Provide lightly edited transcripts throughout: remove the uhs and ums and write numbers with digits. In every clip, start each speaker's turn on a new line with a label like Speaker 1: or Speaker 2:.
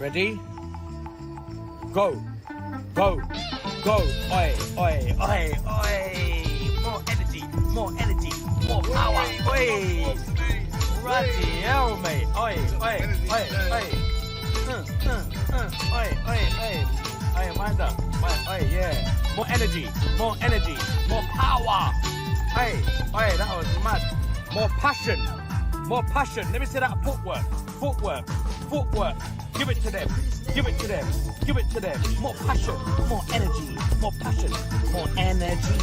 Speaker 1: Ready? Go. Go. Go. Oi, oi, oi, oi. More energy, more energy, more power. Oi. Bloody hell, mate. Oi, oi, oi, oi. Oi, oi, oi. Oi, Amanda. Oi, yeah. More energy, more power. Oi, oi, that was mad. More passion. More passion. Let me see that footwork. Footwork. Footwork. Give it to them. Give it to them. Give it to them. More passion. More energy. More passion. More energy.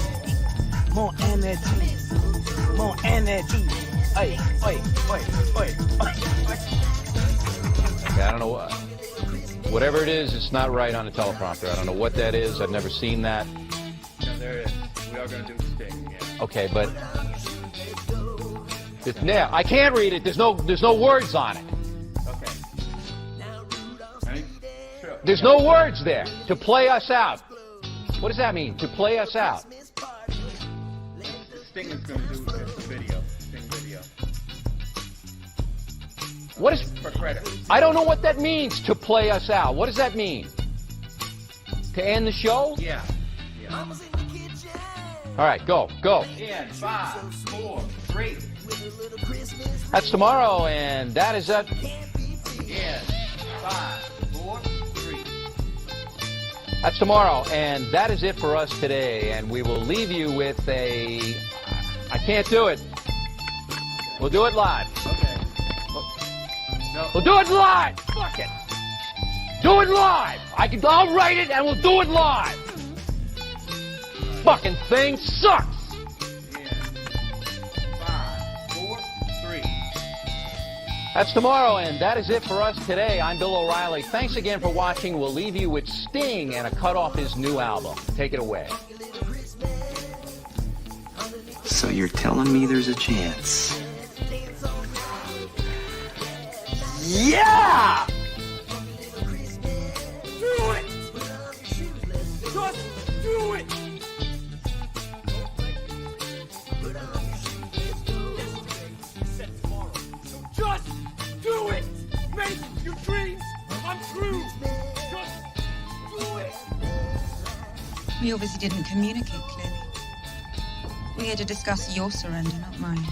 Speaker 1: More energy. More energy. Oi, oi, oi, oi, oi, oi.
Speaker 2: I don't know what. Whatever it is, it's not right on the teleprompter. I don't know what that is. I've never seen that.
Speaker 3: No, there it is. We are going to do a sting, yeah.
Speaker 2: Okay, but yeah, I can't read it. There's no words on it.
Speaker 3: Okay. Ready? Sure.
Speaker 2: There's no words there. To play us out. What does that mean? To play us out.
Speaker 3: Sting is going to do the video. Sting video.
Speaker 2: What is?
Speaker 3: For credit.
Speaker 2: I don't know what that means. To play us out. What does that mean? To end the show?
Speaker 3: Yeah. Yeah.
Speaker 2: All right, go.
Speaker 3: In 5, 4, 3.
Speaker 2: That's tomorrow, and that is it.
Speaker 3: In 5, 4, 3.
Speaker 2: That's tomorrow, and that is it for us today. And we will leave you with a. I can't do it. We'll do it live.
Speaker 3: Okay. No.
Speaker 2: We'll do it live. Fuck it. Do it live. I'll write it, and we'll do it live. Fucking thing sucks.
Speaker 3: In 5, 4, 3.
Speaker 2: That's tomorrow, and that is it for us today. I'm Bill O'Reilly. Thanks again for watching. We'll leave you with Sting and a cut off his new album. Take it away.
Speaker 4: So you're telling me there's a chance?
Speaker 2: Yeah!
Speaker 1: Do it! Just do it! Just do it! Make your dreams come true! Just do it!
Speaker 5: We obviously didn't communicate clearly. We're here to discuss your surrender, not mine.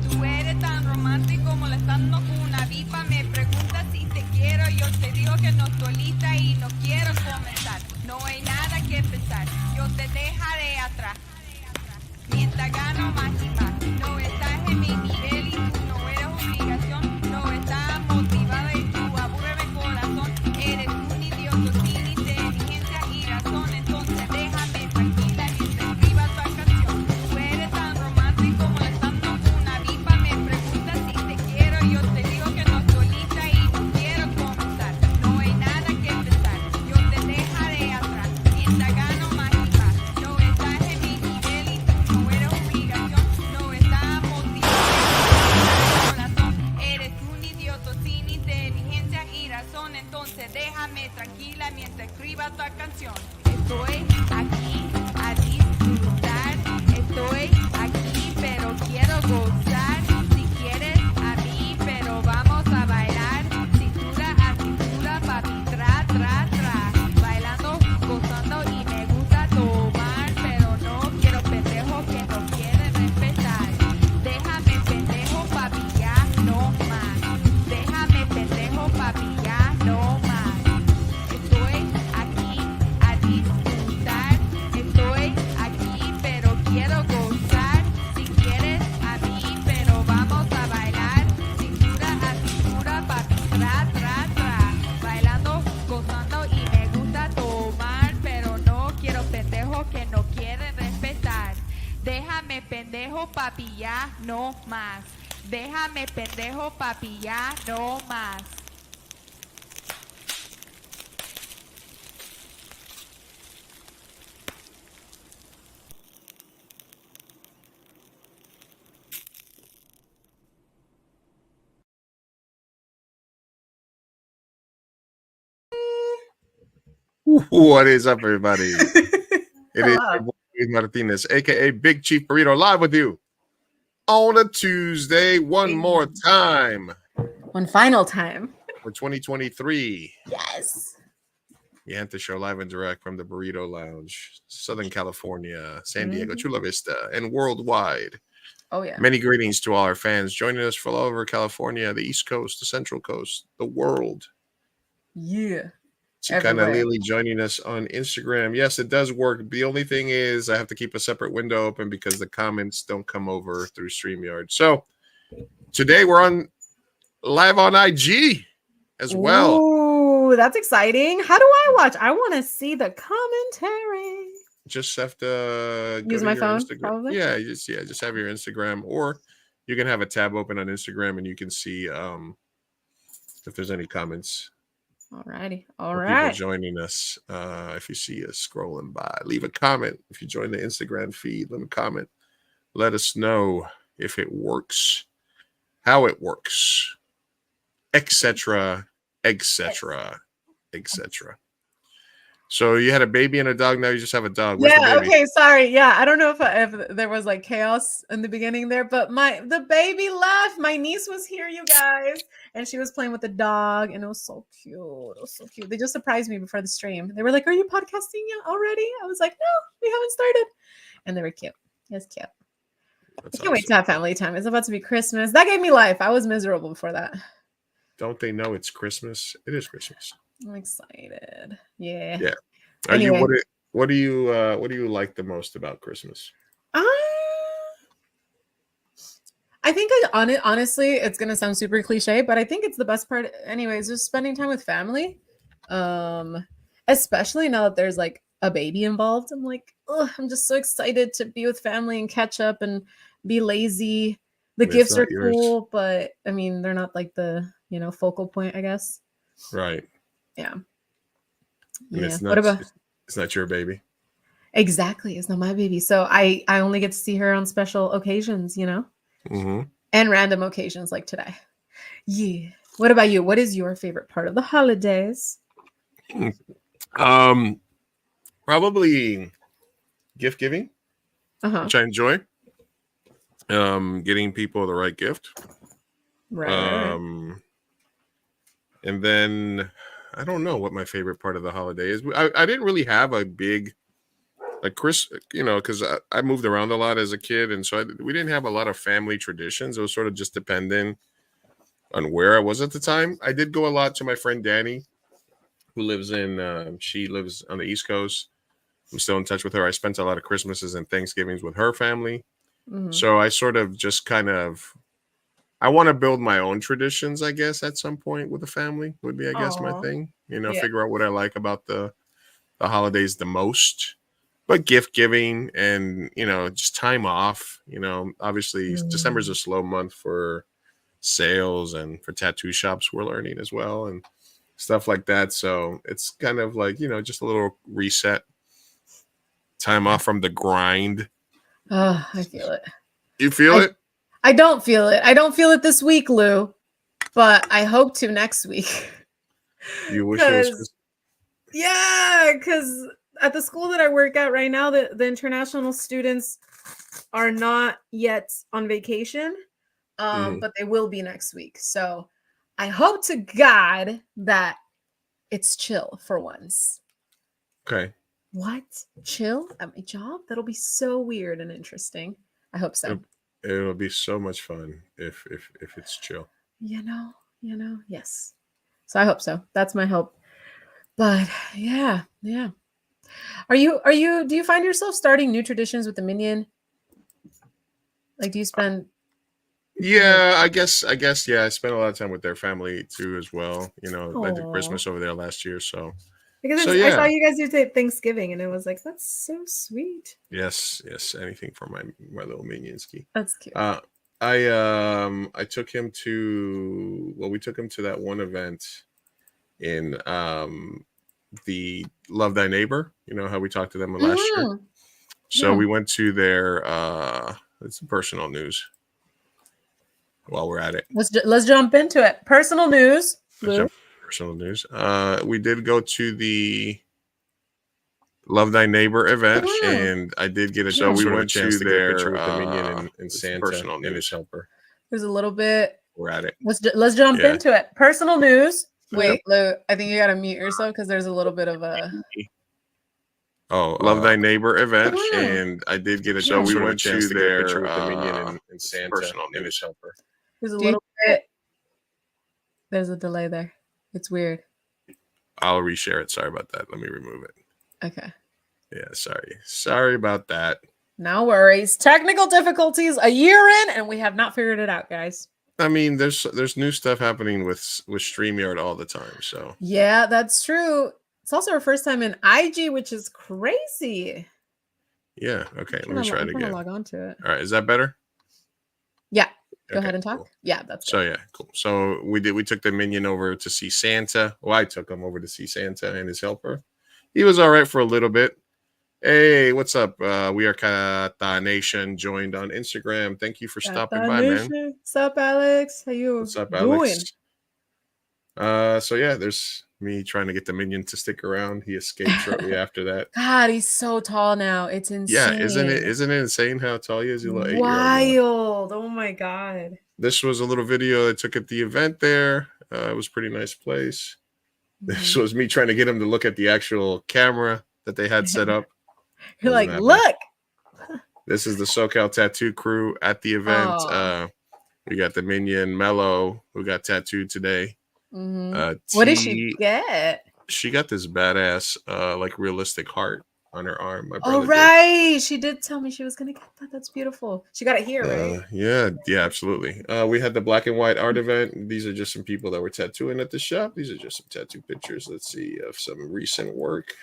Speaker 6: Tú eres tan romántico molestando con una vipa. Me preguntas si te quiero. Yo te digo que no estoy lista y no quiero comenzar. No hay nada que pensar. Yo te dejaré atrás. Mientras gano más y más. No estás en mi nivel y tú no eres obligación. No estás motivada y tú aburre mi corazón. Eres un idiota sin inteligencia y razón. Entonces déjame tranquila y te escriba tu canción. Tú eres tan romántico molestando con una vipa. Me preguntas si te quiero. Yo te digo que no estoy lista y no quiero comenzar. No hay nada que pensar. Yo te dejaré atrás. Mientras gano más y más. No estás en mi nivel y tú no eres obligación. No estás motivado. Corazón. Eres un idiota sin inteligencia y razón. Entonces déjame tranquila mientras escriba tu canción. Estoy aquí a disfrutar. Estoy aquí pero quiero gozar. Si quieres a mí pero vamos a bailar. Cintura a cintura, papi, tra, tra, tra. Bailando, gozando y me gusta tomar. Pero no quiero pendejos que no quieren respetar. Déjame pendejo, papi, ya no más. Déjame pendejo, papi, ya no más. Estoy aquí a disfrutar. Estoy aquí pero quiero gozar. Si quieres a mí pero vamos a bailar. Cintura a cintura, papi, tra, tra, tra. Bailando, gozando y me gusta tomar. Pero no quiero pendejos que no quieren respetar. Déjame pendejo, papi, ya no más. Déjame pendejo, papi, ya no más.
Speaker 7: What is up, everybody? It is your boy Luis Martinez, aka Big Chief Burrito, live with you on a Tuesday one more time.
Speaker 8: One final time.
Speaker 7: for 2023.
Speaker 8: Yes.
Speaker 7: Yanta Show live and direct from the Burrito Lounge, Southern California, San Diego, Chula Vista, and worldwide.
Speaker 8: Oh, yeah.
Speaker 7: Many greetings to all our fans joining us from all over California, the East Coast, the Central Coast, the world.
Speaker 8: Yeah.
Speaker 7: Chicana Lily joining us on Instagram. Yes, it does work. The only thing is I have to keep a separate window open because the comments don't come over through StreamYard. So today we're on live on IG as well.
Speaker 8: Ooh, that's exciting. How do I watch? I want to see the commentary.
Speaker 7: Just have to
Speaker 8: use my phone, probably.
Speaker 7: Yeah, just have your Instagram, or you can have a tab open on Instagram and you can see if there's any comments.
Speaker 8: Alrighty,
Speaker 7: People joining us. If you see us scrolling by, leave a comment. If you join the Instagram feed, leave a comment. Let us know if it works, how it works, etc., etc., etc. So you had a baby and a dog. Now you just have a dog. Where's the baby?
Speaker 8: Okay. Sorry. Yeah, I don't know if there was like chaos in the beginning there, but the baby left. My niece was here, you guys, and she was playing with the dog, and it was so cute. It was so cute. They just surprised me before the stream. They were like, "Are you podcasting yet already?" I was like, "No, we haven't started," and they were cute. It's cute. I can't wait to have family time. It's about to be Christmas. That gave me life. I was miserable before that.
Speaker 7: Don't they know it's Christmas? It is Christmas.
Speaker 8: I'm excited. Yeah.
Speaker 7: Yeah.
Speaker 8: Anyway.
Speaker 7: What do you like the most about Christmas?
Speaker 8: I think honestly, it's gonna sound super cliche, but I think it's the best part. Anyways, just spending time with family. Especially now that there's like a baby involved. I'm like, I'm just so excited to be with family and catch up and be lazy. The gifts are cool, but I mean, they're not like the focal point, I guess.
Speaker 7: Right.
Speaker 8: Yeah.
Speaker 7: And it's not your baby.
Speaker 8: Exactly. It's not my baby. So I only get to see her on special occasions,
Speaker 7: Mm-hmm.
Speaker 8: and random occasions like today. Yeah. What about you? What is your favorite part of the holidays?
Speaker 7: Probably gift giving, which I enjoy. Getting people the right gift.
Speaker 8: Right.
Speaker 7: And then I don't know what my favorite part of the holiday is. I didn't really have a big because I moved around a lot as a kid, and so we didn't have a lot of family traditions. It was sort of just depending on where I was at the time. I did go a lot to my friend Danny, who lives she lives on the East Coast. I'm still in touch with her. I spent a lot of Christmases and Thanksgivings with her family. Mm-hmm. So I sort of just I want to build my own traditions, I guess, at some point with the family would be, I guess, my thing. Figure out what I like about the holidays the most. But gift giving and, just time off, obviously December's a slow month for sales and for tattoo shops we're learning as well and stuff like that. So it's kind of like, just a little reset, time off from the grind.
Speaker 8: Oh, I feel it.
Speaker 7: You feel it?
Speaker 8: I don't feel it. I don't feel it this week, Lou, but I hope to next week.
Speaker 7: You wish it was.
Speaker 8: Yeah, because at the school that I work at right now, the international students are not yet on vacation, but they will be next week. So I hope to God that it's chill for once.
Speaker 7: Okay.
Speaker 8: What? Chill at my job? That'll be so weird and interesting. I hope so.
Speaker 7: It'll be so much fun if it's chill.
Speaker 8: Yes. So I hope so. That's my hope. But yeah. Do you find yourself starting new traditions with the Minion? Like, do you spend?
Speaker 7: Yeah, I guess. Yeah, I spent a lot of time with their family too, as well. I did Christmas over there last year, so.
Speaker 8: Because I saw you guys do Thanksgiving, and it was like, that's so sweet.
Speaker 7: Yes. Anything for my little Minionski.
Speaker 8: That's cute.
Speaker 7: I took him to. Well, we took him to that one event in the Love Thy Neighbor. You know how we talked to them last year. So we went to their. It's personal news. While we're at it,
Speaker 8: let's jump into it. Personal news.
Speaker 7: Personal news. We did go to the Love Thy Neighbor event, and I did get
Speaker 8: So
Speaker 7: we went to their the Minion and Santa
Speaker 3: personal
Speaker 7: and his helper.
Speaker 8: There's a little bit
Speaker 7: we're at it.
Speaker 8: Let's jump
Speaker 7: Yeah.
Speaker 8: into it. Personal news.
Speaker 7: Okay.
Speaker 8: Wait, Lou, I think you gotta mute yourself because there's a little bit of a.
Speaker 7: Oh, Love Thy Neighbor event,
Speaker 8: Yeah.
Speaker 7: and I did get a
Speaker 1: So we
Speaker 7: sort of
Speaker 1: went
Speaker 7: a chance
Speaker 1: to
Speaker 7: to get a
Speaker 1: their,
Speaker 7: picture with the minion and Santa
Speaker 1: personal
Speaker 7: and his helper.
Speaker 8: There's a little bit. There's a delay there. It's weird.
Speaker 7: I'll reshare it. Sorry about that. Let me remove it.
Speaker 8: Okay.
Speaker 7: Yeah, sorry about that.
Speaker 8: No worries. Technical difficulties a year in, and we have not figured it out, guys.
Speaker 7: I mean, there's new stuff happening with StreamYard all the time. So
Speaker 8: Yeah, that's true. It's also our first time in IG, which is crazy.
Speaker 7: yeah, okay. Let me try it
Speaker 8: I'm gonna
Speaker 7: again.
Speaker 8: log on to it.
Speaker 7: All right, is that better?
Speaker 8: Yeah. Go
Speaker 7: Okay,
Speaker 8: ahead and talk.
Speaker 7: cool.
Speaker 8: Yeah, that's
Speaker 7: So yeah, cool. So we took the minion over to see Santa. Well, I took him over to see Santa and his helper. He was all right for a little bit. Hey, what's up? We are Kata Nation, joined on Instagram. Thank you for stopping by, man.
Speaker 8: What's up, Alex? How you
Speaker 7: What's up,
Speaker 8: doing?
Speaker 7: Alex? So yeah, there's me trying to get the minion to stick around. He escaped shortly after that.
Speaker 8: God, he's so tall now. It's insane.
Speaker 7: Yeah, isn't it insane how tall he is? He's like 8 years old.
Speaker 8: wild? Oh my god.
Speaker 7: This was a little video I took at the event there. It was a pretty nice place. This was me trying to get him to look at the actual camera that they had set up.
Speaker 8: You're like,
Speaker 7: Wasn't
Speaker 8: look.
Speaker 7: This is the SoCal Tattoo crew at the event.
Speaker 8: Oh.
Speaker 7: We got the minion Mello, who got tattooed today.
Speaker 8: Mhm. What did she get?
Speaker 7: She got this badass, like realistic heart on her arm. My
Speaker 8: Oh
Speaker 7: brother did.
Speaker 8: right, she did tell me she was gonna get that. That's beautiful. She got it here, right?
Speaker 7: Yeah, absolutely. We had the black and white art event. These are just some people that were tattooing at the shop. These are just some tattoo pictures. Let's see of some recent work.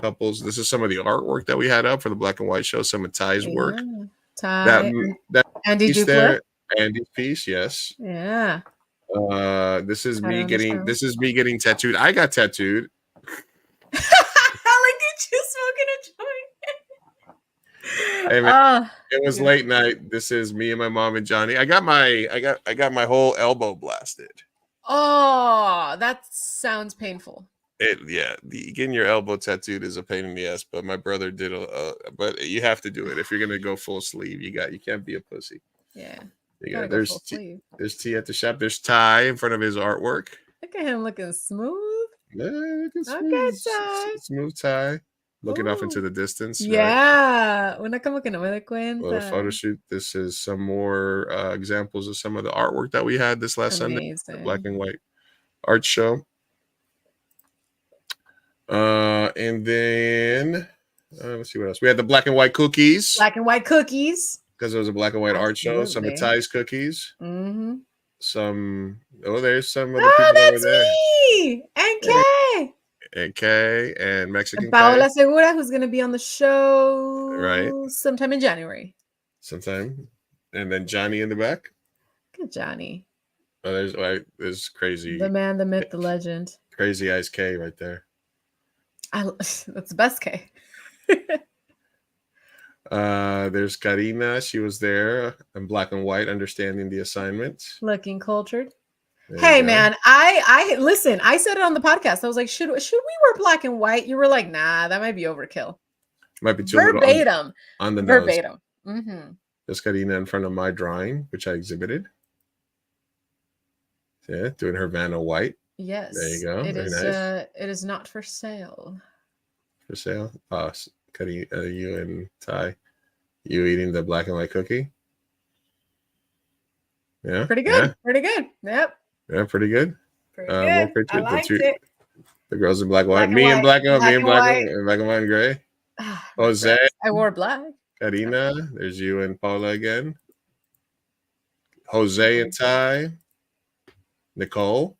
Speaker 7: Couples. This is some of the artwork that we had up for the black and white show. Some of Ty's work.
Speaker 8: Ty.
Speaker 7: That
Speaker 8: Andy
Speaker 7: piece
Speaker 8: Dupla.
Speaker 7: there, Andy's piece, yes.
Speaker 8: Yeah.
Speaker 7: This is
Speaker 8: I
Speaker 7: me
Speaker 8: don't
Speaker 7: getting.
Speaker 8: understand.
Speaker 7: This is me getting tattooed. I got tattooed.
Speaker 8: Look at you smoking a joint.
Speaker 7: Hey, man,
Speaker 8: Ah,
Speaker 7: it was late night. This is me and my mom and Johnny. I got my whole elbow blasted.
Speaker 8: oh, that sounds painful.
Speaker 7: Getting your elbow tattooed is a pain in the ass, but my brother did but you have to do it if you're gonna go full sleeve. You can't be a pussy.
Speaker 8: Yeah.
Speaker 7: There's T at the shop. There's Ty in front of his artwork.
Speaker 8: Look at him looking smooth.
Speaker 7: Yeah, look at
Speaker 8: Okay,
Speaker 7: smooth,
Speaker 8: Ty.
Speaker 7: smooth Ty looking off into
Speaker 8: Ooh.
Speaker 7: the distance. Right?
Speaker 8: Yeah. Una como que no me doy
Speaker 7: Little photo
Speaker 8: cuenta.
Speaker 7: shoot. This is some more examples of some of the artwork that we had this last Sunday, the black and white art show. And then let's see what else. We had the black and white cookies
Speaker 8: Black and white cookies.
Speaker 7: because it was a black and white art show. Some of
Speaker 8: Absolutely.
Speaker 7: Ty's cookies.
Speaker 8: Mm-hmm.
Speaker 7: There's some of the
Speaker 8: Oh,
Speaker 7: people over
Speaker 8: that's
Speaker 7: there.
Speaker 8: me. And Kay.
Speaker 7: And Kay and Mexican
Speaker 8: And Paola
Speaker 7: Kay.
Speaker 8: Segura, who's going to be on the show
Speaker 7: Right.
Speaker 8: sometime in January.
Speaker 7: Sometime. And then Johnny in the back.
Speaker 8: Good Johnny.
Speaker 7: Oh, there's crazy,
Speaker 8: The man, the myth, the legend.
Speaker 7: crazy eyes K right there.
Speaker 8: That's the best K.
Speaker 7: There's Karina. She was there in black and white, understanding the assignment.
Speaker 8: Looking cultured.
Speaker 7: There
Speaker 8: Hey
Speaker 7: you go.
Speaker 8: man, I listen. I said it on the podcast. I was like, should we wear black and white? You were like, nah, that might be overkill.
Speaker 7: Might be too little
Speaker 8: Verbatim.
Speaker 7: on the nose.
Speaker 8: Verbatim. Mm-hmm.
Speaker 7: There's Karina in front of my drawing, which I exhibited. Yeah, doing her Vanna White
Speaker 8: Yes.
Speaker 7: There you go.
Speaker 8: It
Speaker 7: Very
Speaker 8: is.
Speaker 7: nice.
Speaker 8: It is not for sale.
Speaker 7: for sale. Karina, you and Ty, you eating the black and white cookie. Yeah,
Speaker 8: Pretty good. Pretty good. Yep.
Speaker 7: Yeah, pretty good.
Speaker 8: Pretty
Speaker 7: More
Speaker 8: good.
Speaker 7: pictures.
Speaker 8: I liked it.
Speaker 7: The girls in black and white.
Speaker 8: Black and
Speaker 7: Me in
Speaker 8: white.
Speaker 7: black and
Speaker 8: Black
Speaker 7: me in
Speaker 8: and
Speaker 7: black
Speaker 8: white.
Speaker 7: and black and white and gray.
Speaker 8: Ah,
Speaker 7: Jose,
Speaker 8: I wore black.
Speaker 7: Karina. There's you and Paula again. Jose and Ty. Nicole.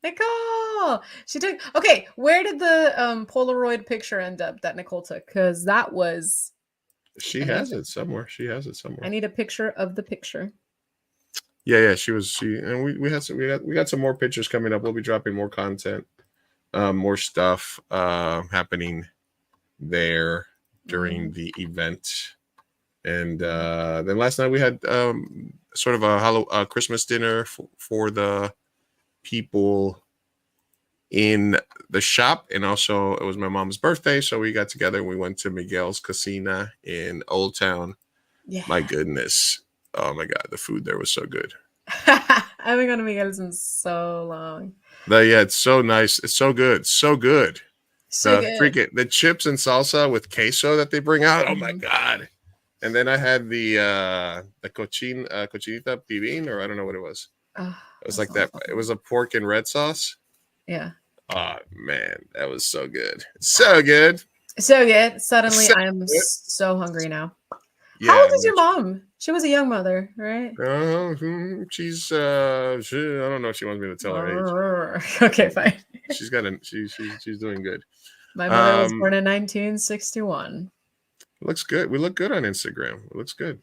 Speaker 8: Nicole. She took. Okay, where did the Polaroid picture end up that Nicole took? Because that was.
Speaker 7: She has it somewhere. She has it somewhere.
Speaker 8: I need a picture of the picture.
Speaker 7: Yeah. She and we got some more pictures coming up. We'll be dropping more content, more stuff happening there during the event. And then last night we had sort of a Christmas dinner for the people in the shop, and also it was my mom's birthday, so we got together and we went to Miguel's Cocina in Old Town.
Speaker 8: Yeah.
Speaker 7: My goodness. Oh my god, the food there was so good.
Speaker 8: I haven't gone to Miguel's in so long.
Speaker 7: Yeah, it's so nice. It's so good. So good.
Speaker 8: So
Speaker 7: The
Speaker 8: good.
Speaker 7: freaking the chips and salsa with queso that they bring out. Oh my
Speaker 8: Mhm.
Speaker 7: god! And then I had the cochinita pibil, or I don't know what it was.
Speaker 8: Oh,
Speaker 7: It was
Speaker 8: that
Speaker 7: like that.
Speaker 8: sounds
Speaker 7: It
Speaker 8: awesome.
Speaker 7: was a pork and red sauce.
Speaker 8: Yeah.
Speaker 7: Oh man, that was so good. So good.
Speaker 8: So good. Suddenly,
Speaker 7: So
Speaker 8: I am
Speaker 7: good.
Speaker 8: so hungry now.
Speaker 7: Yeah.
Speaker 8: How old is your mom? She was a young mother, right?
Speaker 7: She's I don't know if she wants me to tell her age.
Speaker 8: Okay, fine.
Speaker 7: She's got a she's doing good.
Speaker 8: My mother was
Speaker 7: Um,
Speaker 8: born in 1961.
Speaker 7: Looks good. We look good on Instagram. It looks good.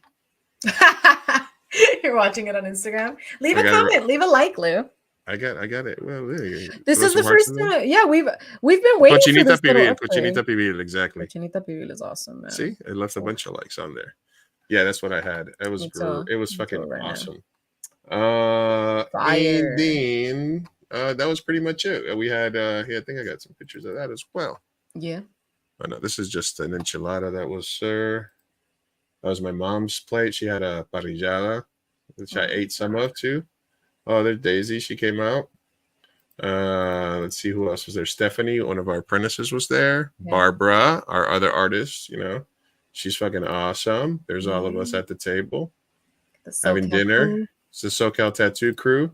Speaker 8: You're watching it on Instagram. Leave
Speaker 7: I
Speaker 8: a
Speaker 7: got it.
Speaker 8: comment. Leave a like, Lou.
Speaker 7: I got it. Well,
Speaker 8: This
Speaker 7: throw
Speaker 8: is the
Speaker 7: some hearts
Speaker 8: first
Speaker 7: in there.
Speaker 8: time. Yeah, we've been waiting for
Speaker 7: Cochinita
Speaker 8: this little
Speaker 7: pibil.
Speaker 8: upgrade.
Speaker 7: Cochinita pibil. Exactly.
Speaker 8: Cochinita pibil is awesome, man.
Speaker 7: See, it left a bunch of likes on there. Yeah, that's what I had. It was
Speaker 8: Me too.
Speaker 7: it was
Speaker 8: Me
Speaker 7: fucking
Speaker 8: too right now.
Speaker 7: awesome.
Speaker 8: Fire.
Speaker 7: And then that was pretty much it. We had here, I think I got some pictures of that as well.
Speaker 8: Yeah.
Speaker 7: Oh no, this is just an enchilada. That was my mom's plate. She had a parrillada, which I ate some of too. Oh, there's Daisy. She came out. Let's see who else was there. Stephanie, one of our apprentices, was there.
Speaker 8: Yeah.
Speaker 7: Barbara, our other artist, she's fucking awesome. There's all of us at the table
Speaker 8: The
Speaker 7: having
Speaker 8: SoCal
Speaker 7: dinner.
Speaker 8: crew.
Speaker 7: It's the SoCal Tattoo crew.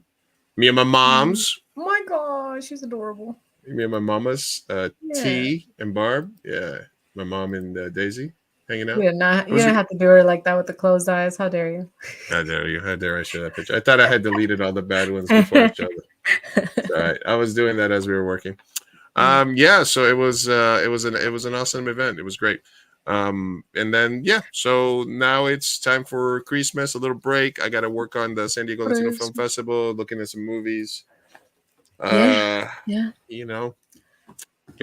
Speaker 7: Me and my moms.
Speaker 8: Oh my god, she's adorable.
Speaker 7: Me and my mamas,
Speaker 8: Yeah.
Speaker 7: T and Barb. Yeah, my mom and Daisy hanging out.
Speaker 8: You didn't
Speaker 7: Was it-
Speaker 8: have to do her like that with the closed eyes. How dare you?
Speaker 7: How dare you? How dare I share that picture? I thought I had deleted all the bad ones before I showed it. It's all right. I was doing that as we were working. Yeah, so it was an awesome event. It was great. And then so now it's time for Christmas, a little break. I got to work on the San Diego Latino Film Festival, looking at some movies.
Speaker 8: Yeah.
Speaker 7: Get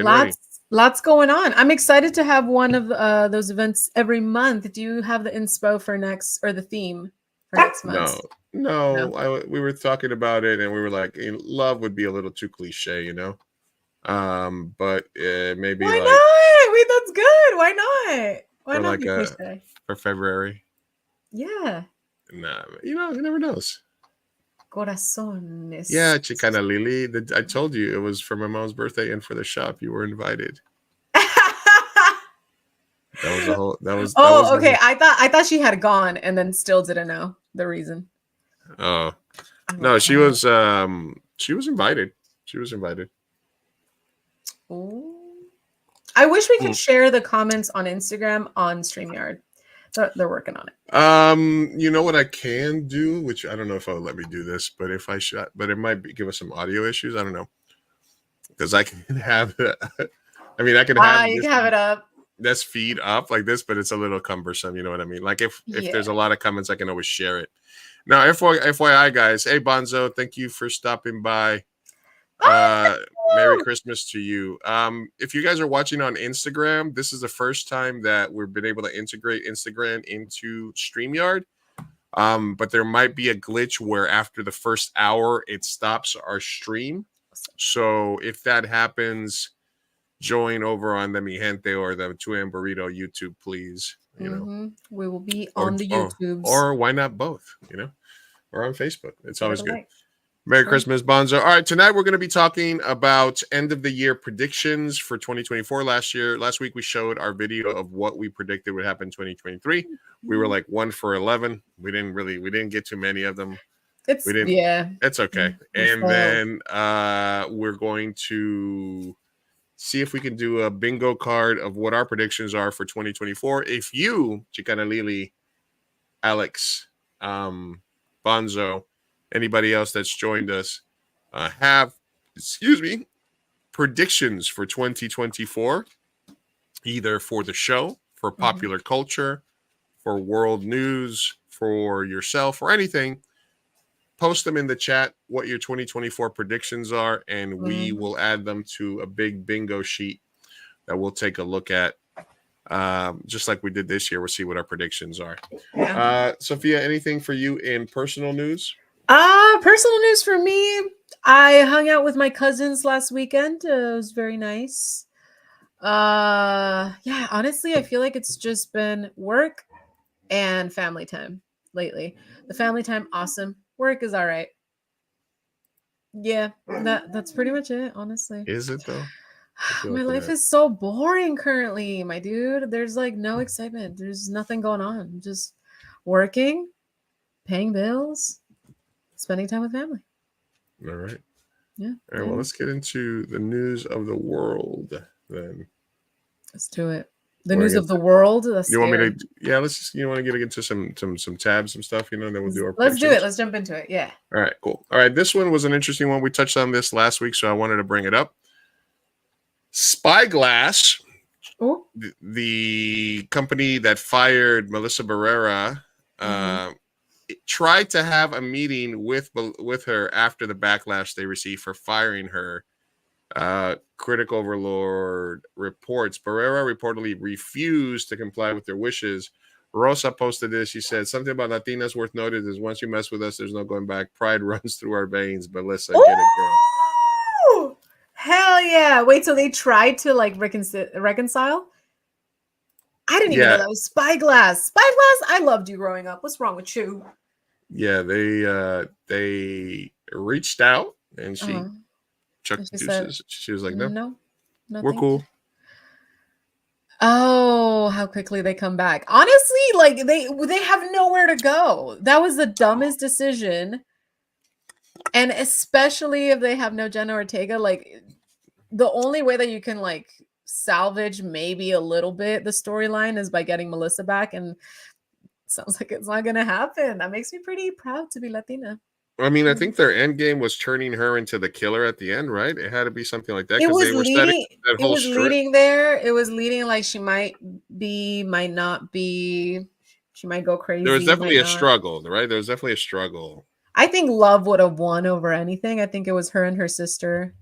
Speaker 7: ready.
Speaker 8: Lots going on. I'm excited to have one of those events every month. Do you have the inspo for next, or the theme for next month?
Speaker 7: No. We were talking about it, and we were like, love would be a little too cliche, but maybe
Speaker 8: Why
Speaker 7: like
Speaker 8: not? Wait, that's good. Why not? Why
Speaker 7: Or
Speaker 8: not
Speaker 7: like
Speaker 8: be
Speaker 7: a-
Speaker 8: cliche?
Speaker 7: for February.
Speaker 8: Yeah.
Speaker 7: Nah, who never knows.
Speaker 8: Corazones.
Speaker 7: Yeah, Chicana Lily. I told you it was for my mom's birthday and for the shop. You were invited. That was the whole. That was.
Speaker 8: Oh,
Speaker 7: that was the
Speaker 8: okay. I thought she had gone and then still didn't know the reason.
Speaker 7: Oh no, she was. She was invited. She was invited.
Speaker 8: Ooh. I wish we could share the comments on Instagram on StreamYard. They're working on it.
Speaker 7: You know what I can do, which I don't know if it'll let me do this, but if I shot, but it might give us some audio issues. I don't know, because I can have. I mean, I can have.
Speaker 8: You can have it up.
Speaker 7: This feed up like this, but it's a little cumbersome. You know what I mean? Like if there's a lot of comments, I can always share it. Now, FYI, guys. Hey, Bonzo, thank you for stopping by. Merry Christmas to you. If you guys are watching on Instagram, this is the first time that we've been able to integrate Instagram into StreamYard. But there might be a glitch where after the first hour, it stops our stream. So if that happens, join over on the Mi Gente or the 2AM Burrito YouTube, please.
Speaker 8: We will be on the YouTubes.
Speaker 7: Or why not both? Or on Facebook. It's always good.
Speaker 8: Right.
Speaker 7: Merry Christmas, Bonzo. All right, tonight we're going to be talking about end of the year predictions for 2024. Last week we showed our video of what we predicted would happen in 2023. We were like 1 for 11. We didn't get too many of them.
Speaker 8: It's
Speaker 7: okay. And then we're going to see if we can do a bingo card of what our predictions are for 2024. If you, Chicana Lily, Alex, Bonzo, anybody else that's joined us have predictions for 2024, either for the show, for popular culture, for world news, for yourself, or anything, post them in the chat what your 2024 predictions are, and we will add them to a big bingo sheet that we'll take a look at, just like we did this year. We'll see what our predictions are. Sophia, anything for you in personal news?
Speaker 8: Personal news for me. I hung out with my cousins last weekend. It was very nice. Yeah, honestly, I feel like it's just been work and family time lately. The family time, awesome. Work is all right. Yeah, that's pretty much it, honestly.
Speaker 7: Is it though?
Speaker 8: My life is so boring currently, my dude. There's like no excitement. There's nothing going on. Just working, paying bills, spending time with family.
Speaker 7: All right.
Speaker 8: Yeah.
Speaker 7: All right. Well, let's get into the news of the world then.
Speaker 8: Let's do it. The news of the world. That's
Speaker 7: you want me to? Yeah. Let's just. You want to get into some tabs, some stuff. You know, then we'll do our.
Speaker 8: Let's do it. Let's jump into it. Yeah.
Speaker 7: All right. Cool. All right. This one was an interesting one. We touched on this last week, so I wanted to bring it up. Spyglass, the company that fired Melissa Barrera, tried to have a meeting with her after the backlash they received for firing her. Critic Overlord reports Barrera reportedly refused to comply with their wishes. Rosa posted this. She said something about Latinas worth noting is once you mess with us, there's no going back. Pride runs through our veins. Melissa, get it, girl.
Speaker 8: Hell yeah. Wait, so they tried to like reconcile? I didn't even know that was Spyglass. Spyglass, I loved you growing up. What's wrong with you?
Speaker 7: Yeah, they reached out and she chucked the deuces. She was like, no, we're cool.
Speaker 8: Oh, how quickly they come back. Honestly, like they have nowhere to go. That was the dumbest decision. And especially if they have no Jenna Ortega, like the only way that you can like salvage maybe a little bit the storyline is by getting Melissa back, and it sounds like it's not gonna happen. That makes me pretty proud to be Latina.
Speaker 7: I mean, I think their end game was turning her into the killer at the end, right? It had to be something like that.
Speaker 8: It was leading there. It was leading like she might be, might not be. She might go crazy.
Speaker 7: There was definitely a struggle, right? There was definitely a struggle.
Speaker 8: I think love would have won over anything. I think it was her and her sister.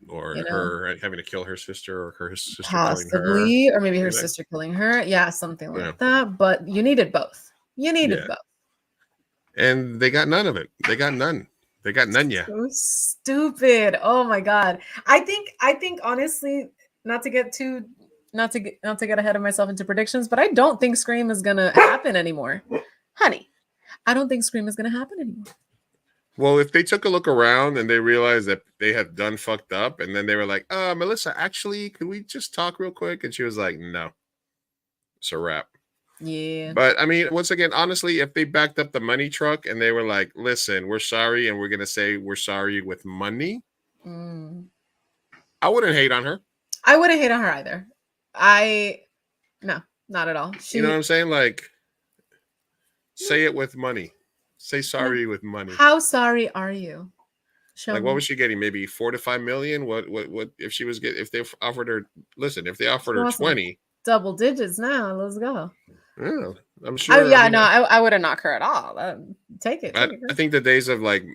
Speaker 7: Or her having to kill her sister, or her sister
Speaker 8: possibly,
Speaker 7: killing her.
Speaker 8: or maybe her sister killing her. Yeah, something like that. But you needed both. You needed both.
Speaker 7: And they got none of it. They got none. They got none yet.
Speaker 8: So stupid. Oh my god. I think honestly, not to get ahead of myself into predictions, but I don't think Scream is gonna happen anymore. Honey, I don't think Scream is gonna happen anymore.
Speaker 7: Well, if they took a look around and they realized that they had done fucked up, and then they were like, Melissa, actually, could we just talk real quick? And she was like, no, it's a wrap.
Speaker 8: Yeah.
Speaker 7: But I mean, once again, honestly, if they backed up the money truck and they were like, listen, we're sorry, and we're going to say we're sorry with money, I wouldn't hate on her.
Speaker 8: I wouldn't hate on her either. No, not at all.
Speaker 7: You know what I'm saying? Like, say it with money. Say sorry with money.
Speaker 8: How sorry are you? Show
Speaker 7: like,
Speaker 8: me.
Speaker 7: what was she getting? Maybe 4 to 5 million. What? If she was if they offered her? Listen, if they offered her 20,
Speaker 8: double digits now. Let's go.
Speaker 7: Yeah, I'm sure.
Speaker 8: Oh, yeah, I wouldn't knock her at all. Take it.
Speaker 7: I think the days of like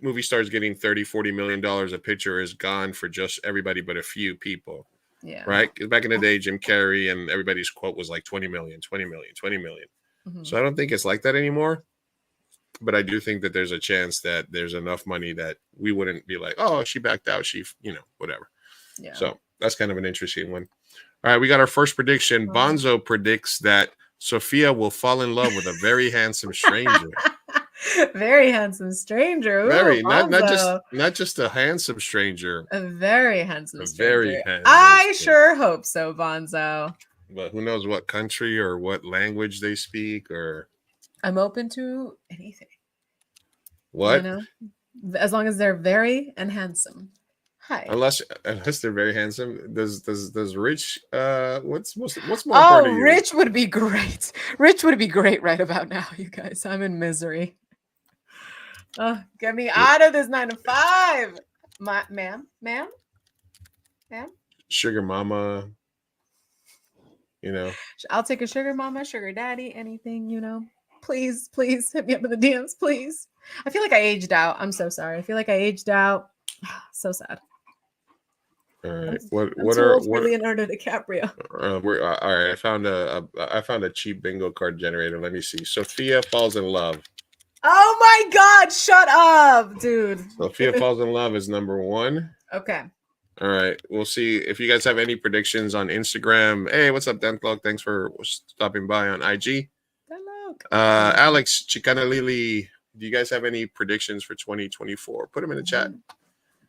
Speaker 7: movie stars getting $30-40 million a picture is gone for just everybody but a few people.
Speaker 8: Yeah.
Speaker 7: Right. Because back in the day, Jim Carrey and everybody's quote was like 20 million. So I don't think it's like that anymore. But I do think that there's a chance that there's enough money that we wouldn't be like, oh, she backed out. She, whatever.
Speaker 8: Yeah.
Speaker 7: So that's kind of an interesting one. All right. We got our first prediction. Bonzo predicts that Sophia will fall in love with a very handsome stranger.
Speaker 8: Very handsome stranger. Ooh,
Speaker 7: very, not just a handsome stranger.
Speaker 8: A very handsome stranger.
Speaker 7: Very handsome.
Speaker 8: I sure hope so, Bonzo.
Speaker 7: But who knows what country or what language they speak, or
Speaker 8: I'm open to anything.
Speaker 7: What?
Speaker 8: As long as they're very and handsome. Hi.
Speaker 7: Unless they're very handsome. Does Rich what's more important to you?
Speaker 8: Rich would be great. Rich would be great right about now, you guys. I'm in misery. Get me out of this 9 to 5. Ma'am.
Speaker 7: Sugar mama.
Speaker 8: I'll take a sugar mama, sugar daddy, anything, Please hit me up in the DMs, please. I feel like I aged out. I'm so sorry. I feel like I aged out. So sad.
Speaker 7: All right. What
Speaker 8: are Leonardo DiCaprio?
Speaker 7: All right. I found a cheap bingo card generator. Let me see. Sophia falls in love.
Speaker 8: Oh my God! Shut up, dude.
Speaker 7: Sophia falls in love is number 1.
Speaker 8: Okay.
Speaker 7: All right. We'll see if you guys have any predictions on Instagram. Hey, what's up, Dentlog? Thanks for stopping by on IG. Alex Chicana Lily Do you guys have any predictions for 2024? Put them in the chat.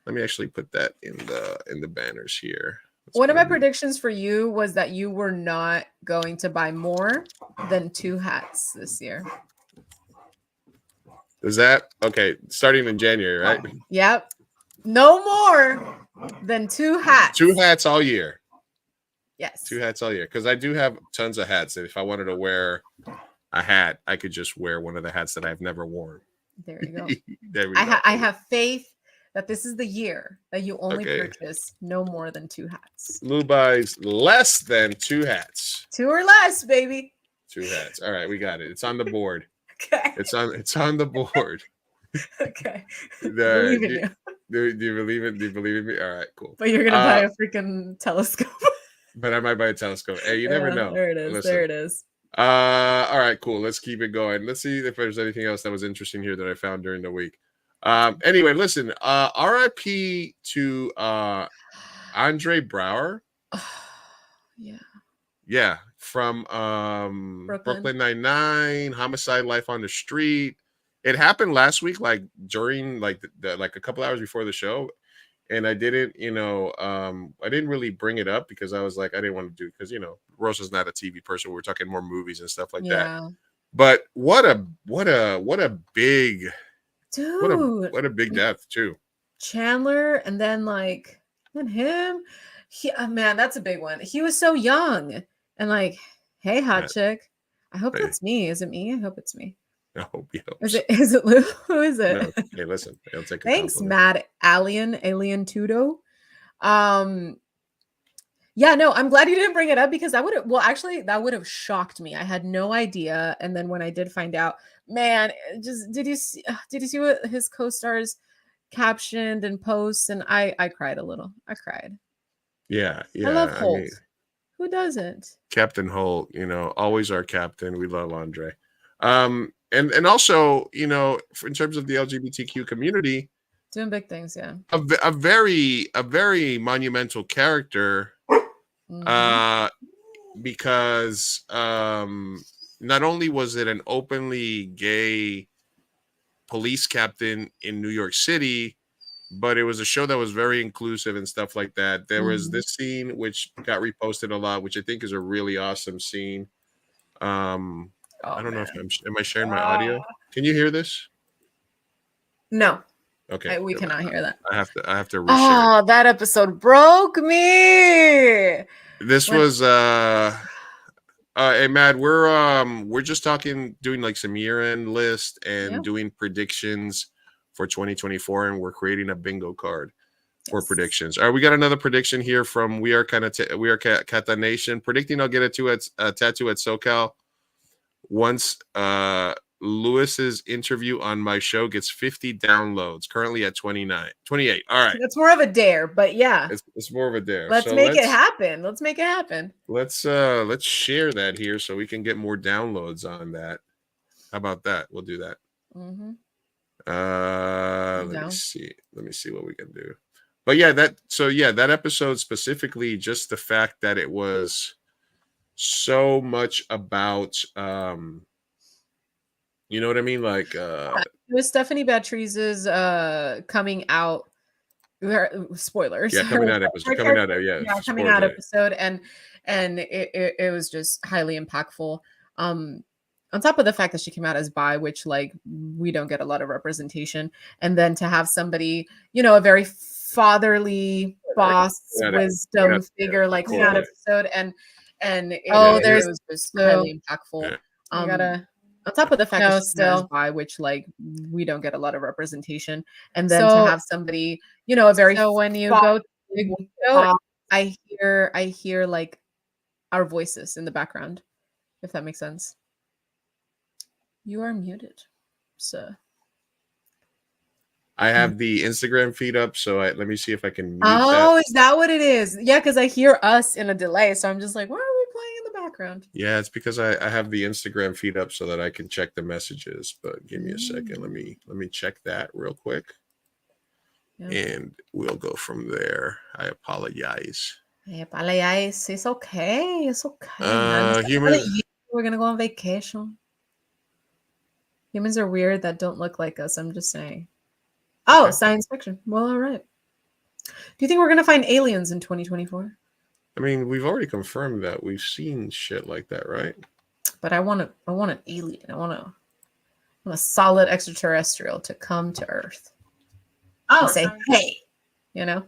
Speaker 7: Let me actually put that in the banners here.
Speaker 8: One of my predictions for you was that you were not going to buy more than 2 hats this year.
Speaker 7: Is that okay? Starting in January, right?
Speaker 8: Yep. No more than 2 hats.
Speaker 7: 2 hats all year.
Speaker 8: Yes.
Speaker 7: 2 hats all year. Because I do have tons of hats. If I wanted to wear a hat, I could just wear one of the hats that I've never worn.
Speaker 8: There you go.
Speaker 7: There we go.
Speaker 8: I have faith that this is the year that you only purchase no more than 2 hats.
Speaker 7: Lou buys less than 2 hats.
Speaker 8: 2 or less, baby.
Speaker 7: 2 hats. All right, we got it. It's on the board.
Speaker 8: Okay.
Speaker 7: It's on the board.
Speaker 8: Okay.
Speaker 7: Do
Speaker 8: Believe in you.
Speaker 7: you believe it? Do you believe in me? All right, cool.
Speaker 8: But you're gonna buy a freaking telescope.
Speaker 7: But I might buy a telescope. Hey, you never know.
Speaker 8: There it is.
Speaker 7: Listen.
Speaker 8: There it is.
Speaker 7: All right, cool. Let's keep it going. Let's see if there's anything else that was interesting here that I found during the week. Anyway, listen, RIP to Andre Braugher. Yeah, from Brooklyn Nine-Nine, Homicide: Life on the Street. It happened last week, like during like like a couple hours before the show, and I didn't, I didn't really bring it up because I was like, I didn't want to do, because Rosa's not a TV person. We're talking more movies and stuff like that. But what a big
Speaker 8: dude,
Speaker 7: what a big death too.
Speaker 8: Chandler, and then him. Man, that's a big one. He was so young, and hey, hot chick. I hope that's me. Is it me? I hope it's me.
Speaker 7: I hope you.
Speaker 8: Is it Lou? Who is it?
Speaker 7: No. Hey, listen. I'll take a
Speaker 8: Thanks,
Speaker 7: compliment.
Speaker 8: Matt Alien Tudo. Yeah, no, I'm glad you didn't bring it up because that would have shocked me. I had no idea, and then when I did find out, man, did you see what his co-stars captioned and posts? And I cried a little. I cried.
Speaker 7: Yeah.
Speaker 8: I love Holt. Who doesn't?
Speaker 7: Captain Holt, always our captain. We love Andre. And also, in terms of the LGBTQ community,
Speaker 8: doing big things, yeah.
Speaker 7: A very monumental character, because not only was it an openly gay police captain in New York City, but it was a show that was very inclusive and stuff like that. There was this scene which got reposted a lot, which I think is a really awesome scene. I don't know if am I sharing my audio? Can you hear this?
Speaker 8: No.
Speaker 7: Okay.
Speaker 8: We cannot hear that.
Speaker 7: I have to reshare.
Speaker 8: Oh, that episode broke me.
Speaker 7: This was hey Matt, we're just doing some year-end list and doing predictions for 2024, and we're creating a bingo card for predictions. All right, we got another prediction here from We Are Kata Nation, predicting I'll get a tattoo at SoCal once Lewis's interview on my show gets 50 downloads, currently at 28. All right,
Speaker 8: that's more of a dare, but yeah,
Speaker 7: it's more of a dare.
Speaker 8: Let's make it happen. Let's
Speaker 7: share that here so we can get more downloads on that. How about that? We'll do that. Let me see what we can do. But yeah, that episode specifically, just the fact that it was so much about you know what I mean? It
Speaker 8: was Stephanie Battrice's coming out spoilers.
Speaker 7: Yeah, coming out episode.
Speaker 8: And it was just highly impactful. On top of the fact that she came out as bi, which we don't get a lot of representation, and then to have somebody, a very fatherly boss wisdom figure in that episode, and it was just highly impactful. On top of the fact that she's as bi, which we don't get a lot of representation, and then to have somebody, a very when you go, I hear our voices in the background, if that makes sense. You are muted, sir.
Speaker 7: I have the Instagram feed up, so let me see if I can mute
Speaker 8: that. Is that what it is? Yeah, because I hear us in a delay, so I'm just like, why are we playing in the background?
Speaker 7: Yeah, it's because I have the Instagram feed up so that I can check the messages. But give me a second. Let me check that real quick, and we'll go from there. I apologize.
Speaker 8: It's okay. It's okay. We're gonna go on vacation. Humans are weird that don't look like us. I'm just saying. Oh,
Speaker 7: Okay.
Speaker 8: science fiction. Well, all right. Do you think we're gonna find aliens in 2024?
Speaker 7: I mean, we've already confirmed that we've seen shit like that, right?
Speaker 8: But I want an alien. I want a solid extraterrestrial to come to Earth.
Speaker 5: Oh,
Speaker 8: And say,
Speaker 5: sorry.
Speaker 8: hey, you know.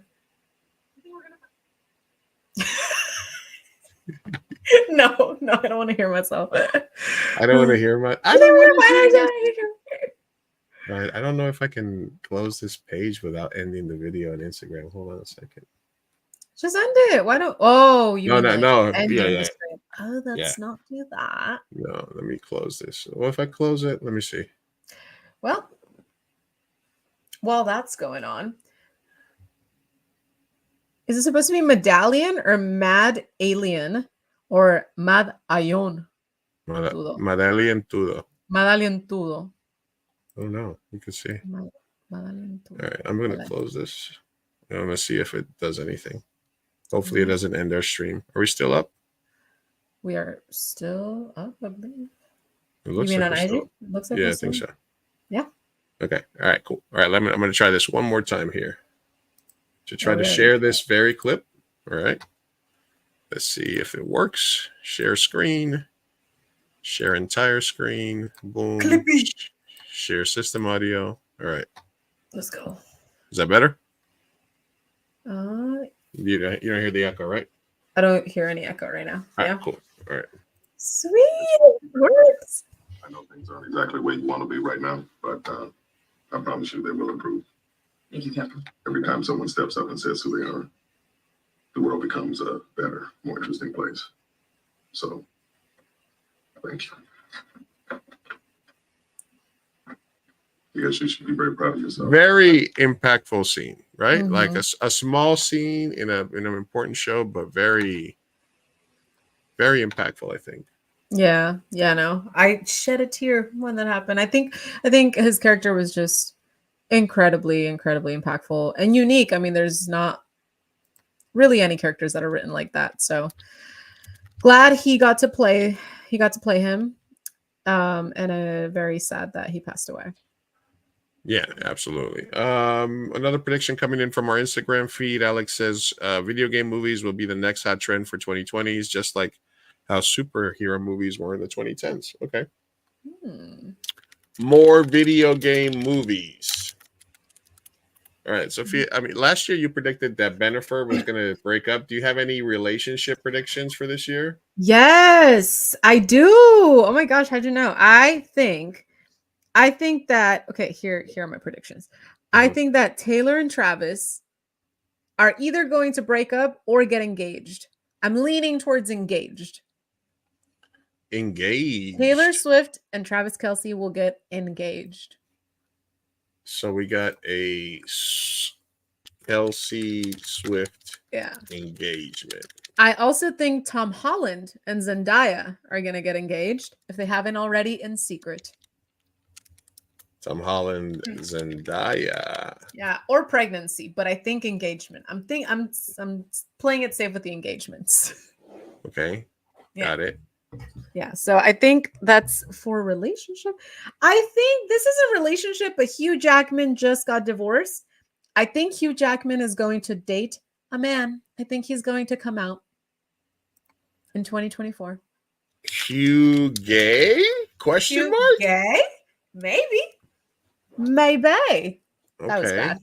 Speaker 8: No, I don't want to hear myself.
Speaker 7: I don't want to hear my.
Speaker 8: I don't want to hear.
Speaker 7: Right. I don't know if I can close this page without ending the video on Instagram. Hold on a second.
Speaker 8: Just end it. Why don't? Oh, you
Speaker 7: No,
Speaker 8: mean
Speaker 7: no,
Speaker 8: like
Speaker 7: no.
Speaker 8: ending
Speaker 7: Yeah,
Speaker 8: the
Speaker 7: yeah.
Speaker 8: stream. Oh, let's not do that.
Speaker 7: No, let me close this. Well, if I close it, let me see.
Speaker 8: Well, while that's going on, is it supposed to be medallion or mad alien or mad ayon? Tudo.
Speaker 7: Medallion Tudo.
Speaker 8: Medallion tudo.
Speaker 7: Oh no, you can see.
Speaker 8: Medallion
Speaker 7: All
Speaker 8: tudo.
Speaker 7: right, I'm gonna close this. I'm gonna see if it does anything. Hopefully, it doesn't end our stream. Are we still up?
Speaker 8: We are still up, I believe.
Speaker 7: It
Speaker 8: You
Speaker 7: looks
Speaker 8: mean
Speaker 7: like
Speaker 8: on
Speaker 7: we're
Speaker 8: IG?
Speaker 7: still.
Speaker 8: Looks like
Speaker 7: Yeah,
Speaker 8: we're
Speaker 7: I think
Speaker 8: still-
Speaker 7: so.
Speaker 8: Yeah.
Speaker 7: Okay. All right. Cool. All right. I'm gonna try this one more time here. To try to
Speaker 8: Alright.
Speaker 7: share this very clip. All right. Let's see if it works. Share screen. Share entire screen. Boom.
Speaker 5: Clippy.
Speaker 7: Share system audio. All right.
Speaker 8: Let's go.
Speaker 7: Is that better?
Speaker 8: Uh,
Speaker 7: You don't hear the echo, right?
Speaker 8: I don't hear any echo right now.
Speaker 7: All right.
Speaker 8: Yeah.
Speaker 7: Cool. All right.
Speaker 8: Sweet. It works.
Speaker 9: I know things aren't exactly where you want to be right now, but I promise you they will improve.
Speaker 4: Thank you, Captain.
Speaker 9: Every time someone steps up and says who they are, the world becomes a better, more interesting place. So, thank you. Yes, you should be very proud of yourself.
Speaker 7: Very impactful scene, right?
Speaker 8: Mhm.
Speaker 7: Like a small scene in an important show, but very, very impactful, I think.
Speaker 8: Yeah, no. I shed a tear when that happened. I think his character was just incredibly impactful and unique. I mean, there's not really any characters that are written like that. So glad he got to play him. And very sad that he passed away.
Speaker 7: Yeah, absolutely. Another prediction coming in from our Instagram feed. Alex says video game movies will be the next hot trend for 2020s, just like how superhero movies were in the 2010s. Okay. More video game movies. All right, Sophia. I mean, last year you predicted that Bennifer was going to break up. Do you have any relationship predictions for this year?
Speaker 8: Yes, I do. Oh my gosh, how'd you know? I think that okay, here are my predictions. I think that Taylor and Travis are either going to break up or get engaged. I'm leaning towards engaged.
Speaker 7: Engaged.
Speaker 8: Taylor Swift and Travis Kelce will get engaged.
Speaker 7: So we got a Kelsey Swift
Speaker 8: Yeah.
Speaker 7: engagement.
Speaker 8: I also think Tom Holland and Zendaya are going to get engaged if they haven't already in secret.
Speaker 7: Tom Holland, Zendaya.
Speaker 8: Yeah, or pregnancy, but I think engagement. I'm playing it safe with the engagements.
Speaker 7: Okay,
Speaker 8: Yeah.
Speaker 7: got it.
Speaker 8: Yeah, so I think that's for a relationship. I think this is a relationship, but Hugh Jackman just got divorced. I think Hugh Jackman is going to date a man. I think he's going to come out in 2024.
Speaker 7: Hugh gay? Question
Speaker 8: Hugh
Speaker 7: mark?
Speaker 8: gay? Maybe. That was
Speaker 7: Okay,
Speaker 8: bad.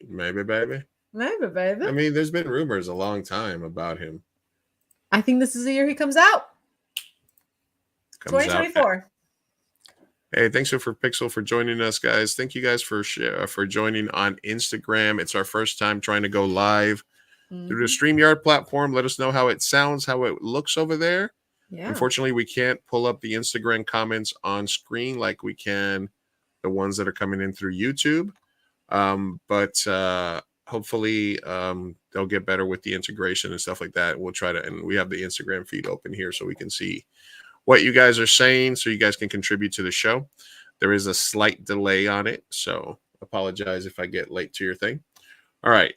Speaker 7: maybe, baby.
Speaker 8: Maybe, baby.
Speaker 7: I mean, there's been rumors a long time about him.
Speaker 8: I think this is the year he comes out.
Speaker 7: Comes out.
Speaker 8: 2024.
Speaker 7: Hey, thanks for Pixel for joining us, guys. Thank you guys for joining on Instagram. It's our first time trying to go live through the StreamYard platform. Let us know how it sounds, how it looks over there.
Speaker 8: Yeah.
Speaker 7: Unfortunately, we can't pull up the Instagram comments on screen like we can the ones that are coming in through YouTube. But hopefully they'll get better with the integration and stuff like that. We'll try to, and we have the Instagram feed open here so we can see what you guys are saying so you guys can contribute to the show. There is a slight delay on it, so apologize if I get late to your thing. All right.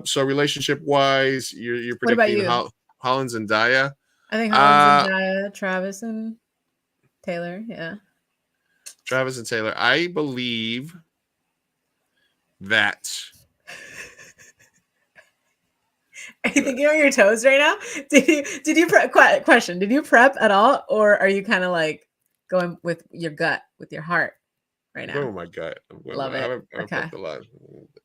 Speaker 7: So relationship wise, you're
Speaker 8: What about
Speaker 7: predicting
Speaker 8: you?
Speaker 7: Holland and Zendaya.
Speaker 8: I think Holland, Zendaya, Travis, and Taylor. Yeah.
Speaker 7: Travis and Taylor, I believe that.
Speaker 8: Are you thinking on your toes right now? Did you prep? Question: Did you prep at all, or are you kind of like going with your gut, with your heart right
Speaker 7: I'm going
Speaker 8: now?
Speaker 7: with my gut.
Speaker 8: Love
Speaker 7: I
Speaker 8: it.
Speaker 7: haven't
Speaker 8: Okay.
Speaker 7: prepped a lot.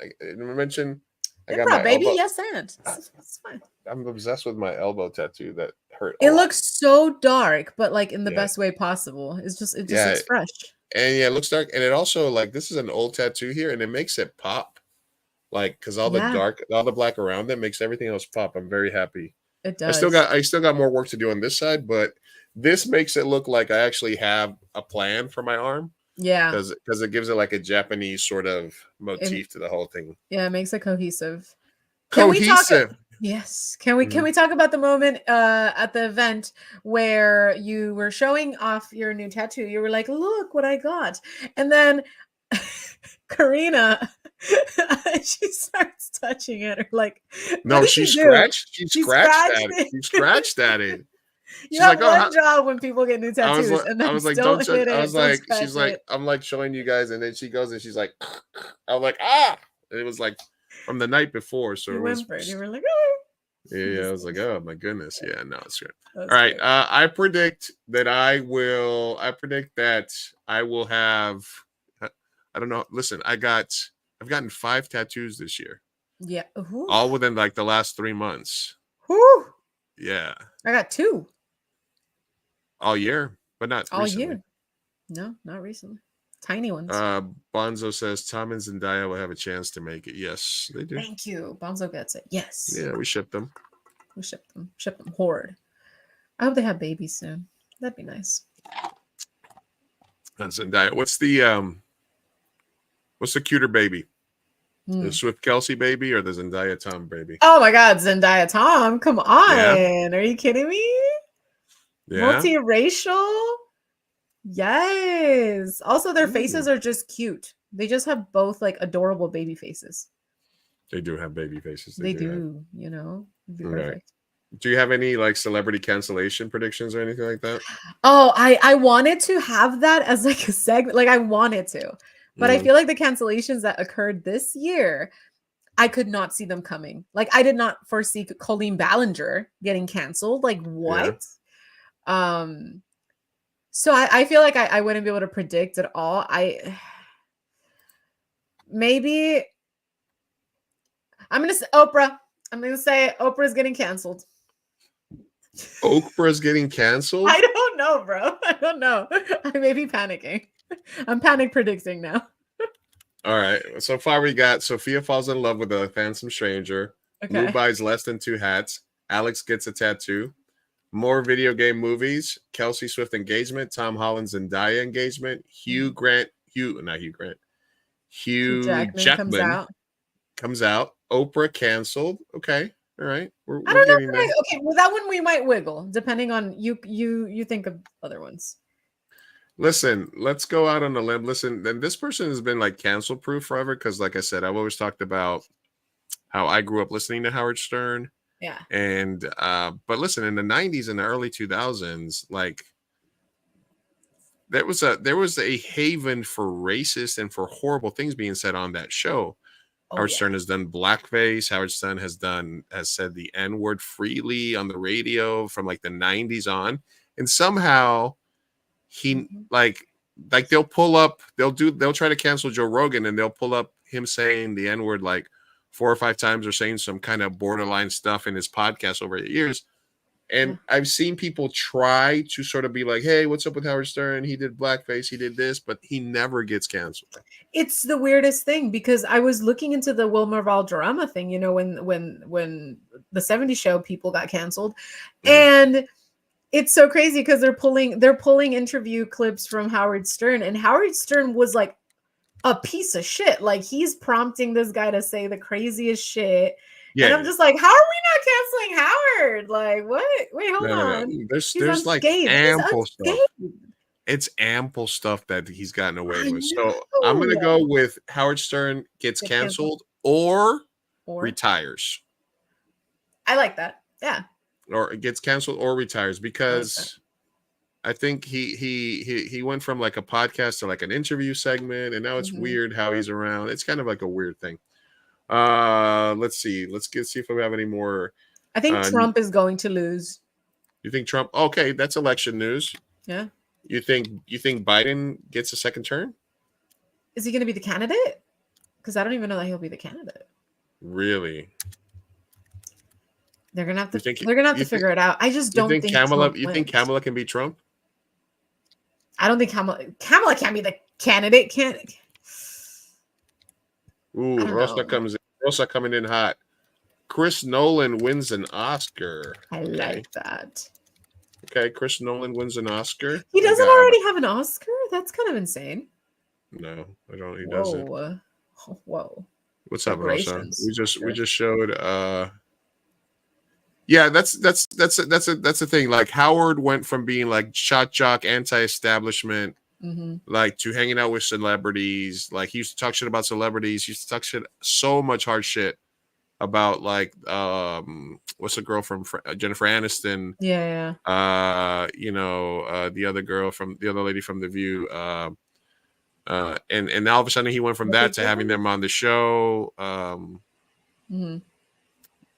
Speaker 7: I mentioned I
Speaker 8: Improv,
Speaker 7: got my
Speaker 8: baby.
Speaker 7: elbow.
Speaker 8: Yes, and it's fine.
Speaker 7: I'm obsessed with my elbow tattoo that hurt.
Speaker 8: It looks so dark, but like in the
Speaker 7: Yeah.
Speaker 8: best way possible. It just
Speaker 7: Yeah.
Speaker 8: looks fresh.
Speaker 7: And yeah, it looks dark. And it also like this is an old tattoo here, and it makes it pop. Like because all the black around it makes everything else pop. I'm very happy.
Speaker 8: It does.
Speaker 7: I still got more work to do on this side, but this makes it look like I actually have a plan for my arm.
Speaker 8: Yeah.
Speaker 7: Because it gives it like a Japanese sort of motif to the whole thing.
Speaker 8: Yeah, it makes it cohesive.
Speaker 7: Cohesive.
Speaker 8: Yes. Can we talk about the moment at the event where you were showing off your new tattoo? You were like, look what I got. And then Karina, she starts touching it. Or like,
Speaker 7: no, she scratched. She scratched at it. She scratched at it.
Speaker 8: You have one job when people get new tattoos, and then
Speaker 7: I was like,
Speaker 8: don't hit it.
Speaker 7: I was like,
Speaker 8: don't
Speaker 7: she's like,
Speaker 8: it.
Speaker 7: I'm like showing you guys, and then she goes and she's like, I was like, ah, and it was like from the night before, so
Speaker 8: You
Speaker 7: it was.
Speaker 8: whimpered. You were like, oh.
Speaker 7: Yeah, I was like, oh my goodness, yeah, no, it's good. All right, I predict that I will have. I don't know. Listen, I've gotten 5 tattoos this year.
Speaker 8: Yeah, ooh.
Speaker 7: All within like the last 3 months.
Speaker 8: Whew.
Speaker 7: Yeah,
Speaker 8: I got 2
Speaker 7: all year, but not
Speaker 8: all
Speaker 7: recently.
Speaker 8: year. No, not recently. Tiny ones.
Speaker 7: Bonzo says Tom and Zendaya will have a chance to make it. Yes, they do.
Speaker 8: Thank you. Bonzo gets it. Yes.
Speaker 7: Yeah, we shipped them.
Speaker 8: We ship them. Ship them horde. I hope they have babies soon. That'd be nice.
Speaker 7: And Zendaya, what's the cuter baby? The Swift Kelsey baby or the Zendaya Tom baby?
Speaker 8: Oh my God, Zendaya Tom! Come on, Are you kidding me?
Speaker 7: Yeah,
Speaker 8: multiracial. Yes. Also, their faces are just cute. They just have both like adorable baby faces.
Speaker 7: They do have baby faces.
Speaker 8: They do. You know, it'd be perfect.
Speaker 7: Do you have any like celebrity cancellation predictions or anything like that?
Speaker 8: Oh, I wanted to have that as like a segment. Like I wanted to, but I feel like the cancellations that occurred this year, I could not see them coming. Like I did not foresee Colleen Ballinger getting canceled. Like what? Yeah. So I feel like I wouldn't be able to predict at all. Maybe I'm gonna say Oprah. I'm gonna say Oprah's getting canceled.
Speaker 7: Oprah's getting canceled?
Speaker 8: I don't know, bro. I don't know. I may be panicking. I'm panic predicting now.
Speaker 7: All right. So far we got Sophia falls in love with a handsome stranger.
Speaker 8: Okay.
Speaker 7: Lou buys less than 2 hats. Alex gets a tattoo. More video game movies. Kelsey Swift engagement. Tom Holland's Zendaya engagement. Hugh Jackman comes out. Oprah canceled. Okay. All right. We're
Speaker 8: I don't know.
Speaker 7: getting there.
Speaker 8: Okay, well, that one we might wiggle depending on you think of other ones.
Speaker 7: Listen, let's go out on a limb. Listen, then this person has been like cancel proof forever because, like I said, I've always talked about how I grew up listening to Howard Stern.
Speaker 8: Yeah.
Speaker 7: And but listen, in the 90s and the early 2000s, like there was a haven for racist and for horrible things being said on that show. Howard Stern has done blackface. Howard Stern has said the N-word freely on the radio from like the 90s on. And somehow he like they'll try to cancel Joe Rogan and they'll pull up him saying the N-word like 4 or 5 times or saying some kind of borderline stuff in his podcast over the years. And I've seen people try to sort of be like, hey, what's up with Howard Stern? He did blackface, he did this, but he never gets canceled. It's
Speaker 8: the weirdest thing because I was looking into the Wilmer Valderrama thing, you know, when the 70s show people got canceled. And it's so crazy because they're pulling interview clips from Howard Stern, and Howard Stern was like a piece of shit. Like he's prompting this guy to say the craziest shit. Yeah, and I'm just like, how are we not canceling Howard? Like, what? Wait, hold on.
Speaker 7: There's like ample stuff. It's ample stuff that he's gotten away with. So I'm gonna go with Howard Stern gets canceled or retires.
Speaker 8: I like that. Yeah.
Speaker 7: Or it gets canceled or retires because I think he went from like a podcast to like an interview segment, and now it's weird how he's around. It's kind of like a weird thing. Let's see. See if we have any more.
Speaker 8: I think Trump is going to lose.
Speaker 7: You think Trump? Okay, that's election news.
Speaker 8: Yeah.
Speaker 7: You think Biden gets a second term?
Speaker 8: Is he going to be the candidate? Because I don't even know that he'll be the candidate.
Speaker 7: Really?
Speaker 8: They're gonna have to. They're gonna have to figure it out. I just don't think
Speaker 7: Kamala. You think Kamala can beat Trump?
Speaker 8: I don't think Kamala can't be the candidate.
Speaker 7: Ooh, Rosa coming in hot. Chris Nolan wins an Oscar.
Speaker 8: I like that.
Speaker 7: Okay, Chris Nolan wins an Oscar.
Speaker 8: He doesn't already have an Oscar? That's kind of insane.
Speaker 7: No, I don't. He doesn't.
Speaker 8: Whoa.
Speaker 7: What's up, Rosa? We just showed. Yeah, that's the thing. Like Howard went from being like shot jock, anti-establishment, like to hanging out with celebrities. Like he used to talk shit about celebrities. He used to talk shit so much hard shit about like what's the girl from Jennifer Aniston?
Speaker 8: Yeah.
Speaker 7: The other lady from The View. And all of a sudden he went from that to having them on the show.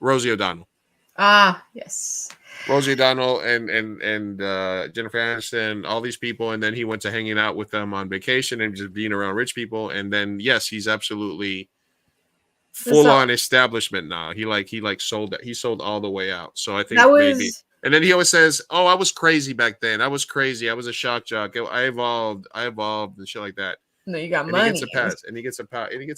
Speaker 7: Rosie O'Donnell.
Speaker 8: Ah, yes.
Speaker 7: Rosie O'Donnell and Jennifer Aniston, all these people, and then he went to hanging out with them on vacation and just being around rich people. And then yes, he's absolutely full on establishment now. He sold that. He sold all the way out. So I think maybe. And then he always says, "Oh, I was crazy back then. I was crazy. I was a shock jock. I evolved and shit like that."
Speaker 8: No, you got money.
Speaker 7: He gets a pass, and he gets a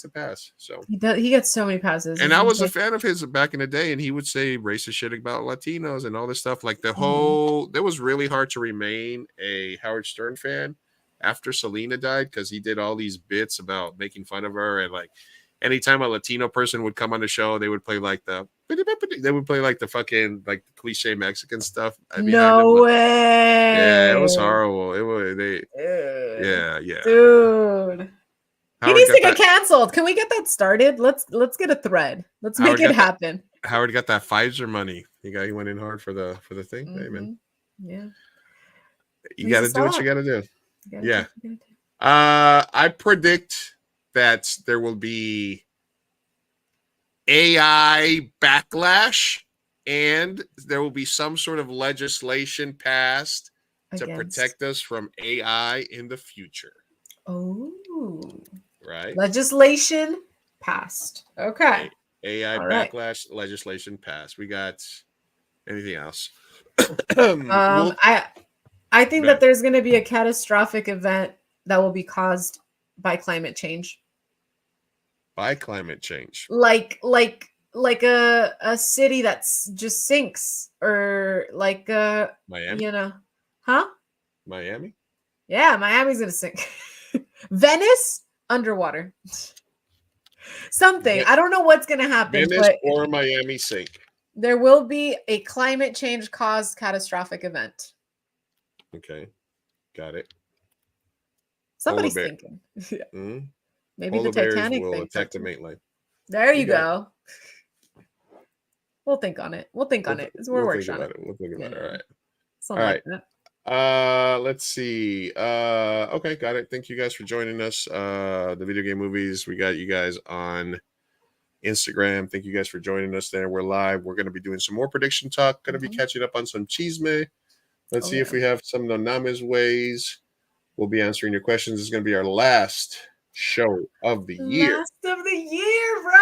Speaker 7: pass. So
Speaker 8: he gets so many passes.
Speaker 7: And I was a fan of his back in the day, and he would say racist shit about Latinos and all this stuff. Like it was really hard to remain a Howard Stern fan after Selena died because he did all these bits about making fun of her, and like anytime a Latino person would come on the show, they would play like the fucking like the cliche Mexican stuff.
Speaker 8: No way.
Speaker 7: Yeah, it was horrible. Yeah.
Speaker 8: Dude. He needs to get canceled. Can we get that started? Let's get a thread. Let's make it happen.
Speaker 7: Howard got that Pfizer money. He went in hard for the thing. Hey, man.
Speaker 8: Yeah.
Speaker 7: You got to do what you got to do. Yeah. I predict that there will be AI backlash and there will be some sort of legislation passed to protect us from AI in the future.
Speaker 8: Oh.
Speaker 7: Right.
Speaker 8: Legislation passed. Okay.
Speaker 7: AI backlash legislation passed. We got anything else?
Speaker 8: I think that there's going to be a catastrophic event that will be caused by climate change.
Speaker 7: By climate change.
Speaker 8: Like a city that's just sinks, or like
Speaker 7: Miami. Miami?
Speaker 8: Yeah, Miami's gonna sink. Venice underwater. Something. I don't know what's gonna happen.
Speaker 7: Venice or Miami sink.
Speaker 8: There will be a climate change caused catastrophic event.
Speaker 7: Okay. Got it.
Speaker 8: Somebody's thinking. Maybe
Speaker 7: Polar
Speaker 8: the Titanic
Speaker 7: will
Speaker 8: thing.
Speaker 7: attack the mainland.
Speaker 8: There you go. We'll think on it. We'll think on it. We're working on it.
Speaker 7: We'll think about it. All right.
Speaker 8: Something like that.
Speaker 7: Let's see. Okay, got it. Thank you guys for joining us. The Video Game Movies. We got you guys on Instagram. Thank you guys for joining us there. We're live. We're going to be doing some more prediction talk. Going to be catching up on some chisme. Let's see if we have some Noname's ways. We'll be answering your questions. It's going to be our last show of the year.
Speaker 8: Last of the year, bro.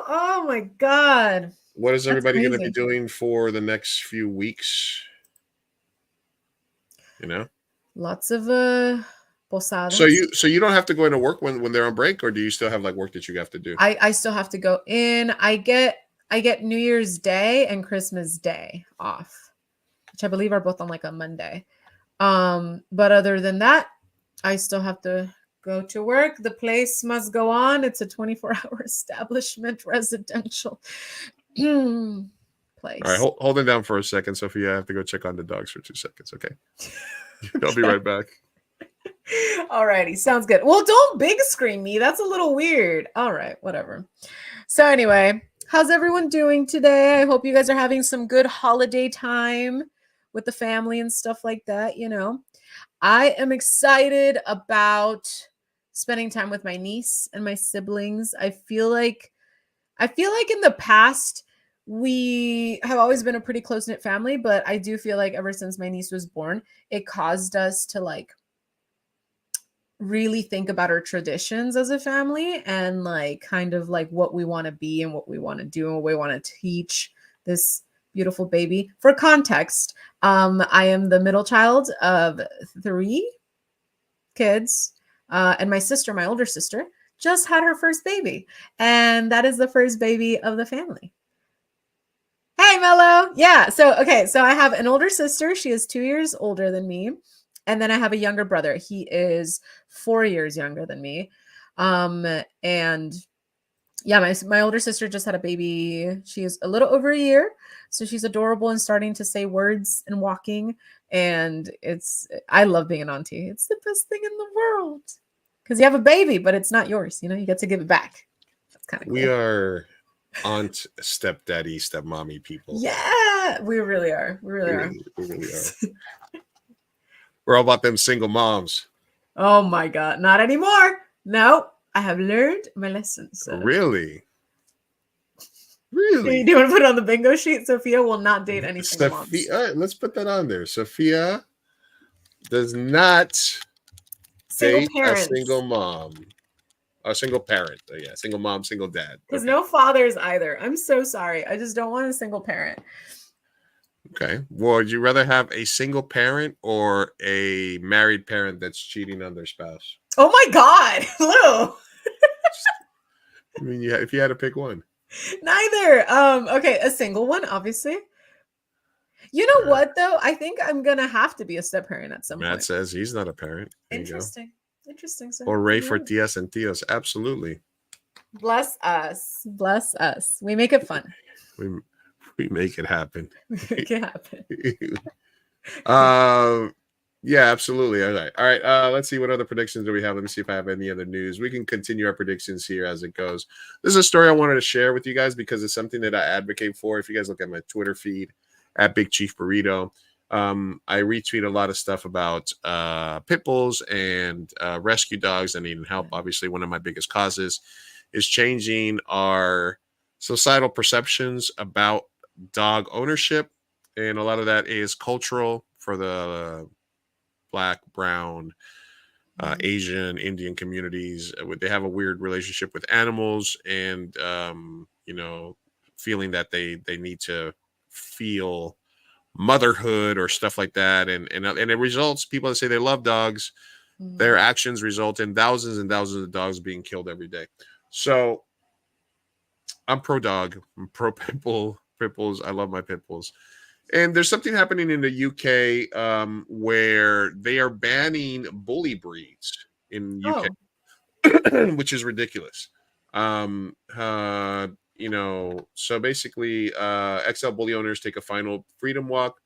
Speaker 8: Oh my God.
Speaker 7: What is everybody going to be doing for the next few weeks?
Speaker 8: Lots of posadas.
Speaker 7: So you don't have to go into work when they're on break, or do you still have like work that you have to do?
Speaker 8: I still have to go in. I get New Year's Day and Christmas Day off, which I believe are both on like a Monday. But other than that, I still have to go to work. The place must go on. It's a 24-hour establishment, residential place.
Speaker 7: All right, hold it down for a second, Sophia. I have to go check on the dogs for 2 seconds. Okay. I'll be right back.
Speaker 8: Alrighty, sounds good. Well, don't big screen me. That's a little weird. All right, whatever. So anyway, how's everyone doing today? I hope you guys are having some good holiday time with the family and stuff like that, you know. I am excited about spending time with my niece and my siblings. I feel like in the past we have always been a pretty close-knit family, but I do feel like ever since my niece was born, it caused us to like really think about our traditions as a family and like kind of like what we want to be and what we want to do and what we want to teach this beautiful baby. For context, I am the middle child of 3 kids, and my sister, my older sister, just had her first baby, and that is the first baby of the family. Hey, Mello. Yeah. So I have an older sister. She is 2 years older than me. And then I have a younger brother. He is 4 years younger than me. And yeah, my older sister just had a baby. She is a little over a year. So she's adorable and starting to say words and walking. And I love being an auntie. It's the best thing in the world. Because you have a baby, but it's not yours. You know, you get to give it back. That's kind of cool.
Speaker 7: We are aunt, stepdaddy, stepmommy people.
Speaker 8: Yeah, we really are. We really are.
Speaker 7: We're all about them single moms.
Speaker 8: Oh my God. Not anymore. No, I have learned my lessons. So.
Speaker 7: Really? Really?
Speaker 8: Do you want to put it on the bingo sheet? Sophia will not date any single moms.
Speaker 7: All right, let's put that on there. Sophia does not date a single mom. A single parent. Yeah, single mom, single dad.
Speaker 8: Because no fathers either. I'm so sorry. I just don't want a single parent.
Speaker 7: Okay. Well, would you rather have a single parent or a married parent that's cheating on their spouse?
Speaker 8: Oh my God, Lou.
Speaker 7: I mean, yeah, if you had to pick one.
Speaker 8: Neither. Okay, a single one, obviously. You know what though? I think I'm gonna have to be a step parent at some point.
Speaker 7: Matt says he's not a parent. There
Speaker 8: Interesting. Interesting. Sir.
Speaker 7: Or Ray for Tias and Tios. Absolutely.
Speaker 8: Bless us. Bless us. We make it fun.
Speaker 7: We make it happen.
Speaker 8: Make it happen.
Speaker 7: Yeah, absolutely. All right. Let's see what other predictions do we have. Let me see if I have any other news. We can continue our predictions here as it goes. This is a story I wanted to share with you guys because it's something that I advocate for. If you guys look at my Twitter feed at Big Chief Burrito, I retweet a lot of stuff about pit bulls and rescue dogs that need help. Obviously, one of my biggest causes is changing our societal perceptions about dog ownership, and a lot of that is cultural for the Black, brown, Asian, Indian communities. They have a weird relationship with animals, and feeling that they need to feel motherhood or stuff like that, and it results. People that say they love dogs, their actions result in thousands and thousands of dogs being killed every day. So I'm pro dog. I'm pro pit bull. Pit bulls. I love my pit bulls. And there's something happening in the UK where they are banning bully breeds in UK, which is ridiculous. So basically, XL bully owners take a final freedom walk.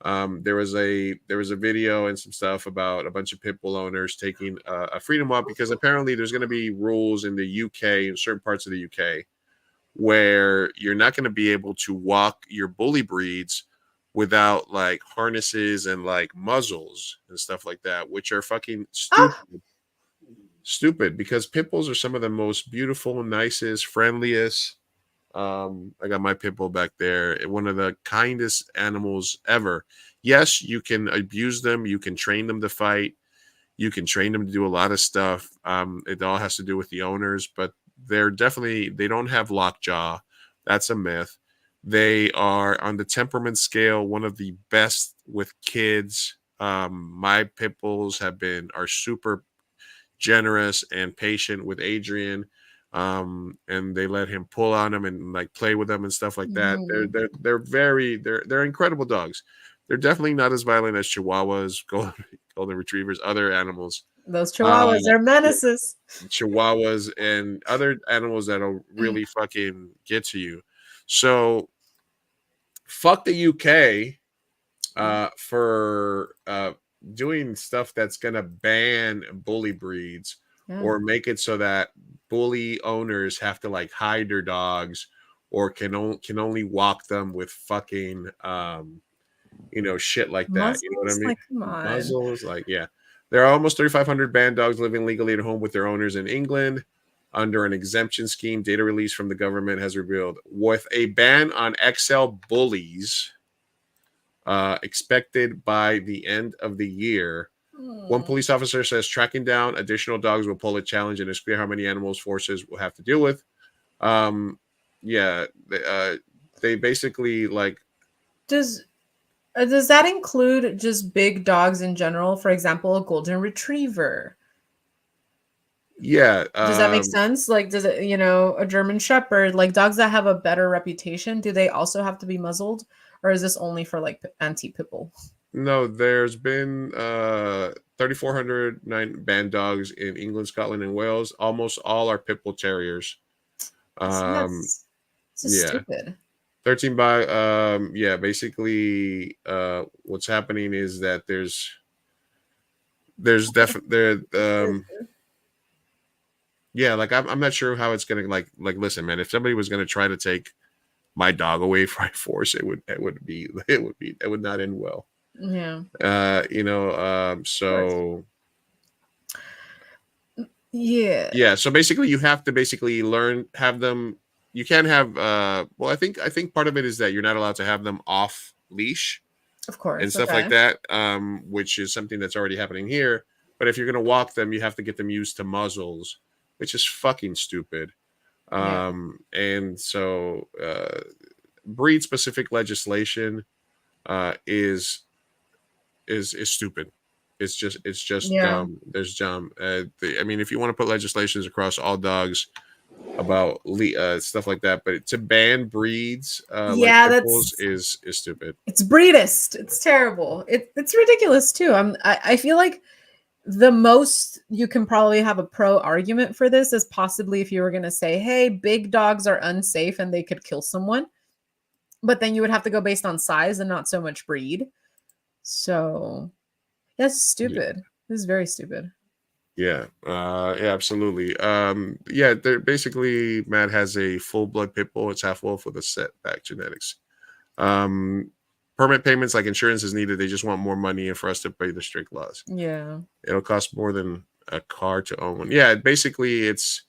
Speaker 7: There was a video and some stuff about a bunch of pit bull owners taking a freedom walk because apparently there's going to be rules in the UK, in certain parts of the UK, where you're not going to be able to walk your bully breeds without like harnesses and like muzzles and stuff like that, which are fucking stupid because pit bulls are some of the most beautiful, nicest, friendliest. I got my pit bull back there. One of the kindest animals ever. Yes, you can abuse them. You can train them to fight. You can train them to do a lot of stuff. It all has to do with the owners, but they don't have lockjaw. That's a myth. They are on the temperament scale, one of the best with kids. My pit bulls are super generous and patient with Adrian. And they let him pull on them and like play with them and stuff like that. They're incredible dogs. They're definitely not as violent as Chihuahuas, golden retrievers, other animals.
Speaker 8: Those Chihuahuas are menaces.
Speaker 7: Chihuahuas and other animals that'll really fucking get to you. So fuck the UK for doing stuff that's gonna ban bully breeds or make it so that bully owners have to like hide their dogs or can only walk them with fucking shit like that. You know what I
Speaker 8: Muzzles?
Speaker 7: mean?
Speaker 8: Like, come on.
Speaker 7: Muzzles, like, yeah. There are almost 3,500 banned dogs living legally at home with their owners in England under an exemption scheme. Data released from the government has revealed, with a ban on XL bullies expected by the end of the year. One police officer says tracking down additional dogs will pull a challenge, and it's clear how many animals forces will have to deal with. They basically like.
Speaker 8: Does that include just big dogs in general? For example, a golden retriever.
Speaker 7: Yeah.
Speaker 8: Does that make sense? Like, does it, a German Shepherd, like dogs that have a better reputation, do they also have to be muzzled, or is this only for like anti-pit bull?
Speaker 7: No, there's been 3,409 banned dogs in England, Scotland, and Wales. Almost all are pit bull terriers.
Speaker 8: That's stupid.
Speaker 7: 13 by basically what's happening is that there's definitely like I'm not sure how it's gonna like listen, man, if somebody was gonna try to take my dog away by force, it would not end well.
Speaker 8: Yeah.
Speaker 7: So
Speaker 8: yeah.
Speaker 7: So basically you have to have them. You can't have I think part of it is that you're not allowed to have them off leash,
Speaker 8: of course,
Speaker 7: and stuff like that, which is something that's already happening here. But if you're going to walk them, you have to get them used to muzzles, which is fucking stupid. And so breed specific legislation is stupid. It's just dumb. There's dumb. If you want to put legislations across all dogs about stuff like that, but to ban breeds is stupid.
Speaker 8: It's breedist. It's terrible. It's ridiculous too. I feel like the most you can probably have a pro argument for this is possibly if you were going to say, hey, big dogs are unsafe and they could kill someone, but then you would have to go based on size and not so much breed. So that's stupid. This is very stupid.
Speaker 7: Yeah, absolutely. They're basically, Matt has a full blood pit bull. It's half wolf with a setback genetics. Permit payments like insurance is needed. They just want more money and for us to pay the strict laws.
Speaker 8: Yeah,
Speaker 7: it'll cost more than a car to own one. Yeah, basically, it's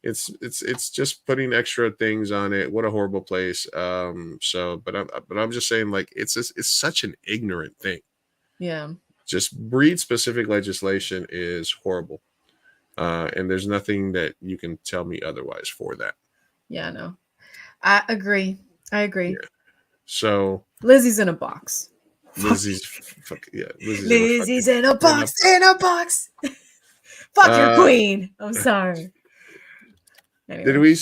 Speaker 7: just putting extra things on it. What a horrible place. But I'm just saying, like, it's such an ignorant thing.
Speaker 8: Yeah.
Speaker 7: Just breed specific legislation is horrible. And there's nothing that you can tell me otherwise for that.
Speaker 8: Yeah, no. I agree. Yeah.
Speaker 7: So
Speaker 8: Lizzie's in a box.
Speaker 7: Lizzie's
Speaker 8: in a box. Fuck your queen. I'm sorry. Anyway.